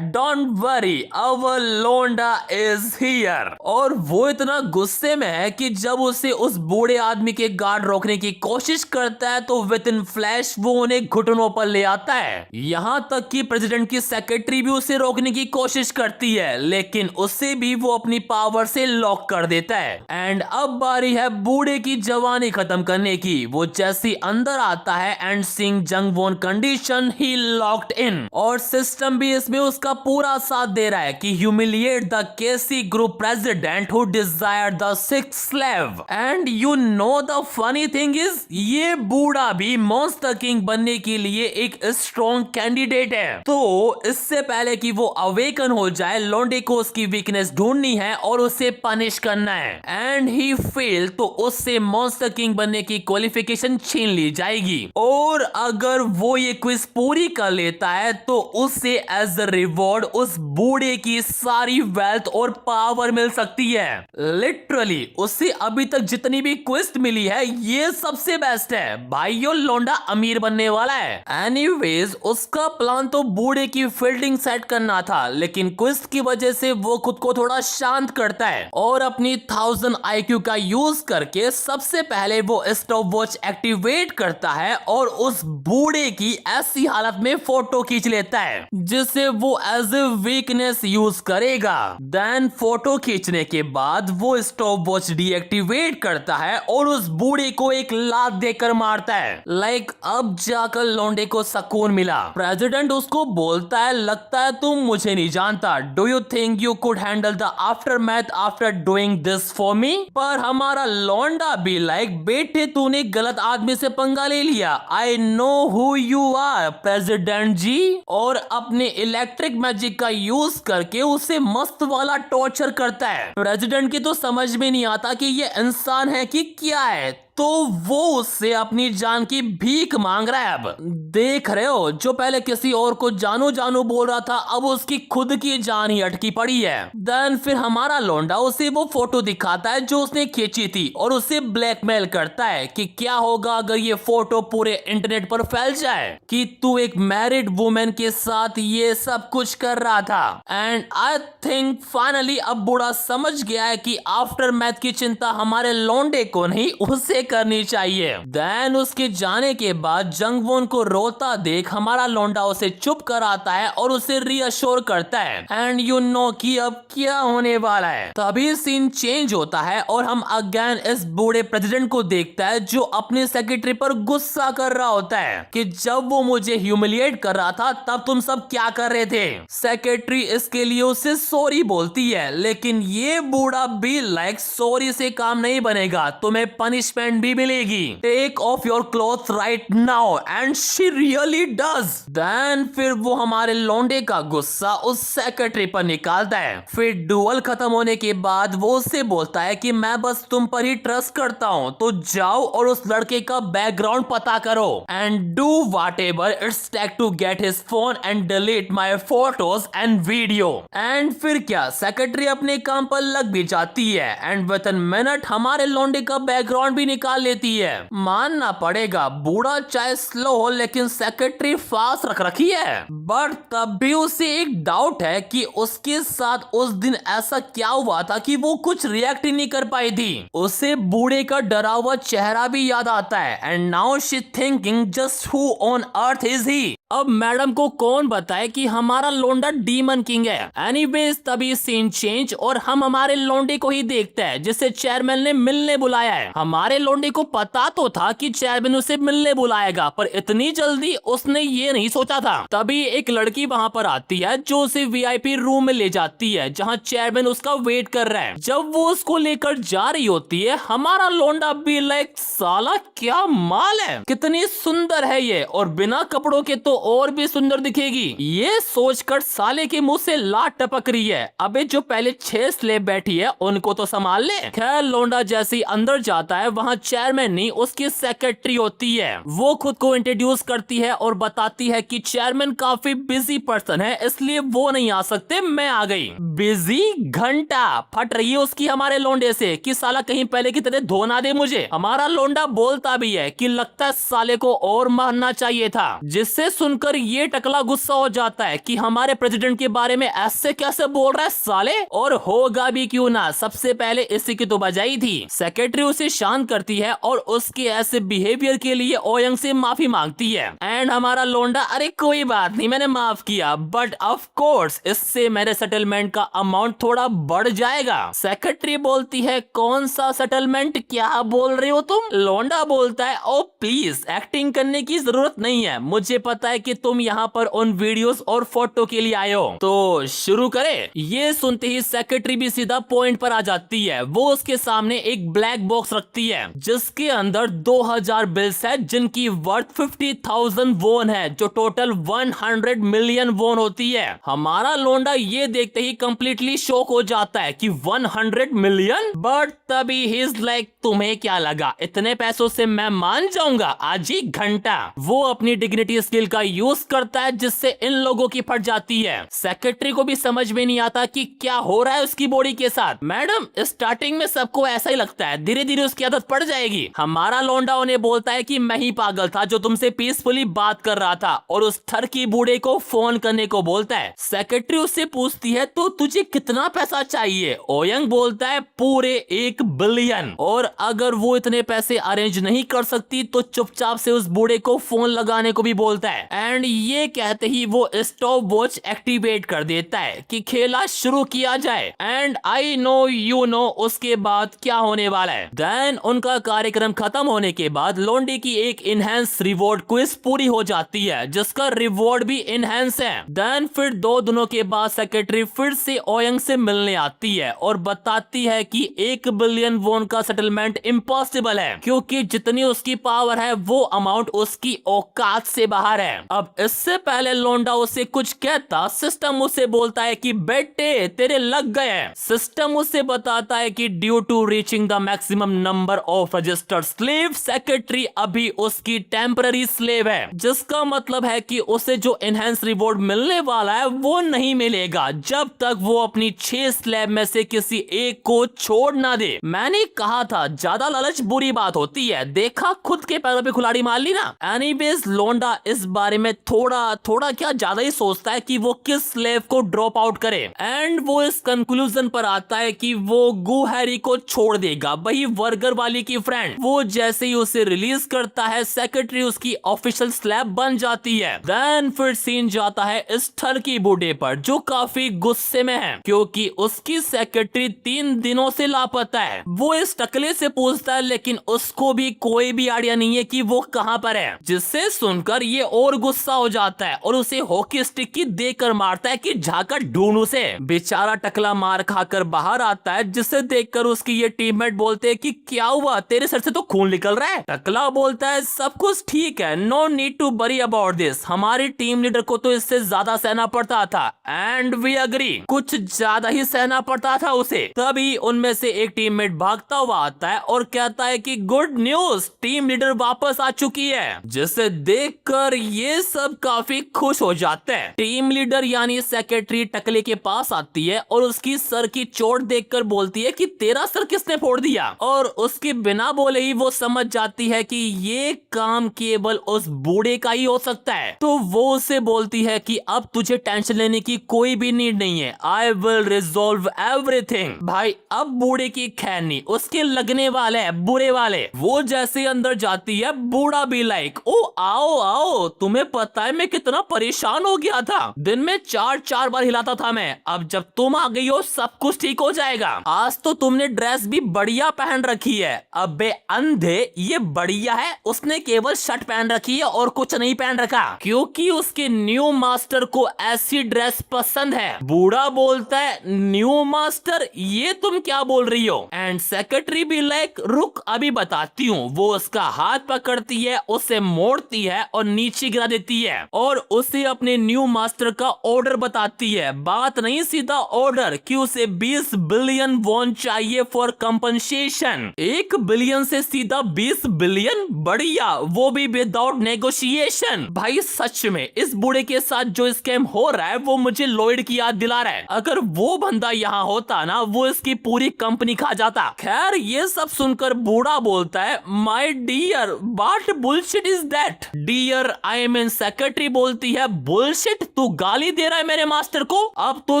डोंट वरी, आवर लोंडा इज हियर। और वो इतना गुस्से में है कि जब उसे उस बूढ़े आदमी के गार्ड रोकने की कोशिश करता है तो विद इन फ्लैश वो उन्हें घुटनों पर ले आता है। यहां तक कि प्रेसिडेंट की सेक्रेटरी भी उसे रोकने की कोशिश करती है, लेकिन उसे भी वो अपनी पावर से लॉक कर देता है। एंड अब बारी है बूढ़े की जवानी खत्म करने की। वो जैसे अंदर आता है and seeing Jungwon condition, he locked in, और सिस्टम भी इसमें उसका पूरा साथ दे रहा है कि humiliate the KC group president who desire the 6 slave. And you know the funny thing is, ये बूढ़ा भी मॉन्स्टर किंग बनने के लिए एक स्ट्रॉन्ग कैंडिडेट है। तो इससे पहले कि वो अवेकन हो जाए, लोंडे को उसकी वीकनेस ढूंढनी है और उसे पनिश करना है। एंड ही फेल, तो उससे मॉन्स्टर किंग बनने की क्वालिफिकेशन छीन ली जाएगी, और अगर वो ये क्विज पूरी कर लेता है तो उसे एज अ रिवॉर्ड उस बूढ़े की सारी वेल्थ और पावर मिल सकती है। लिटरली उसे अभी तक जितनी भी क्विज मिली है ये सबसे बेस्ट है। भाइयों, लोंडा अमीर बनने वाला है। एनीवेज, उसका प्लान तो बूढ़े की फील्डिंग सेट करना था, लेकिन क्विज की वजह से वो खुद को थोड़ा शांत करता है और अपनी 1000 IQ का यूज करके सबसे पहले वो स्टॉप वॉच एक्टिवेट करता है और उस बूढ़े की ऐसी हालत में फोटो खींच लेता है जिसे वो एज ए वीकनेस यूज करेगा। देन फोटो खींचने के बाद वो स्टॉप वॉच डीएक्टिवेट करता है और उस बूढ़े को एक लात देकर मारता है। लाइक अब जाकर लौंडे को सुकून मिला। प्रेसिडेंट उसको बोलता है, लगता है तुम मुझे नहीं जानता, do you think you could handle the aftermath after doing this for me? पर हमारा लौंडा भी लाइक, बेटे तूने गलत आदमी से पंगा ले लिया, I know who you are president ji, और अपने इलेक्ट्रिक मैजिक का यूज करके उसे मस्त वाला टॉर्चर करता है। प्रेसिडेंट की तो समझ में नहीं आता कि ये इंसान है कि क्या है, तो वो उससे अपनी जान की भीख मांग रहा है। अब देख रहे हो, जो पहले किसी और को जानू जानू बोल रहा था अब उसकी खुद की जान ही अटकी पड़ी है। देन फिर हमारा लौंडा उसे वो फोटो दिखाता है जो उसने खींची थी और उसे ब्लैकमेल करता है कि क्या होगा अगर ये फोटो पूरे इंटरनेट पर फैल जाए कि तू एक मैरिड वुमेन के साथ ये सब कुछ कर रहा था। एंड आई थिंक फाइनली अब बूढ़ा समझ गया है कि आफ्टर मैथ की चिंता हमारे लौंडे को नहीं उसे करनी चाहिए। देन उसके जाने के बाद जंगवॉन को रोता देख हमारा लौंडा उसे चुप कराता है और उसे रीअश्योर करता है। एंड यू नो कि अब क्या होने वाला है। तभी सीन चेंज होता है और हम अगेन इस बूढ़े प्रेसिडेंट को देखता है जो अपने सेक्रेटरी पर गुस्सा कर रहा होता है कि जब वो मुझे ह्यूमिलिएट कर रहा था तब तुम सब क्या कर रहे थे। सेक्रेटरी इसके लिए उसे सॉरी बोलती है, लेकिन ये बूढ़ा भी लाइक सॉरी से काम नहीं बनेगा, तुम्हें पनिशमेंट पैंट भी मिलेगी, take off your cloth right now, and she really does. Then फिर वो हमारे लौंडे का गुस्सा उस सेक्रेटरी पर निकालता है। फिर डुअल खत्म होने के बाद वो उससे बोलता है कि मैं बस तुम पर ही ट्रस्ट करता हूँ, तो जाओ और उस लड़के का बैकग्राउंड पता करो and do whatever it's take to get his phone and delete my photos and video. And फिर क्या, सेक्रेटरी अपने काम पर लग भी जाती है एंड विद इन मिनट हमारे लौंडे का बैकग्राउंड भी निकाल लेती है। मानना पड़ेगा, बूढ़ा चाहे स्लो हो लेकिन सेक्रेटरी फास्ट रख रखी है। बट तब भी उसे एक डाउट है कि उसके साथ उस दिन ऐसा क्या हुआ था कि वो कुछ रिएक्ट ही नहीं कर पाई थी। उसे बूढ़े का डरा हुआ चेहरा भी याद आता है and now she thinking just who on earth is he. अब मैडम को कौन बताए कि हमारा लोंडा डीमन किंग है। एनीवेज तभी सीन चेंज और हम हमारे लोंडे को ही देखते हैं जिसे चेयरमैन ने मिलने बुलाया है। हमारे लोंडे को पता तो था कि चेयरमैन उसे मिलने बुलाएगा, पर इतनी जल्दी उसने ये नहीं सोचा था। तभी एक लड़की वहाँ पर आती है जो उसे वीआईपी रूम में ले जाती है जहाँ चेयरमैन उसका वेट कर रहा है। जब वो उसको लेकर जा रही होती है हमारा लोंडा भी लाइक साला क्या माल है, कितनी सुंदर है ये, और बिना कपड़ों के तो और भी सुंदर दिखेगी। ये सोचकर साले के मुंह से लात टपक रही है, अबे जो पहले 6 स्लेब बैठी है उनको तो संभाल ले। खैर लौंडा जैसे ही अंदर जाता है वहाँ चेयरमैन नहीं उसकी सेक्रेटरी होती है। वो खुद को इंट्रोड्यूस करती है और बताती है कि चेयरमैन काफी बिजी पर्सन है इसलिए वो नहीं आ सकते, मैं आ गई। बिजी घंटा फट रही है उसकी हमारे लोंडे से कि साला कहीं पहले की तरह धोना दे मुझे। हमारा लोंडा बोलता भी है कि लगता है साले को और मारना चाहिए था, जिससे सुनकर ये टकला गुस्सा हो जाता है कि हमारे प्रेसिडेंट के बारे में ऐसे कैसे बोल रहा है साले, और होगा भी क्यों ना, सबसे पहले इसी की तो बजाई थी। सेक्रेटरी उसे शांत करती है और उसके ऐसे बिहेवियर के लिए ओयंग से माफी मांगती है एंड हमारा लोंडा अरे कोई बात नहीं मैंने माफ किया, बट ऑफ कोर्स इससे मेरे सेटलमेंट का अमाउंट थोड़ा बढ़ जाएगा। सेक्रेटरी बोलती है कौन सा सेटलमेंट, क्या बोल रहे हो तुम? लोंडा बोलता है ओ प्लीज एक्टिंग करने की जरूरत नहीं है, मुझे पता है कि तुम यहाँ पर उन वीडियोस और फोटो के लिए आए हो, तो शुरू करें। ये सुनते ही सेक्रेटरी भी सीधा पॉइंट पर आ जाती है। वो उसके सामने एक ब्लैक बॉक्स रखती है जिसके अंदर 2000 बिल्स है जिनकी वर्थ 50,000 वोन है जो टोटल 100 मिलियन वोन होती है। हमारा लोंडा ये देखते ही कंप्लीटली शॉक हो जाता है कि 100 मिलियन, बट तभी ही इज लाइक तुम्हें क्या लगा इतने पैसों से मैं मान जाऊंगा आज ही घंटा। वो अपनी डिग्निटी स्किल का यूज करता है जिससे इन लोगों की फट जाती है। सेक्रेटरी को भी समझ में नहीं आता कि क्या हो रहा है उसकी बॉडी के साथ। मैडम स्टार्टिंग में सबको ऐसा ही लगता है, धीरे धीरे उसकी आदत पड़ जाएगी। हमारा लोंडा उन्हें बोलता है कि मैं ही पागल था जो तुमसे पीसफुली बात कर रहा था, और उस ठरकी बूढ़े को फोन करने को बोलता है। सेक्रेटरी उससे पूछती है तो तुझे कितना पैसा चाहिए? ओयंग बोलता है पूरे 1 बिलियन, और अगर वो इतने पैसे अरेंज नहीं कर सकती तो चुपचाप से उस बूढ़े को फोन लगाने को भी बोलता है। एंड ये कहते ही वो स्टॉप वॉच एक्टिवेट कर देता है कि खेला शुरू किया जाए। And I know you know उसके बाद क्या होने वाला है। देन उनका कार्यक्रम खत्म होने के बाद लोंडे की एक इनहेंस रिवॉर्ड क्विज पूरी हो जाती है जिसका रिवॉर्ड भी इनहेंस है। देन फिर 2 दिनों के बाद सेक्रेटरी फिर से ओयंग से मिलने आती है और बताती है कि 1 बिलियन वोन का सेटलमेंट इम्पॉसिबल है क्योंकि जितनी उसकी पावर है वो अमाउंट उसकी औकात से बाहर है। अब इससे पहले लोंडा उसे कुछ कहता सिस्टम उसे बोलता है कि बेटे तेरे लग गए। सिस्टम उसे बताता है कि due to reaching the maximum number of registered slave secretary अभी उसकी टेम्पररी स्लेव है, जिसका मतलब है कि उसे जो एनहेंस रिवॉर्ड मिलने वाला है वो नहीं मिलेगा जब तक वो अपनी 6 स्लेब में से किसी एक को छोड़ ना दे। मैंने कहा था ज्यादा लालच बुरी बात होती है, देखा खुद के पैरों पे कुल्हाड़ी मार ली ना। एनीवेज लोंडा इस बारे में थोड़ा क्या ज्यादा ही सोचता है कि वो किस स्लेव को ड्रॉप आउट करे एंड वो इस कंक्लूजन पर आता है कि वो गु हैरी को छोड़ देगा, वही वर्गर वाली की फ्रेंड। वो जैसे ही उसे रिलीज करता है सेक्रेटरी उसकी ऑफिशियल स्लेब बन जाती है। देन फिर सीन जाता है इस ठरकी बूढ़े पर जो काफी गुस्से में है क्योंकि उसकी सेक्रेटरी 3 दिनों से लापता है। वो इस टकले से पूछता है लेकिन उसको भी कोई भी आइडिया नहीं है कि वो कहां पर है, जिससे सुनकर ये और गुस्सा हो जाता है और उसे हॉकी स्टिक की देकर मारता है कि झाकर ढूंढ उसे। बेचारा टकला मार खाकर बाहर आता है, जिसे देखकर उसकी ये टीममेट बोलते हैं कि क्या हुआ, तेरे सर से तो खून निकल रहा है। टकला बोलता है सब कुछ ठीक है, no need to worry about this, हमारी टीम लीडर को तो इससे ज्यादा सहना पड़ता था एंड वी अग्री, कुछ ज्यादा ही सहना पड़ता था उसे। तभी उनमें से एक टीममेट भागता हुआ आता है और कहता है कि गुड न्यूज, टीम लीडर वापस आ चुकी है, जिसे देखकर ये सब काफी खुश हो जाते हैं। टीम लीडर यानी सेक्रेटरी टकले के पास आती है और उसकी सर की चोट देखकर बोलती है कि तेरा सर किसने फोड़ दिया, और उसके बिना बोले ही वो समझ जाती है कि ये काम केवल उस बूढ़े का ही हो सकता है। तो वो उसे बोलती है कि अब तुझे टेंशन लेने की कोई भी नीड नहीं है, आई विल रिजॉल्व एवरीथिंग। भाई अब बूढ़े की खैर नहीं, उसके लगने वाले है बुरे वाले। वो जैसे अंदर जाती है, बूढ़ा भी लाइक ओ आओ आओ, तुम्हें पता है मैं कितना परेशान हो गया था, दिन में 4 बार हिलाता था मैं, अब जब तुम आ गई हो सब कुछ ठीक हो जाएगा। आज तो तुमने ड्रेस भी बढ़िया पहन रखी है। अबे अंधे, ये बढ़िया है, उसने केवल शर्ट पहन रखी है और कुछ नहीं पहन रखा, क्योंकि उसके न्यू मास्टर को ऐसी ड्रेस पसंद है। बूढ़ा बोलता है न्यू मास्टर, ये तुम क्या बोल रही हो? एंड सेक्रेटरी भी लाइक रुक अभी बताती हूँ। वो उसका हाथ पकड़ती है, उसे मोड़ती है और नीचे गिरा देती है और उसे अपने न्यू मास्टर का ऑर्डर बताती है। बात नहीं, सीधा ऑर्डर कि उसे 20 बिलियन वॉन चाहिए फॉर कंपनसेशन। 1 बिलियन से सीधा 20 बिलियन, बढ़िया, वो भी विदाउट नेगोशिएशन। भाई सच में इस बूढ़े के साथ जो स्कैम हो रहा है वो मुझे लॉयड की याद दिला रहा है। अगर वो बंदा यहाँ होता ना, वो इसकी पूरी कंपनी खा जाता। खैर ये सब सुनकर बूढ़ा बोलता है my dear what bullshit is that. Dear I mean secretary बोलती है बुलशिट, तू गाली दे रहा है मेरे मास्टर को, अब तो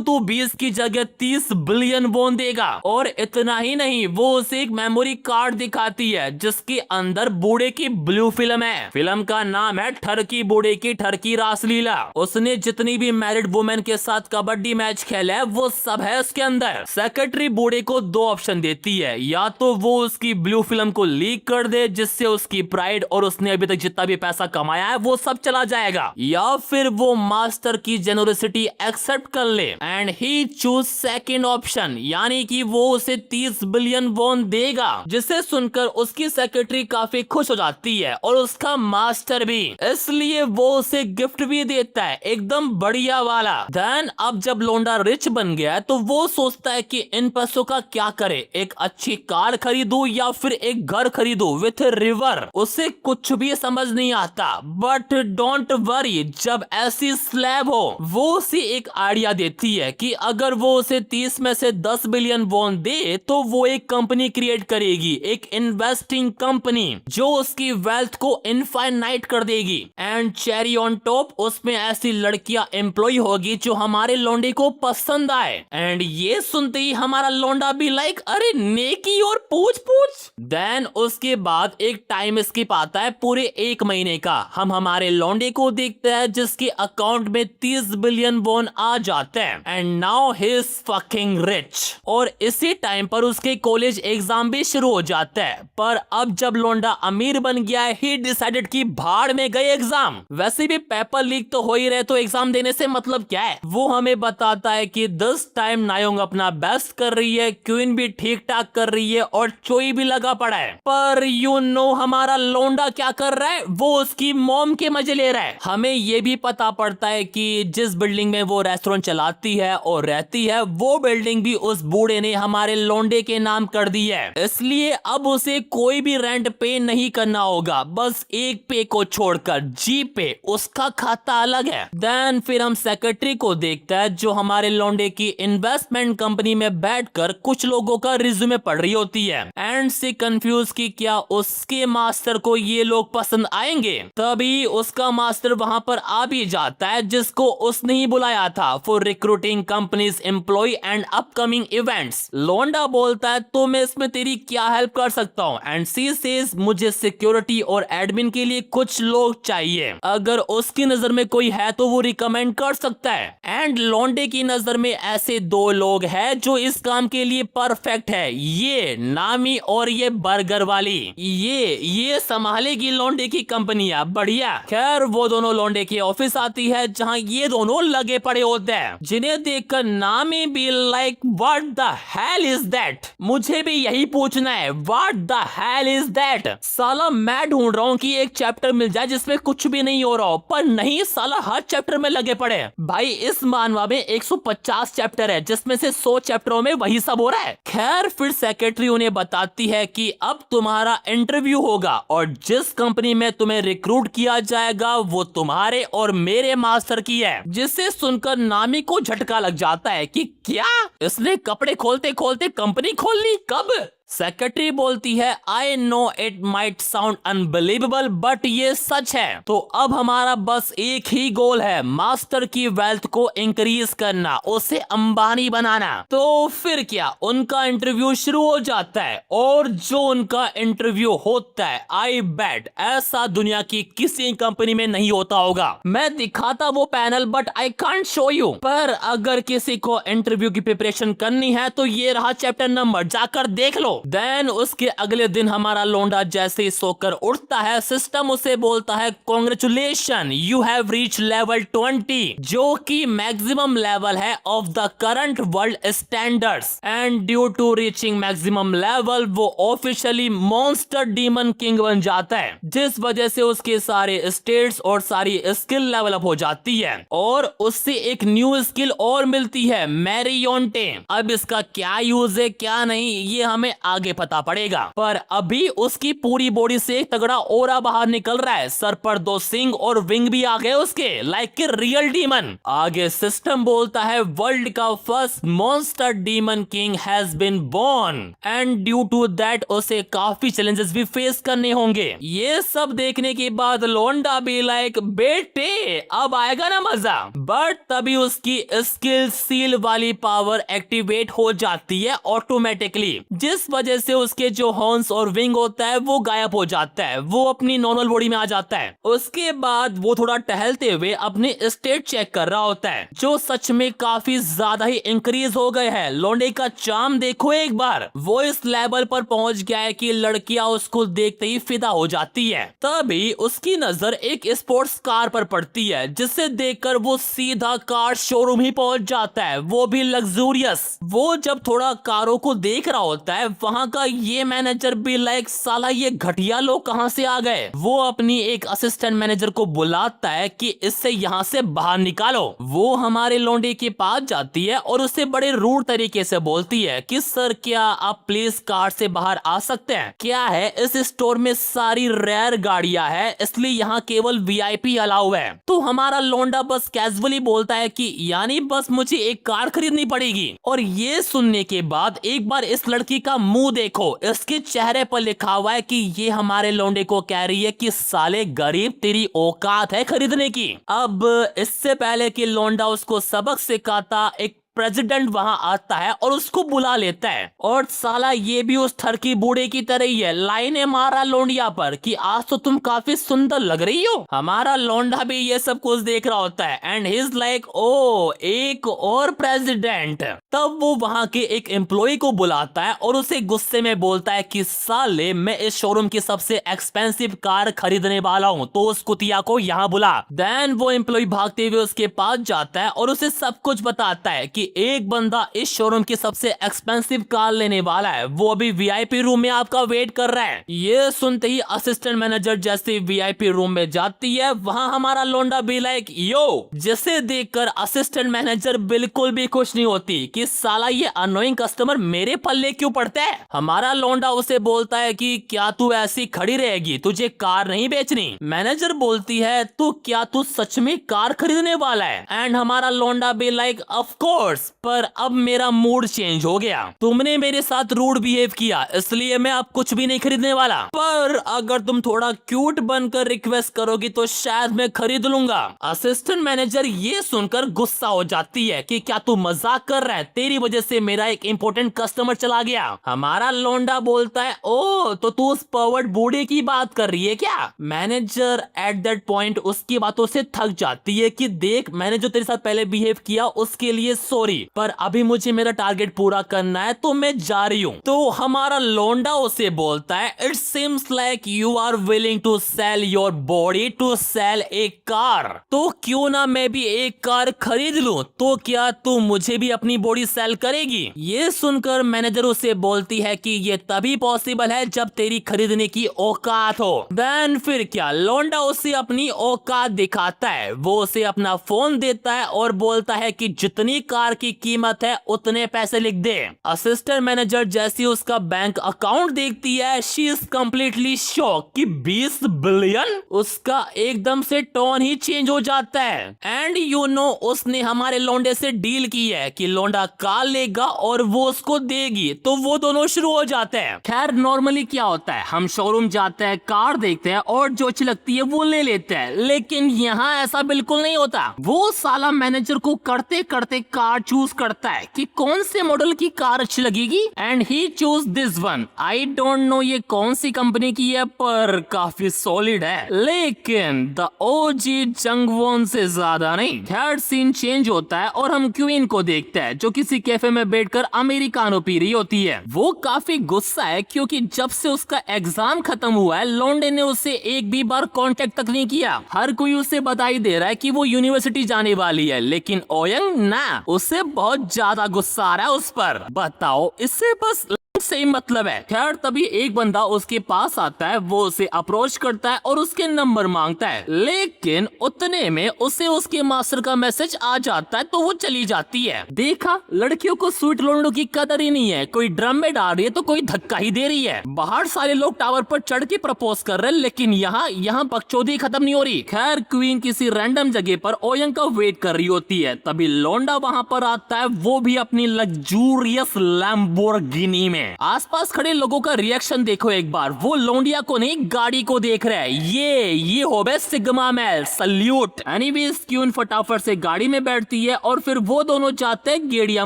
तू 20 की जगह 30 बिलियन वॉन देगा। और इतना ही नहीं, वो उसे एक मेमोरी कार्ड दिखाती है जिसके अंदर बूढ़े की ब्लू फिल्म है। फिल्म का नाम है ठरकी बूढ़े की ठरकी रासलीला। उसने जितनी भी मैरिड वुमेन के साथ कबड्डी मैच खेला है वो सब है उसके अंदर। सेक्रेटरी बूढ़े को 2 ऑप्शन देती है, या तो वो उसकी ब्लू फिल्म को लीक कर दे जिससे उसकी प्राइड और उसने अभी तक जितना भी पैसा कमाया है वो सब चला जाएगा, या फिर वो मास्टर की जेनोसिटी एक्सेप्ट कर ले। And he choose second option, यानी कि वो उसे 30 बिलियन वॉन देगा, जिसे सुनकर उसकी सेक्रेटरी काफी खुश हो जाती है और उसका मास्टर भी, इसलिए वो उसे गिफ्ट भी देता है एकदम बढ़िया वाला। देन अब जब लोंडा रिच बन गया है तो वो सोचता है कि इन पैसों का क्या करे, एक अच्छी कार खरीदूं या फिर एक घर खरीदूं विथ रिवर। उसे कुछ भी समझ नहीं आता, बट डोंट वरी, जब ऐसी स्लैब हो वो उसे एक आइडिया देती है कि अगर वो उसे 30 में से 10 बिलियन वॉन दे तो वो एक कंपनी क्रिएट करेगी, एक इन्वेस्टिंग कंपनी जो उसकी वेल्थ को इनफाइनाइट कर देगी। एंड चेरी ऑन टॉप, उसमें ऐसी लड़कियां एम्प्लॉय होगी जो हमारे लौंडे को पसंद आए। एंड ये सुनते ही हमारा लौंडा भी लाइक अरे नेकी और पूछ पूछ। देन उसके बाद एक टाइम स्किप आता है पूरे 1 महीने का। हम हमारे लौंडे को देखते हैं जिसके अकाउंट में 30 बिलियन वॉन आ जाते हैं and now he is fucking rich. और इसी टाइम पर उसके कॉलेज एग्जाम भी शुरू हो जाता है, पर अब जब लौंडा अमीर बन गया है ही डिसाइडेड कि भाड़ में गए एग्जाम, वैसे भी पेपर लीक तो हो ही रहे तो एग्जाम देने से मतलब क्या है। वो हमें बताता है कि दिस टाइम नायोंग अपना बेस्ट कर रही है, क्वीन भी ठीक ठाक कर रही है और चोई भी लगा पड़ा है, पर यू नो हमारा लौंडा क्या कर रहा है, वो उसकी मॉम के मजे ले रहा है। हमें ये भी पता पड़ता है कि जिस बिल्डिंग में वो रेस्टोरेंट चलाती है और रहती है वो बिल्डिंग भी उस बूढ़े ने हमारे लौंडे के नाम कर दी है, इसलिए अब उसे कोई भी रेंट पे नहीं करना होगा, बस एक पे को छोड़कर जी पे उसका खाता अलग है। देन फिर हम सेक्रेटरी को देखते हैं जो हमारे लौंडे की इन्वेस्टमेंट कंपनी में बैठकर कुछ लोगों का रिज्यूमे पढ़ रही होती है एंड से कंफ्यूज कि क्या उसके मास्टर को ये लोग पसंद आएंगे। तभी उसका मास्टर वहां पर आ भी जाता है जिसको उसने ही बुलाया था for recruiting companies employ and upcoming events. लौंडा बोलता है तो मैं इसमें तेरी क्या हेल्प कर सकता हूँ, एंड सी सेज मुझे सिक्योरिटी और एडमिन के लिए कुछ लोग चाहिए, अगर उसकी नजर में कोई है तो वो रिकमेंड कर सकता है। एंड लौंडे की नजर में ऐसे 2 लोग हैं जो इस काम के लिए परफेक्ट है, ये नामी और ये बर्गर वाली, ये संभालेगी लौंडे की कंपनियां, बढ़िया। खैर खैर वो दोनों लौंडे के ऑफिस आती है जहां ये दोनों लगे पड़े होते हैं, जिन्हें देखकर नामी be like what the hell is that. मुझे भी यही पूछना है, what the hell is that. साला मैं ढूंढ रहा हूँ कि एक चैप्टर मिल जाए जिसमें कुछ भी नहीं हो रहा हो, पर नहीं, साला हर चैप्टर में लगे पड़े हैं। भाई इस मानवा में 150 चैप्टर है, जिसमें से 100 चैप्टरों में वही सब हो रहा है। खैर फिर सेक्रेटरी उन्हें बताती है कि अब तुम्हारा इंटरव्यू होगा और जिस कंपनी में तुम्हें रिक्रूट किया जाएगा वो तुम्हारे और मेरे मास्टर की है। जिसे सुनकर नामी को झटका लग जाता है कि क्या इसने कपड़े खोलते खोलते कंपनी खोल ली, कब? सेक्रेटरी बोलती है I know it might sound unbelievable but ये सच है। तो अब हमारा बस एक ही गोल है, मास्टर की वेल्थ को इंक्रीज करना, उसे अंबानी बनाना। तो फिर क्या, उनका इंटरव्यू शुरू हो जाता है और जो उनका इंटरव्यू होता है, आई बेट ऐसा दुनिया की किसी कंपनी में नहीं होता होगा। मैं दिखाता वो panel but I can't show you, पर अगर किसी को इंटरव्यू की प्रिपरेशन करनी है तो ये रहा चैप्टर नंबर, जाकर देख लो। देन उसके अगले दिन हमारा लोंडा जैसे ही सोकर उठता है, सिस्टम उसे बोलता है congratulation you have reach level 20, जो कि मैक्सिमम लेवल है of the current world standards. And due to reaching maximum level वो ऑफिशियली मॉन्स्टर डीमन किंग बन जाता है, जिस वजह से उसके सारे स्टेट्स और सारी स्किल लेवल अप हो जाती है और उससे एक न्यू स्किल और मिलती है, मैरियोंटे। अब इसका क्या यूज है क्या नहीं ये हमें आगे पता पड़ेगा, पर अभी उसकी पूरी बॉडी से एक तगड़ा ओरा बाहर निकल रहा है, सर पर 2 सिंग और विंग भी आ गए उसके, लाइक ए रियल डीमन। आगे सिस्टम बोलता है वर्ल्ड का first monster demon king has been born and due to that उसे काफी चैलेंजेस भी फेस करने होंगे। ये सब देखने के बाद लोंडा भी लाइक बेटे अब आएगा ना मजा, बट तभी उसकी स्किल सील वाली पावर एक्टिवेट हो जाती है ऑटोमेटिकली, जिस वजह से उसके जो हॉर्न्स और विंग होता है वो गायब हो जाता है, वो अपनी नॉर्मल बॉडी में आ जाता है। उसके बाद वो थोड़ा टहलते हुए अपने स्टेट चेक कर रहा होता है, जो सच में काफी ज्यादा ही इंक्रीज हो गए हैं। लोंडे का चार्म देखो एक बार, वो इस लेवल पर पहुंच गया है कि लड़कियां उसको देखते ही फिदा हो जाती है। तभी उसकी नजर एक स्पोर्ट्स कार पर पड़ती है, जिसे देखकर वो सीधा कार शोरूम ही पहुंच जाता है, वो भी लग्जूरियस। वो जब थोड़ा कारों को देख रहा होता है, वहां का ये मैनेजर भी लाइक साला ये घटिया लोग कहां से आ गए। वो अपनी एक असिस्टेंट मैनेजर को बुलाता है कि इससे यहाँ से बाहर निकालो। वो हमारे लोंडे के पास जाती है और उसे बड़े रूड तरीके से बोलती है कि सर क्या आप प्लीज कार से बाहर आ सकते हैं, क्या है इस स्टोर में सारी रेयर गाड़ियां है इसलिए यहाँ केवल वीआईपी अलाउ है। तो हमारा लोंडा बस कैजुअली बोलता है कि यानी बस मुझे एक कार खरीदनी पड़ेगी। और ये सुनने के बाद एक बार इस लड़की का मुंह देखो, इसके चेहरे पर लिखा हुआ है कि ये हमारे लोंडे को कह रही है कि साले गरीब तेरी औकात है खरीदने की। अब इससे पहले कि लोंडा उसको सबक सिखाता, एक प्रेसिडेंट वहां आता है और उसको बुला लेता है, और साला ये भी उस ठरकी बूढ़े की तरह ही है, लाइने मारा लोंडिया पर कि आज तो तुम काफी सुंदर लग रही हो। हमारा लोंडा भी ये सब कुछ देख रहा होता है and he is like oh एक और प्रेसिडेंट। तब वो वहां के एक एम्प्लॉय को बुलाता है और उसे गुस्से में बोलता है कि साले मैं इस शोरूम की सबसे एक्सपेंसिव कार खरीदने वाला हूँ, तो उस कुतिया को यहाँ बुला। देन वो एम्प्लॉय भागते हुए उसके पास जाता है और उसे सब कुछ बताता है कि एक बंदा इस शोरूम की सबसे एक्सपेंसिव कार लेने वाला है, वो अभी वीआईपी रूम में आपका वेट कर रहा है। ये सुनते ही असिस्टेंट मैनेजर जैसे वीआईपी रूम में जाती है, वहां हमारा लोंडा भी लाइक यो, जिसे देखकर असिस्टेंट मैनेजर बिल्कुल भी खुश नहीं होती कि साला ये अनोइंग कस्टमर मेरे पल्ले क्यों पड़ता है। हमारा लोंडा उसे बोलता है कि क्या तू ऐसी खड़ी रहेगी, तुझे कार नहीं बेचनी। मैनेजर बोलती है तो क्या तू सच में कार खरीदने वाला है, एंड हमारा लोंडा भी लाइक ऑफ कोर्स, पर अब मेरा मूड चेंज हो गया, तुमने मेरे साथ रूड बिहेव किया इसलिए मैं अब कुछ भी नहीं खरीदने वाला, पर अगर तुम थोड़ा क्यूट बनकर रिक्वेस्ट करोगी तो शायद मैं खरीद लूंगा। असिस्टेंट मैनेजर ये सुनकर गुस्सा हो जाती है कि क्या तू मजाक कर रहा है, तेरी वजह से मेरा एक इंपॉर्टेंट कस्टमर चला गया। हमारा लोंडा बोलता है ओ तो तू उस पर्वर्ट बूढ़े की बात कर रही है क्या। मैनेजर एट दैट पॉइंट उसकी बातों से थक जाती है कि देख मैंने जो तेरे साथ पहले बिहेव किया उसके लिए सॉरी पर अभी मुझे मेरा टारगेट पूरा करना है तो मैं जा रही हूँ। तो हमारा लोंडा उसे बोलता है it seems like you are willing to sell your body to sell a car, तो क्यों ना मैं भी एक कार खरीद लूं, तो क्या तू मुझे भी अपनी बॉडी सेल करेगी। ये सुनकर मैनेजर उसे बोलती है कि ये तभी पॉसिबल है जब तेरी खरीदने की औकात हो। देन फिर क्या, लोंडा उसे अपनी औकात दिखाता है। वो उसे अपना फोन देता है और बोलता है कि जितनी कार की कीमत है उतने पैसे लिख दे। असिस्टेंट मैनेजर जैसी उसका बैंक अकाउंट देखती है शी इज कंप्लीटली शॉक कि 20 बिलियन। उसका एकदम से टोन ही चेंज हो जाता है। एंड यू नो उसने हमारे लोंडे से डील की है कि लोंडा कार लेगा और वो उसको देगी, तो वो दोनों शुरू हो जाते हैं। खैर नॉर्मली क्या होता है, हम शोरूम जाते हैं, कार देखते हैं और जो अच्छी लगती है वो ले लेते हैं, लेकिन यहाँ ऐसा बिल्कुल नहीं होता। वो साला मैनेजर को करते करते कार चूज करता है कि कौन से मॉडल की कार अच्छी लगेगी and he choose this one. I don't know ये कौन सी कंपनी की है पर काफी सॉलिड है, लेकिन द ओजी जंगवॉन से ज्यादा नहीं। खैर सीन चेंज होता है और हम क्वीन को देखते हैं जो किसी कैफे में बैठकर अमेरिकानो पी रही होती है। वो काफी गुस्सा है क्योंकि जब से उसका एग्जाम खत्म हुआ है लोंडे ने उसे एक भी बार कांटेक्ट तक नहीं किया। हर कोई उसे बधाई दे रहा है कि वो यूनिवर्सिटी जाने वाली है, लेकिन ओयंग ना, उसे बहुत ज्यादा गुस्सा आ रहा है उस पर। बताओ इससे बस सही मतलब है। खैर तभी एक बंदा उसके पास आता है, वो उसे अप्रोच करता है और उसके नंबर मांगता है, लेकिन उतने में उसे उसके मास्टर का मैसेज आ जाता है तो वो चली जाती है। देखा, लड़कियों को स्वीट लोंडो की कदर ही नहीं है। कोई ड्रम में डाल रही है तो कोई धक्का ही दे रही है। बाहर सारे लोग टावर पर चढ़ के प्रपोज कर रहे हैं, लेकिन यहाँ बकचोदी खत्म नहीं हो रही। खैर क्वीन किसी रैंडम जगह पर ओयंग का वेट कर रही होती है, तभी लोंडा वहाँ पर आता है, वो भी अपनी लग्जूरियस लैम्बोर्गिनी में। आसपास खड़े लोगों का रिएक्शन देखो एक बार, वो लोंडिया को नहीं गाड़ी को देख रहे हैं। ये हो बे sigma male, salute. Anyways queen फटाफट से गाड़ी में बैठती है और फिर वो दोनों जाते हैं गेड़िया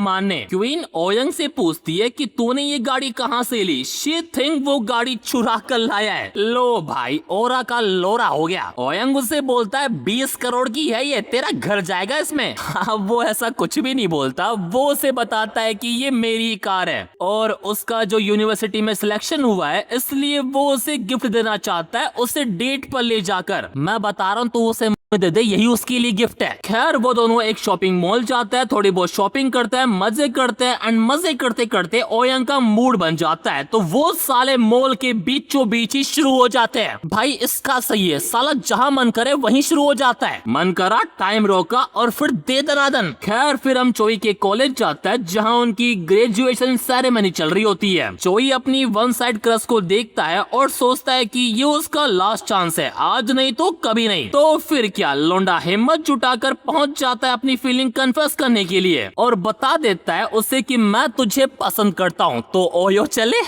मारने। क्वीन ओयंग से पूछती है कि तूने ये गाड़ी कहाँ से ली। शी थिंक वो गाड़ी चुरा कर लाया है। लो भाई, ओरा का लोरा हो गया। ओयंग उससे बोलता है 20 करोड़ की है ये, तेरा घर जाएगा इसमें। हाँ, वो ऐसा कुछ भी नहीं बोलता, वो उसे बताता है कि ये मेरी कार है और उसका जो यूनिवर्सिटी में सिलेक्शन हुआ है इसलिए वो उसे गिफ्ट देना चाहता है, उसे डेट पर ले जाकर। मैं बता रहा हूँ तो उसे दे दे, यही उसके लिए गिफ्ट है। खैर वो दोनों एक शॉपिंग मॉल जाता है, थोड़ी बहुत शॉपिंग करते हैं, मजे करते हैं एंड मजे करते करते ओयंग का मूड बन जाता है, तो वो साले मॉल के बीचों बीच ही शुरू हो जाते हैं। भाई इसका सही है, साला जहां मन करे वहीं शुरू हो जाता है। मन करा, टाइम रोका और फिर दे दनादन। खैर फिर हम चोई के कॉलेज जाता है जहाँ उनकी ग्रेजुएशन सेरेमनी चल रही होती है। चोई अपनी वन साइड क्रश को देखता है और सोचता है कि ये उसका लास्ट चांस है, आज नहीं तो कभी नहीं। तो फिर क्या, लोंडा हिम्मत जुटाकर पहुंच जाता है अपनी फीलिंग कन्फेस करने के लिए और बता देता है उसे कि मैं तुझे पसंद करता हूं, तो ओयो चले।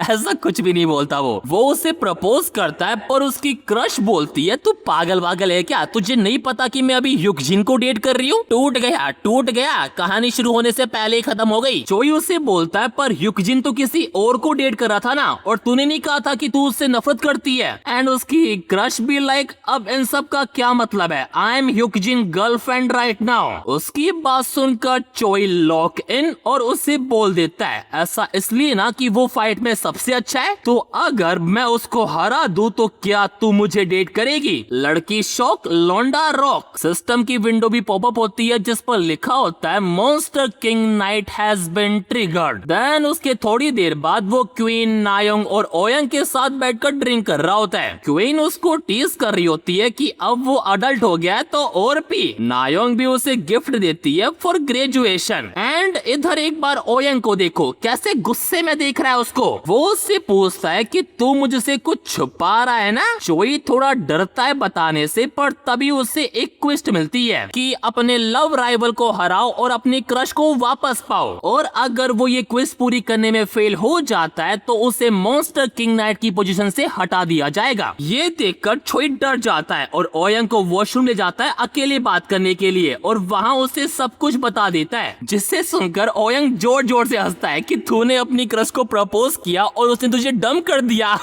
ऐसा कुछ भी नहीं बोलता वो उसे प्रपोज करता है पर उसकी क्रश बोलती है तू पागल वागल है क्या, तुझे नहीं पता कि मैं अभी युकजिन को डेट कर रही हूँ। टूट गया, कहानी शुरू होने से पहले ही खत्म हो गई। चोई उसे बोलता है पर युकजिन तो किसी और को डेट कर रहा था ना, और तूने नहीं कहा था कि तू उससे नफरत करती है। एंड उसकी क्रश भी लाइक अब इन सब का क्या मतलब है, आई एम युकजिन गर्लफ्रेंड राइट नाउ। उसकी बात सुनकर चोई लॉक इन और उसे बोल देता है ऐसा इसलिए ना कि वो फाइट में सबसे अच्छा है, तो अगर मैं उसको हरा दूं तो क्या तू मुझे डेट करेगी। लड़की शॉक, लौंडा रॉक। सिस्टम की विंडो भी पॉपअप होती है जिस पर लिखा होता है monster king knight has been triggered. Then उसके थोड़ी देर बाद वो क्वीन, नायोंग और ओयंग के साथ बैठकर ड्रिंक कर रहा होता है। क्वीन उसको टीज कर रही होती है कि अब वो अडल्ट हो गया है तो और पी। नायोंग भी उसे गिफ्ट देती है फॉर ग्रेजुएशन। एंड इधर एक बार ओयंग को देखो कैसे गुस्से में देख रहा है उसको। वो उससे पूछता है कि तू मुझसे कुछ छुपा रहा है ना। चोई थोड़ा डरता है बताने से, पर तभी उसे एक क्विस्ट मिलती है कि अपने लव राइवल को हराओ और अपनी क्रश को वापस पाओ, और अगर वो ये क्विस्ट पूरी करने में फेल हो जाता है तो उसे मॉन्स्टर किंग नाइट की पोजीशन से हटा दिया जाएगा। ये देखकर चोई डर जाता है और ओयंग को वॉशरूम ले जाता है अकेले बात करने के लिए, और वहाँ उसे सब कुछ बता देता है, जिससे सुनकर ओयंग जोर जोर से हंसता है कि तूने अपनी क्रश को प्रपोज किया और उसने तुझे डंप कर दिया।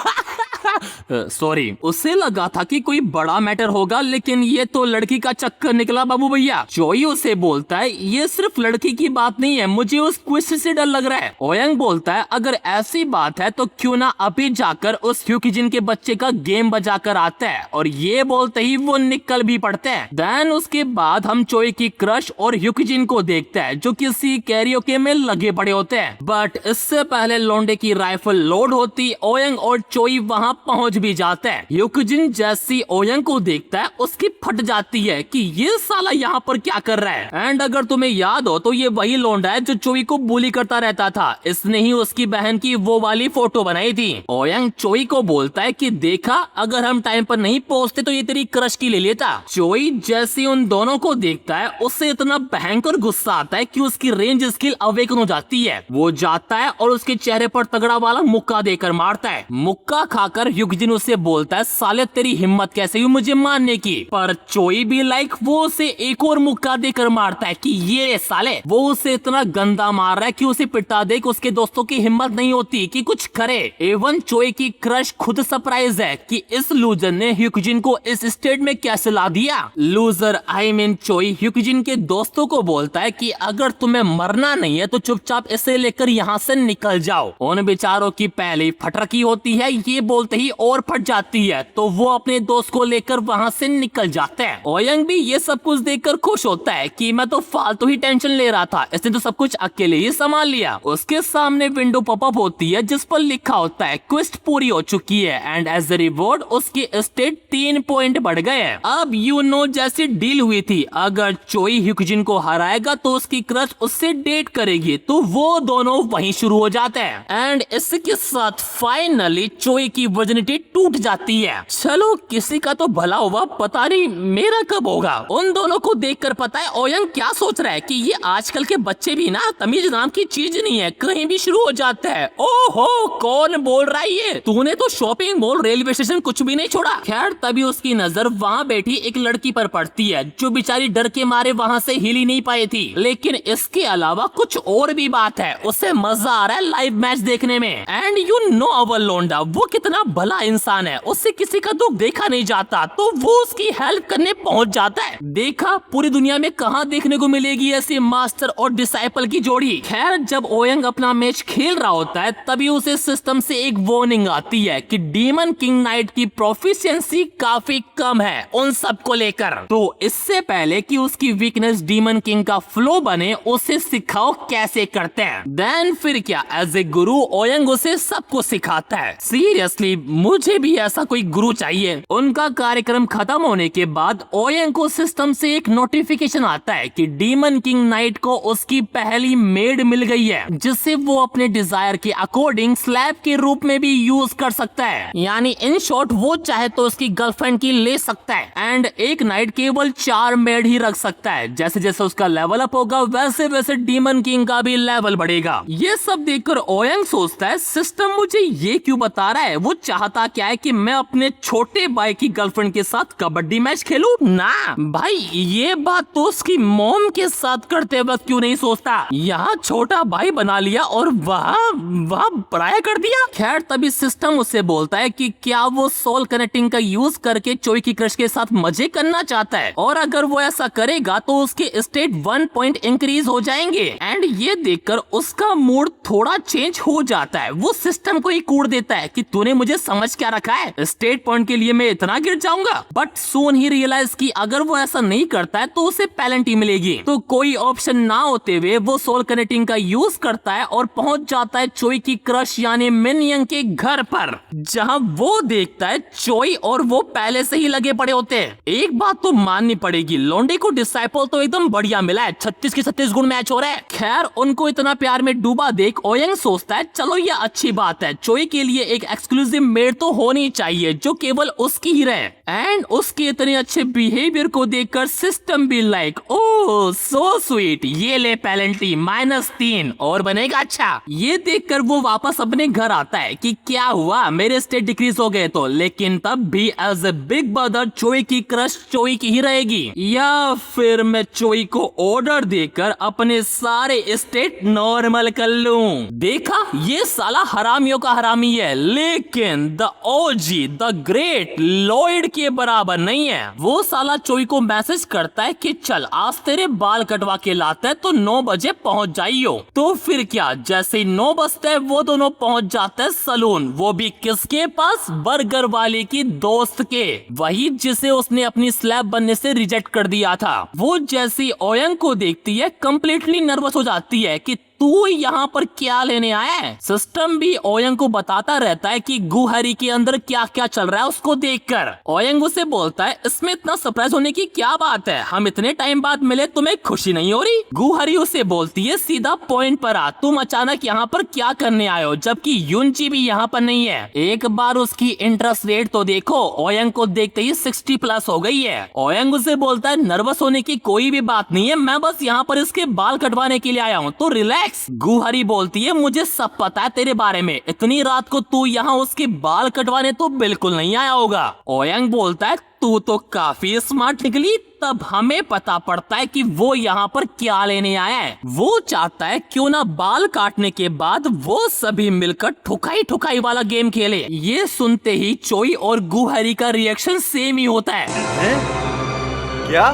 सॉरी, उसे लगा था कि कोई बड़ा मैटर होगा, लेकिन ये तो लड़की का चक्कर निकला बाबू भैया। चोई उसे बोलता है ये सिर्फ लड़की की बात नहीं है, मुझे उस क्विस्ट से डर लग रहा है। ओयंग बोलता है अगर ऐसी बात है तो क्यों ना अभी जाकर उस ह्यूकिजिन के बच्चे का गेम बजा कर आता है, और ये बोलते ही वो निकल भी पड़ते हैं। देन उसके बाद हम चोई की क्रश और ह्यूकिजिन को देखते हैं जो किसी कैरियोके में लगे पड़े होते हैं। बट इससे पहले लोंडे की राइफल लोड होती, ओयंग और चोई वहां पहुंच भी जाते हैं। ह्यूकिजिन जैसी ओयंग को देखता है उसकी फट जाती है कि ये साला यहाँ पर क्या कर रहा है। एंड अगर तुम्हें याद हो तो ये वही लोंडा है जो चोई को बुली करता रहता था, इसने ही उसकी बहन की वो वाली फोटो बनाई थी। ओयंग चोई को बोलता है कि देखा अगर हम टाइम पर नहीं पहुंचते तो ये तेरी क्रश की ले लेता। चोई जैसी उन दोनों को देखता है उससे इतना भयंकर गुस्सा आता है कि उसकी रेंज स्किल अवेकन हो जाती है। वो जाता है और उसके चेहरे पर तगड़ा वाला मुक्का देकर मारता है। मुक्का खाकर ह्यूकिजिन उसे बोलता है साले तेरी हिम्मत कैसे हुई मुझे मारने की, पर चोई भी लाइक वो उसे एक और मुक्का देकर मारता है कि ये साले। वो उसे इतना गंदा मार रहा है कि उसे पिटा दे कि उसके दोस्तों की हिम्मत नहीं होती कि कुछ करे। एवन चोई की क्रश खुद सरप्राइज है कि इस लूजर ने ह्यूकिजिन को इस स्टेट में कैसे ला दिया। लूजर आई मीन चोई ह्यूकिजिन के दोस्तों को बोलता है कि अगर तुम्हें मरना नहीं है तो चुपचाप इसे लेकर यहाँ से निकल जाओ। उन बेचारों की पहले फट रखी होती है, ये बोलते ही और फट जाती है, तो वो अपने दोस्त को लेकर वहाँ से निकल जाते हैं। ओयंग भी ये सब कुछ देखकर खुश होता है कि मैं तो फालतू ही टेंशन ले रहा था, इसने तो सब कुछ अकेले ही संभाल लिया। उसके सामने विंडो पॉपअप होती है जिस पर लिखा होता है क्वेस्ट पूरी हो चुकी है एंड एज ए रिवॉर्ड उसकी स्टेट 3 पॉइंट बढ़ गए हैं। अब यू नो जैसी डील हुई थी, अगर चोई ह्यूकिजिन को हराएगा तो उसकी क्रश उससे डेट करेगी, तो वो दोनों वहीं शुरू हो जाते हैं। एंड इसके साथ फाइनली चोई की वर्जिनिटी टूट जाती है। चलो किसी का तो भला हुआ, पता नहीं मेरा कब होगा। उन दोनों को देखकर पता है ओयंग क्या सोच रहा है कि ये आजकल के बच्चे भी ना तमीज नाम की चीज नहीं है, कहीं भी शुरू हो जाता है। ओहो कौन बोल रहा है ये, तूने तो शॉपिंग मॉल रेलवे स्टेशन कुछ भी नहीं छोड़ा। खैर तभी उसकी नजर वहाँ बैठी एक लड़की पर पड़ती है जो बेचारी डर के मारे वहाँ से हिल ही नहीं पाई थी। लेकिन इसके अलावा कुछ और भी बात है, उसे मजा आ रहा है लाइव मैच देखने में। एंड यू नो अवर लोंडा वो कितना भला इंसान है, उससे किसी का दुख देखा नहीं जाता तो वो उसकी हेल्प करने पहुंच जाता है। देखा पूरी दुनिया में कहाँ देखने को मिलेगी ऐसी मास्टर और डिसाइपल की जोड़ी। खैर जब ओयंग अपना मैच खेल रहा होता है तभी उसे सिस्टम से एक वार्निंग आती है कि डीमन किंग नाइट की प्रोफिशिएंसी काफी कम है उन सब को लेकर, तो इससे पहले कि उसकी वीकनेस डीमन किंग का फ्लो बने उसे सिखाओ कैसे करते हैं। देन फिर क्या एज ए गुरु ओयंग उसे सबको सिखाता है। सीरियसली मुझे भी ऐसा कोई गुरु चाहिए। उनका कार्यक्रम खत्म होने के बाद ओयंग को सिस्टम से एक नोटिफिकेशन आता है कि डीमन किंग नाइट को उसकी पहली मेड मिल गई है जिससे वो अपने डिजायर के अकॉर्डिंग स्लैब के रूप में भी यूज कर सकता है। यानी इन शॉर्ट वो चाहे तो उसकी गर्लफ्रेंड की ले सकता है एंड एक नाइट केवल 4 मेड ही रख सकता है। जैसे जैसे उसका लेवल अप होगा वैसे वैसे डीमन किंग का भी लेवल बढ़ेगा। ये सब देखकर ओयंग सोचता है सिस्टम मुझे ये क्यों बता रहा है, वो चाहता क्या है कि मैं अपने छोटे भाई की गर्लफ्रेंड के साथ कबड्डी मैच खेलूं? ना भाई ये बात तो उसकी मॉम के साथ करते वक्त क्यों नहीं सोचता, यहाँ छोटा भाई बना लिया और वहाँ पराया कर दिया। खैर तभी सिस्टम उससे बोलता है कि क्या वो सोल कनेक्टिंग का यूज करके चोई की क्रश के साथ मजे करना चाहता है, और अगर वो ऐसा करेगा तो उसके स्टेट 1 पॉइंट इंक्रीज हो जाएंगे। एंड ये देखकर उसका मूड थोड़ा चेंज हो जाता है, वो सिस्टम को ही कूट देता है कि तूने मुझे समझ क्या रखा है, स्टेट पॉइंट के लिए मैं इतना गिर जाऊंगा। बट सून ही रियलाइज कि अगर वो ऐसा नहीं करता है तो उसे पेनल्टी मिलेगी, तो कोई ऑप्शन ना होते हुए वो सोल कनेक्टिंग का यूज करता है और पहुंच जाता है चोई की क्रश यानी मिनयंग के घर पर, जहां वो देखता है चोई और वो पहले से ही लगे पड़े होते हैं। एक बात तो माननी पड़ेगी, लोंडे को डिसाइपल तो एकदम बढ़िया मिला है, 36 के 36 गुण मैच हो रहा है। खैर उनको इतना प्यार में डूबा देख ओयंग सोचता है चलो ये अच्छी बात है, चोई के लिए एक एक्सक्लूसिव मेड तो होनी चाहिए जो केवल उसकी ही रहे। एंड उसके इतने अच्छे बिहेवियर को देखकर सिस्टम भी लाइक ओह सो स्वीट, ये ले पेनल्टी -3 और बनेगा अच्छा। ये देखकर वो वापस अपने घर आता है कि क्या हुआ मेरे स्टेट डिक्रीज हो गए तो, लेकिन तब भी एज ए बिग ब्रदर चोई की क्रश चोई की ही रहेगी, या फिर मैं चोई को ऑर्डर देकर अपने सारे स्टेट नॉर्मल कर लूं। देखा ये साला हरामियों का हरामी है, लेकिन लेकिन the OG the great Lloyd के बराबर नहीं है। वो साला चोई को मैसेज करता है कि चल आज तेरे बाल कटवा के लाते है तो 9 बजे पहुंच जाइयो। तो फिर क्या, जैसे ही 9 बजते है वो दोनों पहुंच जाते हैं सलून, वो भी किसके पास, बर्गर वाले की दोस्त के, वही जिसे उसने अपनी स्लैब बनने से रिजेक्ट कर दिया था। वो जैसी ओयंग को देखती है कंप्लीटली नर्वस हो जाती है कि तू यहाँ पर क्या लेने आया है। सिस्टम भी ओयंग को बताता रहता है कि गुहरी के अंदर क्या क्या चल रहा है उसको देखकर। ओयंग उसे बोलता है इसमें इतना सरप्राइज होने की क्या बात है, हम इतने टाइम बाद मिले, तुम्हें खुशी नहीं हो रही। गुहरी उसे बोलती है सीधा पॉइंट पर आ, तुम अचानक यहाँ पर क्या करने आए हो, जबकि युनची भी यहाँ पर नहीं है। एक बार उसकी इंटरेस्ट रेट तो देखो, ओयंग को देखते ही 60+ हो गई है। ओयंग उसे बोलता है नर्वस होने की कोई भी बात नहीं है, मैं बस यहाँ पर इसके बाल कटवाने के लिए आया हूँ, तो रिलैक्स। गुहरी बोलती है मुझे सब पता है तेरे बारे में, इतनी रात को तू यहाँ उसके बाल कटवाने तो बिल्कुल नहीं आया होगा। ओयंग बोलता है तू तो काफी स्मार्ट निकली। तब हमें पता पड़ता है कि वो यहाँ पर क्या लेने आया है। वो चाहता है क्यों ना बाल काटने के बाद वो सभी मिलकर ठुकाई ठुकाई वाला गेम खेले। ये सुनते ही चोई और गुहरी का रिएक्शन सेम ही होता है? क्या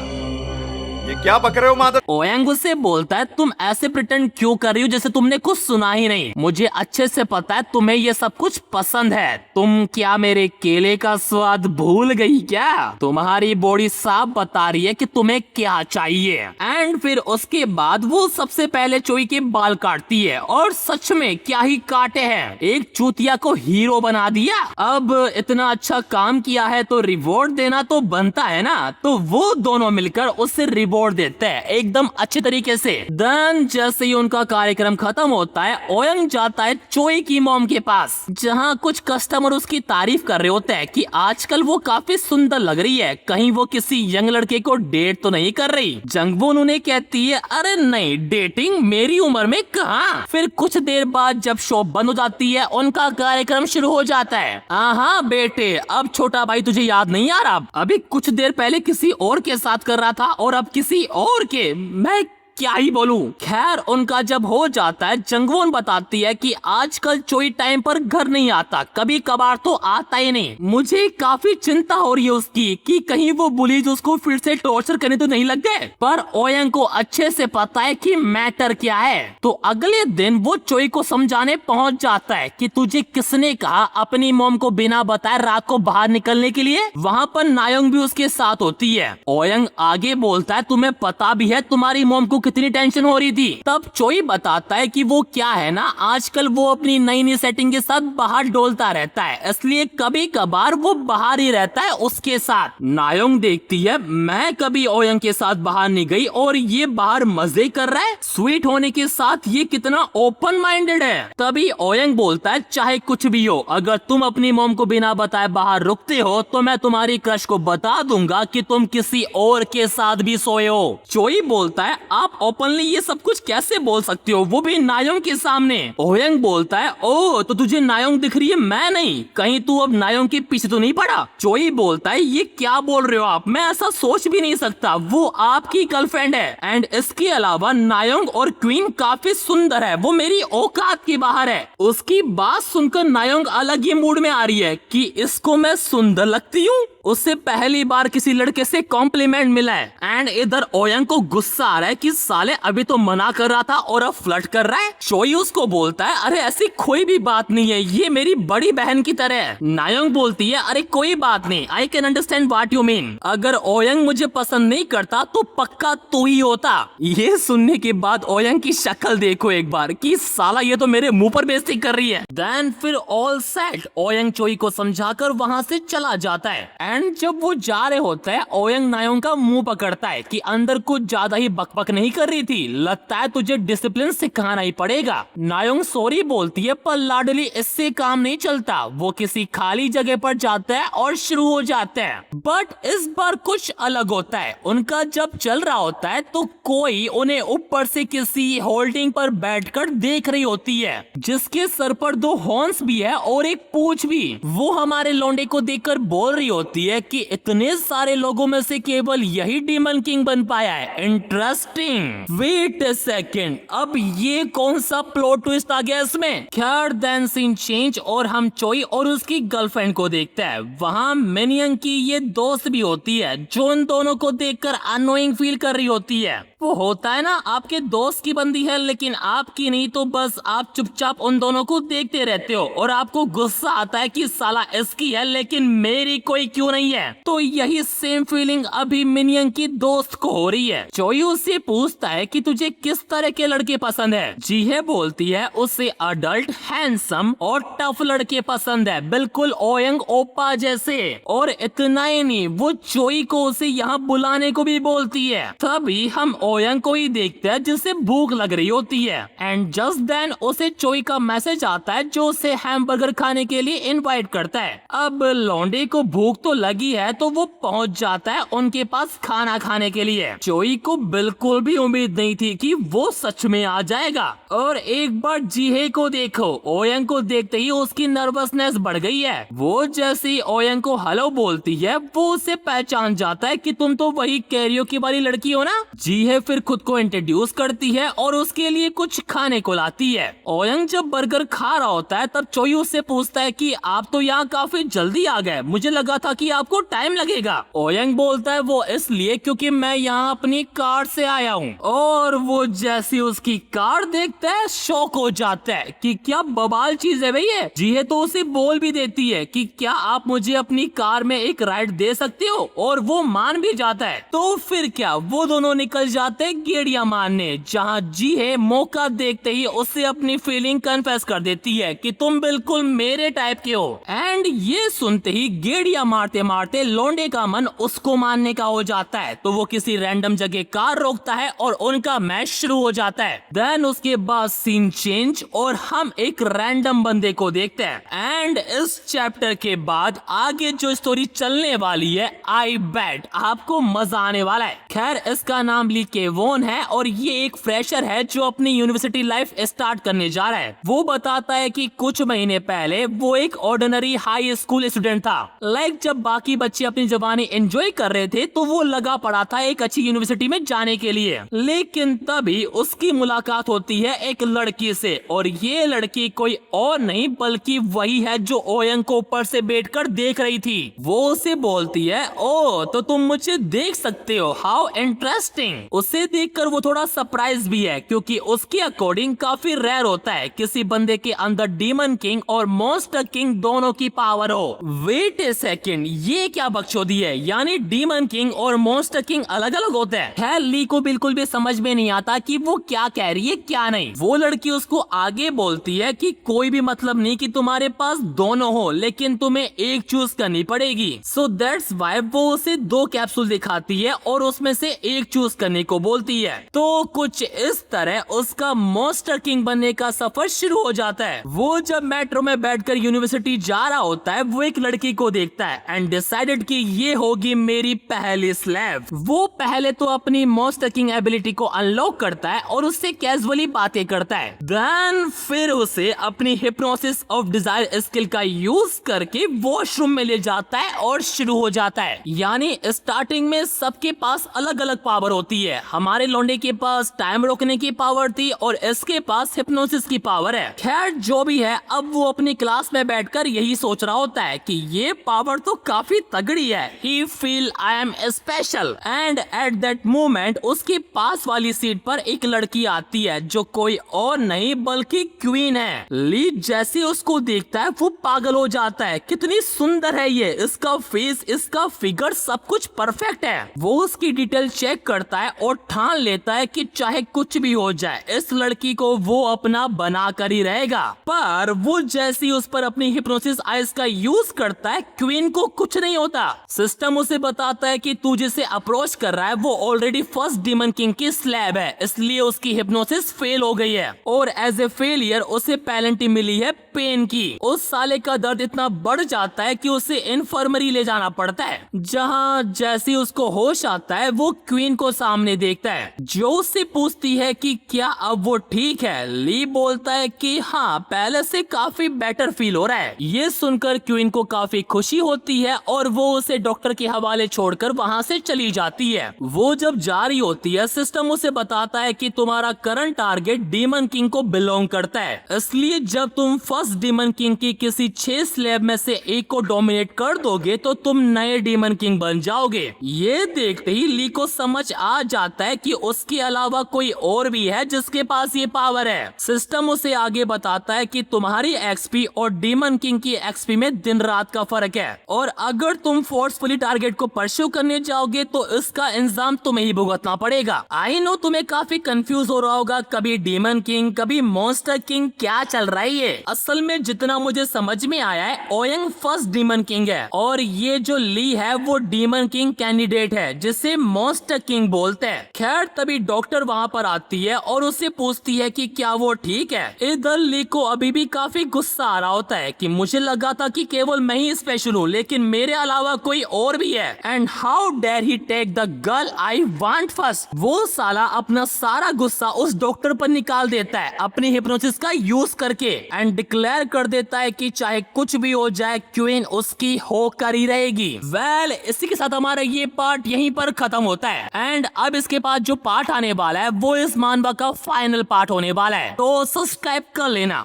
ये क्या बक रहे हो मादर? ओयंग उससे बोलता है तुम ऐसे प्रिटेंड क्यों कर रही हो जैसे तुमने कुछ सुना ही नहीं। मुझे अच्छे से पता है तुम्हें ये सब कुछ पसंद है। तुम क्या मेरे केले का स्वाद भूल गई क्या? तुम्हारी बॉडी साफ बता रही है कि तुम्हें क्या चाहिए। एंड फिर उसके बाद वो सबसे पहले चोई के बाल काटती है और सच में क्या ही काटे हैं, एक चूतिया को हीरो बना दिया। अब इतना अच्छा काम किया है तो रिवॉर्ड देना तो बनता है ना, तो वो दोनों मिलकर उससे रिवॉर्ड देते हैं एकदम अच्छे तरीके से। देन जैसे ही उनका कार्यक्रम खत्म होता है, ओयंग जाता है चोई की मॉम के पास, जहां कुछ कस्टमर उसकी तारीफ कर रहे होते हैं कि आजकल वो काफी सुंदर लग रही है, कहीं वो किसी यंग लड़के को डेट तो नहीं कर रही। जंगबोन उन्हें कहती है अरे नहीं, डेटिंग मेरी उम्र में कहाँ। फिर कुछ देर बाद जब शो बंद हो जाती है, उनका कार्यक्रम शुरू हो जाता है। हाँ बेटे, अब छोटा भाई तुझे याद नहीं आ रहा, अभी कुछ देर पहले किसी और के साथ कर रहा था और अब किसी और के, मैं क्या ही बोलूं। खैर उनका जब हो जाता है, जंगवोन बताती है कि आजकल चोई टाइम पर घर नहीं आता, कभी कभार तो आता ही नहीं। मुझे काफी चिंता हो रही है उसकी कि कहीं वो बुलीज उसको फिर से टॉर्चर करने तो नहीं लग गए। पर ओयंग को अच्छे से पता है कि मैटर क्या है। तो अगले दिन वो चोई को समझाने पहुंच जाता है कि तुझे किसने कहा अपनी मॉम को बिना बताए रात को बाहर निकलने के लिए। वहाँ पर नायोंग भी उसके साथ होती है। ओयंग आगे बोलता है तुम्हें पता भी है तुम्हारी मॉम को कितनी टेंशन हो रही थी। तब चोई बताता है कि वो क्या है ना, आजकल वो अपनी नई नई सेटिंग के साथ बाहर डोलता रहता है, इसलिए कभी कभार वो बाहर ही रहता है उसके साथ। नायोंग देखती है मैं कभी ओयंग के साथ बाहर नहीं गई और ये बाहर मजे कर रहा है, स्वीट होने के साथ ये कितना ओपन माइंडेड है। तभी ओयंग बोलता है चाहे कुछ भी हो, अगर तुम अपनी मॉम को बिना बताए बाहर रुकते हो तो मैं तुम्हारी क्रश को बता दूंगा कि तुम किसी और के साथ भी सोए हो। चोई बोलता है आप ओपनली ये सब कुछ कैसे बोल सकते हो, वो भी नायोंग के सामने। ओयंग बोलता है ओ तो तुझे नायोंग दिख रही है, मैं नहीं, कहीं तू अब नायोंग के पीछे तो नहीं पड़ा। चोई बोलता है ये क्या बोल रहे हो आप, मैं ऐसा सोच भी नहीं सकता, वो आपकी गर्लफ्रेंड है। एंड इसके अलावा नायोंग और क्वीन काफी सुंदर है, वो मेरी औकात के बाहर है। उसकी बात सुनकर नायोंग अलग ही मूड में आ रही है कि इसको मैं सुंदर लगती हूँ, उससे पहली बार किसी लड़के से कॉम्प्लीमेंट मिला है। एंड इधर ओयंग को गुस्सा आ रहा है कि साले अभी तो मना कर रहा था और अब फ्लर्ट कर रहा है। चोई उसको बोलता है अरे ऐसी कोई भी बात नहीं है, ये मेरी बड़ी बहन की तरह है। नायोंग बोलती है अरे कोई बात नहीं, I can understand what you mean, अगर ओयंग मुझे पसंद नहीं करता तो पक्का तू ही होता। ये सुनने के बाद ओयंग की शक्ल देखो एक बार कि साला ये तो मेरे मुंह पर बेइज्जती कर रही है। देन फिर ऑल सेट, ओयंग चोई को समझाकर वहां से चला जाता है। एंड जब वो जा रहे होते हैं, ओयंग नायोंग का मुंह पकड़ता है कि अंदर कुछ ज्यादा ही बकबक नहीं कर रही थी, लगता है तुझे डिसिप्लिन सिखाना ही पड़ेगा। नायोंग सॉरी बोलती है पर लाडली इससे काम नहीं चलता, वो किसी खाली जगह पर जाता है और शुरू हो जाते हैं। बट इस बार कुछ अलग होता है, उनका जब चल रहा होता है तो कोई उन्हें ऊपर से किसी होल्डिंग पर बैठकर देख रही होती है, जिसके सर पर 2 हॉर्न्स भी है और एक पूंछ भी। वो हमारे लौंडे को देखकर बोल रही होती है कि इतने सारे लोगों में से केवल यही डीमन किंग बन पाया है, इंटरेस्टिंग। वेट अ सेकेंड, अब ये कौन सा प्लॉट ट्विस्ट आ गया इसमें। खैर देन सीन चेंज और हम चोई और उसकी गर्लफ्रेंड को देखते हैं। वहाँ मिनियन की ये दोस्त भी होती है जो उन दोनों को देखकर अनोइंग फील कर रही होती है। वो होता है ना, आपके दोस्त की बंदी है लेकिन आपकी नहीं, तो बस आप चुपचाप उन दोनों को देखते रहते हो और आपको गुस्सा आता है कि साला इसकी है लेकिन मेरी कोई क्यों नहीं है। तो यही सेम फीलिंग अभी मिनियन की दोस्त को हो रही है। चोई उससे पूछता है कि तुझे किस तरह के लड़के पसंद है। जीहे बोलती है उसे अडल्ट, हैंडसम और टफ लड़के पसंद है, बिल्कुल ओयंग ओपा जैसे। और इतना ही नहीं, वो चोई को उसे यहाँ बुलाने को भी बोलती है। तभी हम ओयंग को ही देखते हैं जिसे भूख लग रही होती है। एंड जस्ट देन उसे चोई का मैसेज आता है जो उसे हैमबर्गर खाने के लिए इनवाइट करता है। अब लौंडे को भूख तो लगी है तो वो पहुंच जाता है उनके पास खाना खाने के लिए। चोई को बिल्कुल भी उम्मीद नहीं थी कि वो सच में आ जाएगा। और एक बार जीहे को देखो, ओयंग को देखते ही उसकी नर्वसनेस बढ़ गई है। वो जैसे ही ओयंग को हेलो बोलती है वो उसे पहचान जाता है कि तुम तो वही कैरियोकी वाली लड़की हो ना। जीहे फिर खुद को इंट्रोड्यूस करती है और उसके लिए कुछ खाने को लाती है। ओयंग जब बर्गर खा रहा होता है तब चोई उससे पूछता है कि आप तो यहाँ काफी जल्दी आ गए, मुझे लगा था कि आपको टाइम लगेगा। ओयंग बोलता है वो इसलिए क्योंकि मैं यहाँ अपनी कार से आया हूँ। और वो जैसी उसकी कार देखता है शॉक हो जाता है कि क्या बवाल चीज है भैया। जीहे तो उसे बोल भी देती है कि क्या आप मुझे अपनी कार में एक राइड दे सकते हो, और वो मान भी जाता है। तो फिर क्या, वो दोनों निकल जाते गेड़िया मारने, जहाँ जीहे मौका देखते ही उससे अपनी फीलिंग कन्फेस कर देती है कि तुम बिल्कुल मेरे टाइप के हो। एंड ये सुनते ही गेड़िया मारते मारते लौंडे का मन उसको मारने का हो जाता है। तो वो किसी रैंडम जगह कार रोकता है और उनका मैच शुरू हो जाता है। देन उसके बाद सीन चेंज और हम एक रैंडम बंदे को देखते हैं। एंड इस चैप्टर के बाद आगे जो स्टोरी चलने वाली है, आई बेट आपको मजा आने वाला है। खैर इसका नाम ली केवोन है और ये एक फ्रेशर है जो अपनी यूनिवर्सिटी लाइफ स्टार्ट करने जा रहा है। वो बताता है कि कुछ महीने पहले वो एक ऑर्डिनरी हाई स्कूल स्टूडेंट था। लाइक जब बाकी बच्चे अपनी जवानी एंजॉय कर रहे थे तो वो लगा पड़ा था एक अच्छी यूनिवर्सिटी में जाने के लिए। लेकिन तभी उसकी मुलाकात होती है एक लड़की से, और ये लड़की कोई और नहीं बल्कि वही है जो ओयंग को ऊपर से बैठकर देख रही थी। वो उसे बोलती है ओ तो तुम मुझे देख सकते हो, हाउ इंटरेस्टिंग। उसे देखकर वो थोड़ा सरप्राइज भी है क्योंकि उसके अकॉर्डिंग काफी रेयर होता है किसी बंदे के अंदर डीमन किंग और मॉन्स्टर किंग दोनों की पावर हो। वेट ए सेकंड, ये क्या बकचोदी है, यानी डीमन किंग और मॉन्स्टर किंग अलग अलग होते हैं। खैर ली को बिल्कुल भी समझ में नहीं आता कि वो क्या कह रही है क्या नहीं। वो लड़की उसको आगे बोलती है कि कोई भी मतलब नहीं कि तुम्हारे पास दोनों हो, लेकिन तुम्हें एक चूज करनी पड़ेगी। सो दैट्स व्हाई वो उसे 2 कैप्सूल दिखाती है और उसमें से एक चूज करने को बोलती है। तो कुछ इस तरह उसका मॉन्स्टर किंग बनने का सफर शुरू हो जाता है। वो जब मेट्रो में बैठकर यूनिवर्सिटी जा रहा होता है वो एक लड़की को देखता है एंड डिसाइडेड कि ये होगी मेरी पहली स्लैब। वो पहले तो अपनी मॉन्स्टर किंग एबिलिटी को अनलॉक करता है और उससे कैजुअली बातें करता है। देन फिर उसे अपनी हिप्नोसिस ऑफ डिजायर स्किल का यूज करके वॉशरूम में ले जाता है और शुरू हो जाता है। यानी स्टार्टिंग में सबके पास अलग अलग पावर होती है। हमारे लौंडे के पास टाइम रोकने की पावर थी और इसके पास हिप्नोसिस की पावर है। खैर जो भी है, अब वो अपनी क्लास में बैठकर यही सोच रहा होता है कि ये पावर तो काफी तगड़ी है। He feel I am special. And at that moment उसके पास वाली सीट पर एक लड़की आती है जो कोई और नहीं बल्कि क्वीन है। ली जैसे उसको देखता है वो पागल हो जाता है, कितनी सुंदर है ये, इसका फेस, इसका फिगर, सब कुछ परफेक्ट है। वो उसकी डिटेल चेक करता है और ठान लेता है कि चाहे कुछ भी हो जाए इस लड़की को वो अपना बना कर ही रहेगा। पर वो जैसी उस पर अपनी हिप्नोसिस आइज का यूज करता है, क्वीन को कुछ नहीं होता। सिस्टम उसे बताता है कि तू जिसे अप्रोच कर रहा है वो ऑलरेडी फर्स्ट डीमन किंग की स्लैब है, इसलिए उसकी हिप्नोसिस फेल हो गई है और एज ए फेलियर उसे पेनल्टी मिली है पेन की। उस साले का दर्द इतना बढ़ जाता है कि उसे इन्फर्मरी ले जाना पड़ता है, जहाँ जैसे उसको होश आता है वो क्वीन को सामने देखता है जो उससे पूछती है कि क्या अब वो ठीक है। ली बोलता है कि हाँ पहले से काफी बेटर फील हो रहा है। ये सुनकर क्वीन को काफी खुशी होती है और वो उसे डॉक्टर के हवाले छोड़कर वहाँ से चली जाती है। वो जब जा रही होती है सिस्टम उसे बताता है कि तुम्हारा करंट टारगेट डीमन किंग को बिलोंग करता है, इसलिए जब तुम फर्स्ट डीमन किंग की किसी 6 स्लैब में से एक को डोमिनेट कर दोगे तो तुम नए डीमन किंग बन जाओगे। ये देखते ही ली को समझ आ जाता है कि उसके अलावा कोई और भी है जिसके पास ये पावर है। सिस्टम उसे आगे बताता है कि तुम्हारी एक्सपी और डीमन किंग की एक्सपी में दिन रात का फर्क है, और अगर तुम फोर्सफुली टारगेट को परस्यू करने जाओगे तो इसका इंतजाम तुम्हें ही भुगतना पड़ेगा। आई नो तुम्हें काफी कंफ्यूज हो रहा होगा, कभी डीमन किंग कभी मॉन्स्टर किंग, क्या चल रहा है ये। असल में जितना मुझे समझ में आया है, ओयंग फर्स्ट डीमन किंग है और ये जो ली है वो डीमन किंग कैंडिडेट है जिसे मॉन्स्टर किंग बोलते हैं। खैर तभी डॉक्टर वहाँ पर आती है और उससे पूछती है कि क्या वो ठीक है। इधर ली को अभी भी काफी गुस्सा आ रहा होता है कि मुझे लगा था कि केवल मैं ही स्पेशल हूँ, लेकिन मेरे अलावा कोई और भी है, and how dare he take the girl I want first. वो साला अपना सारा गुस्सा उस डॉक्टर पर निकाल देता है अपनी हिप्नोसिस का यूज करके, एंड डिक्लेयर कर देता है कि चाहे कुछ भी हो जाए क्वीन उसकी होकर ही रहेगी। वेल इसी के साथ हमारा ये पार्ट यहीं पर खत्म होता है, एंड अब इसके बाद जो पार्ट आने वाला है वो इस मानवा का फाइनल पार्ट होने वाला है, तो सब्सक्राइब कर लेना।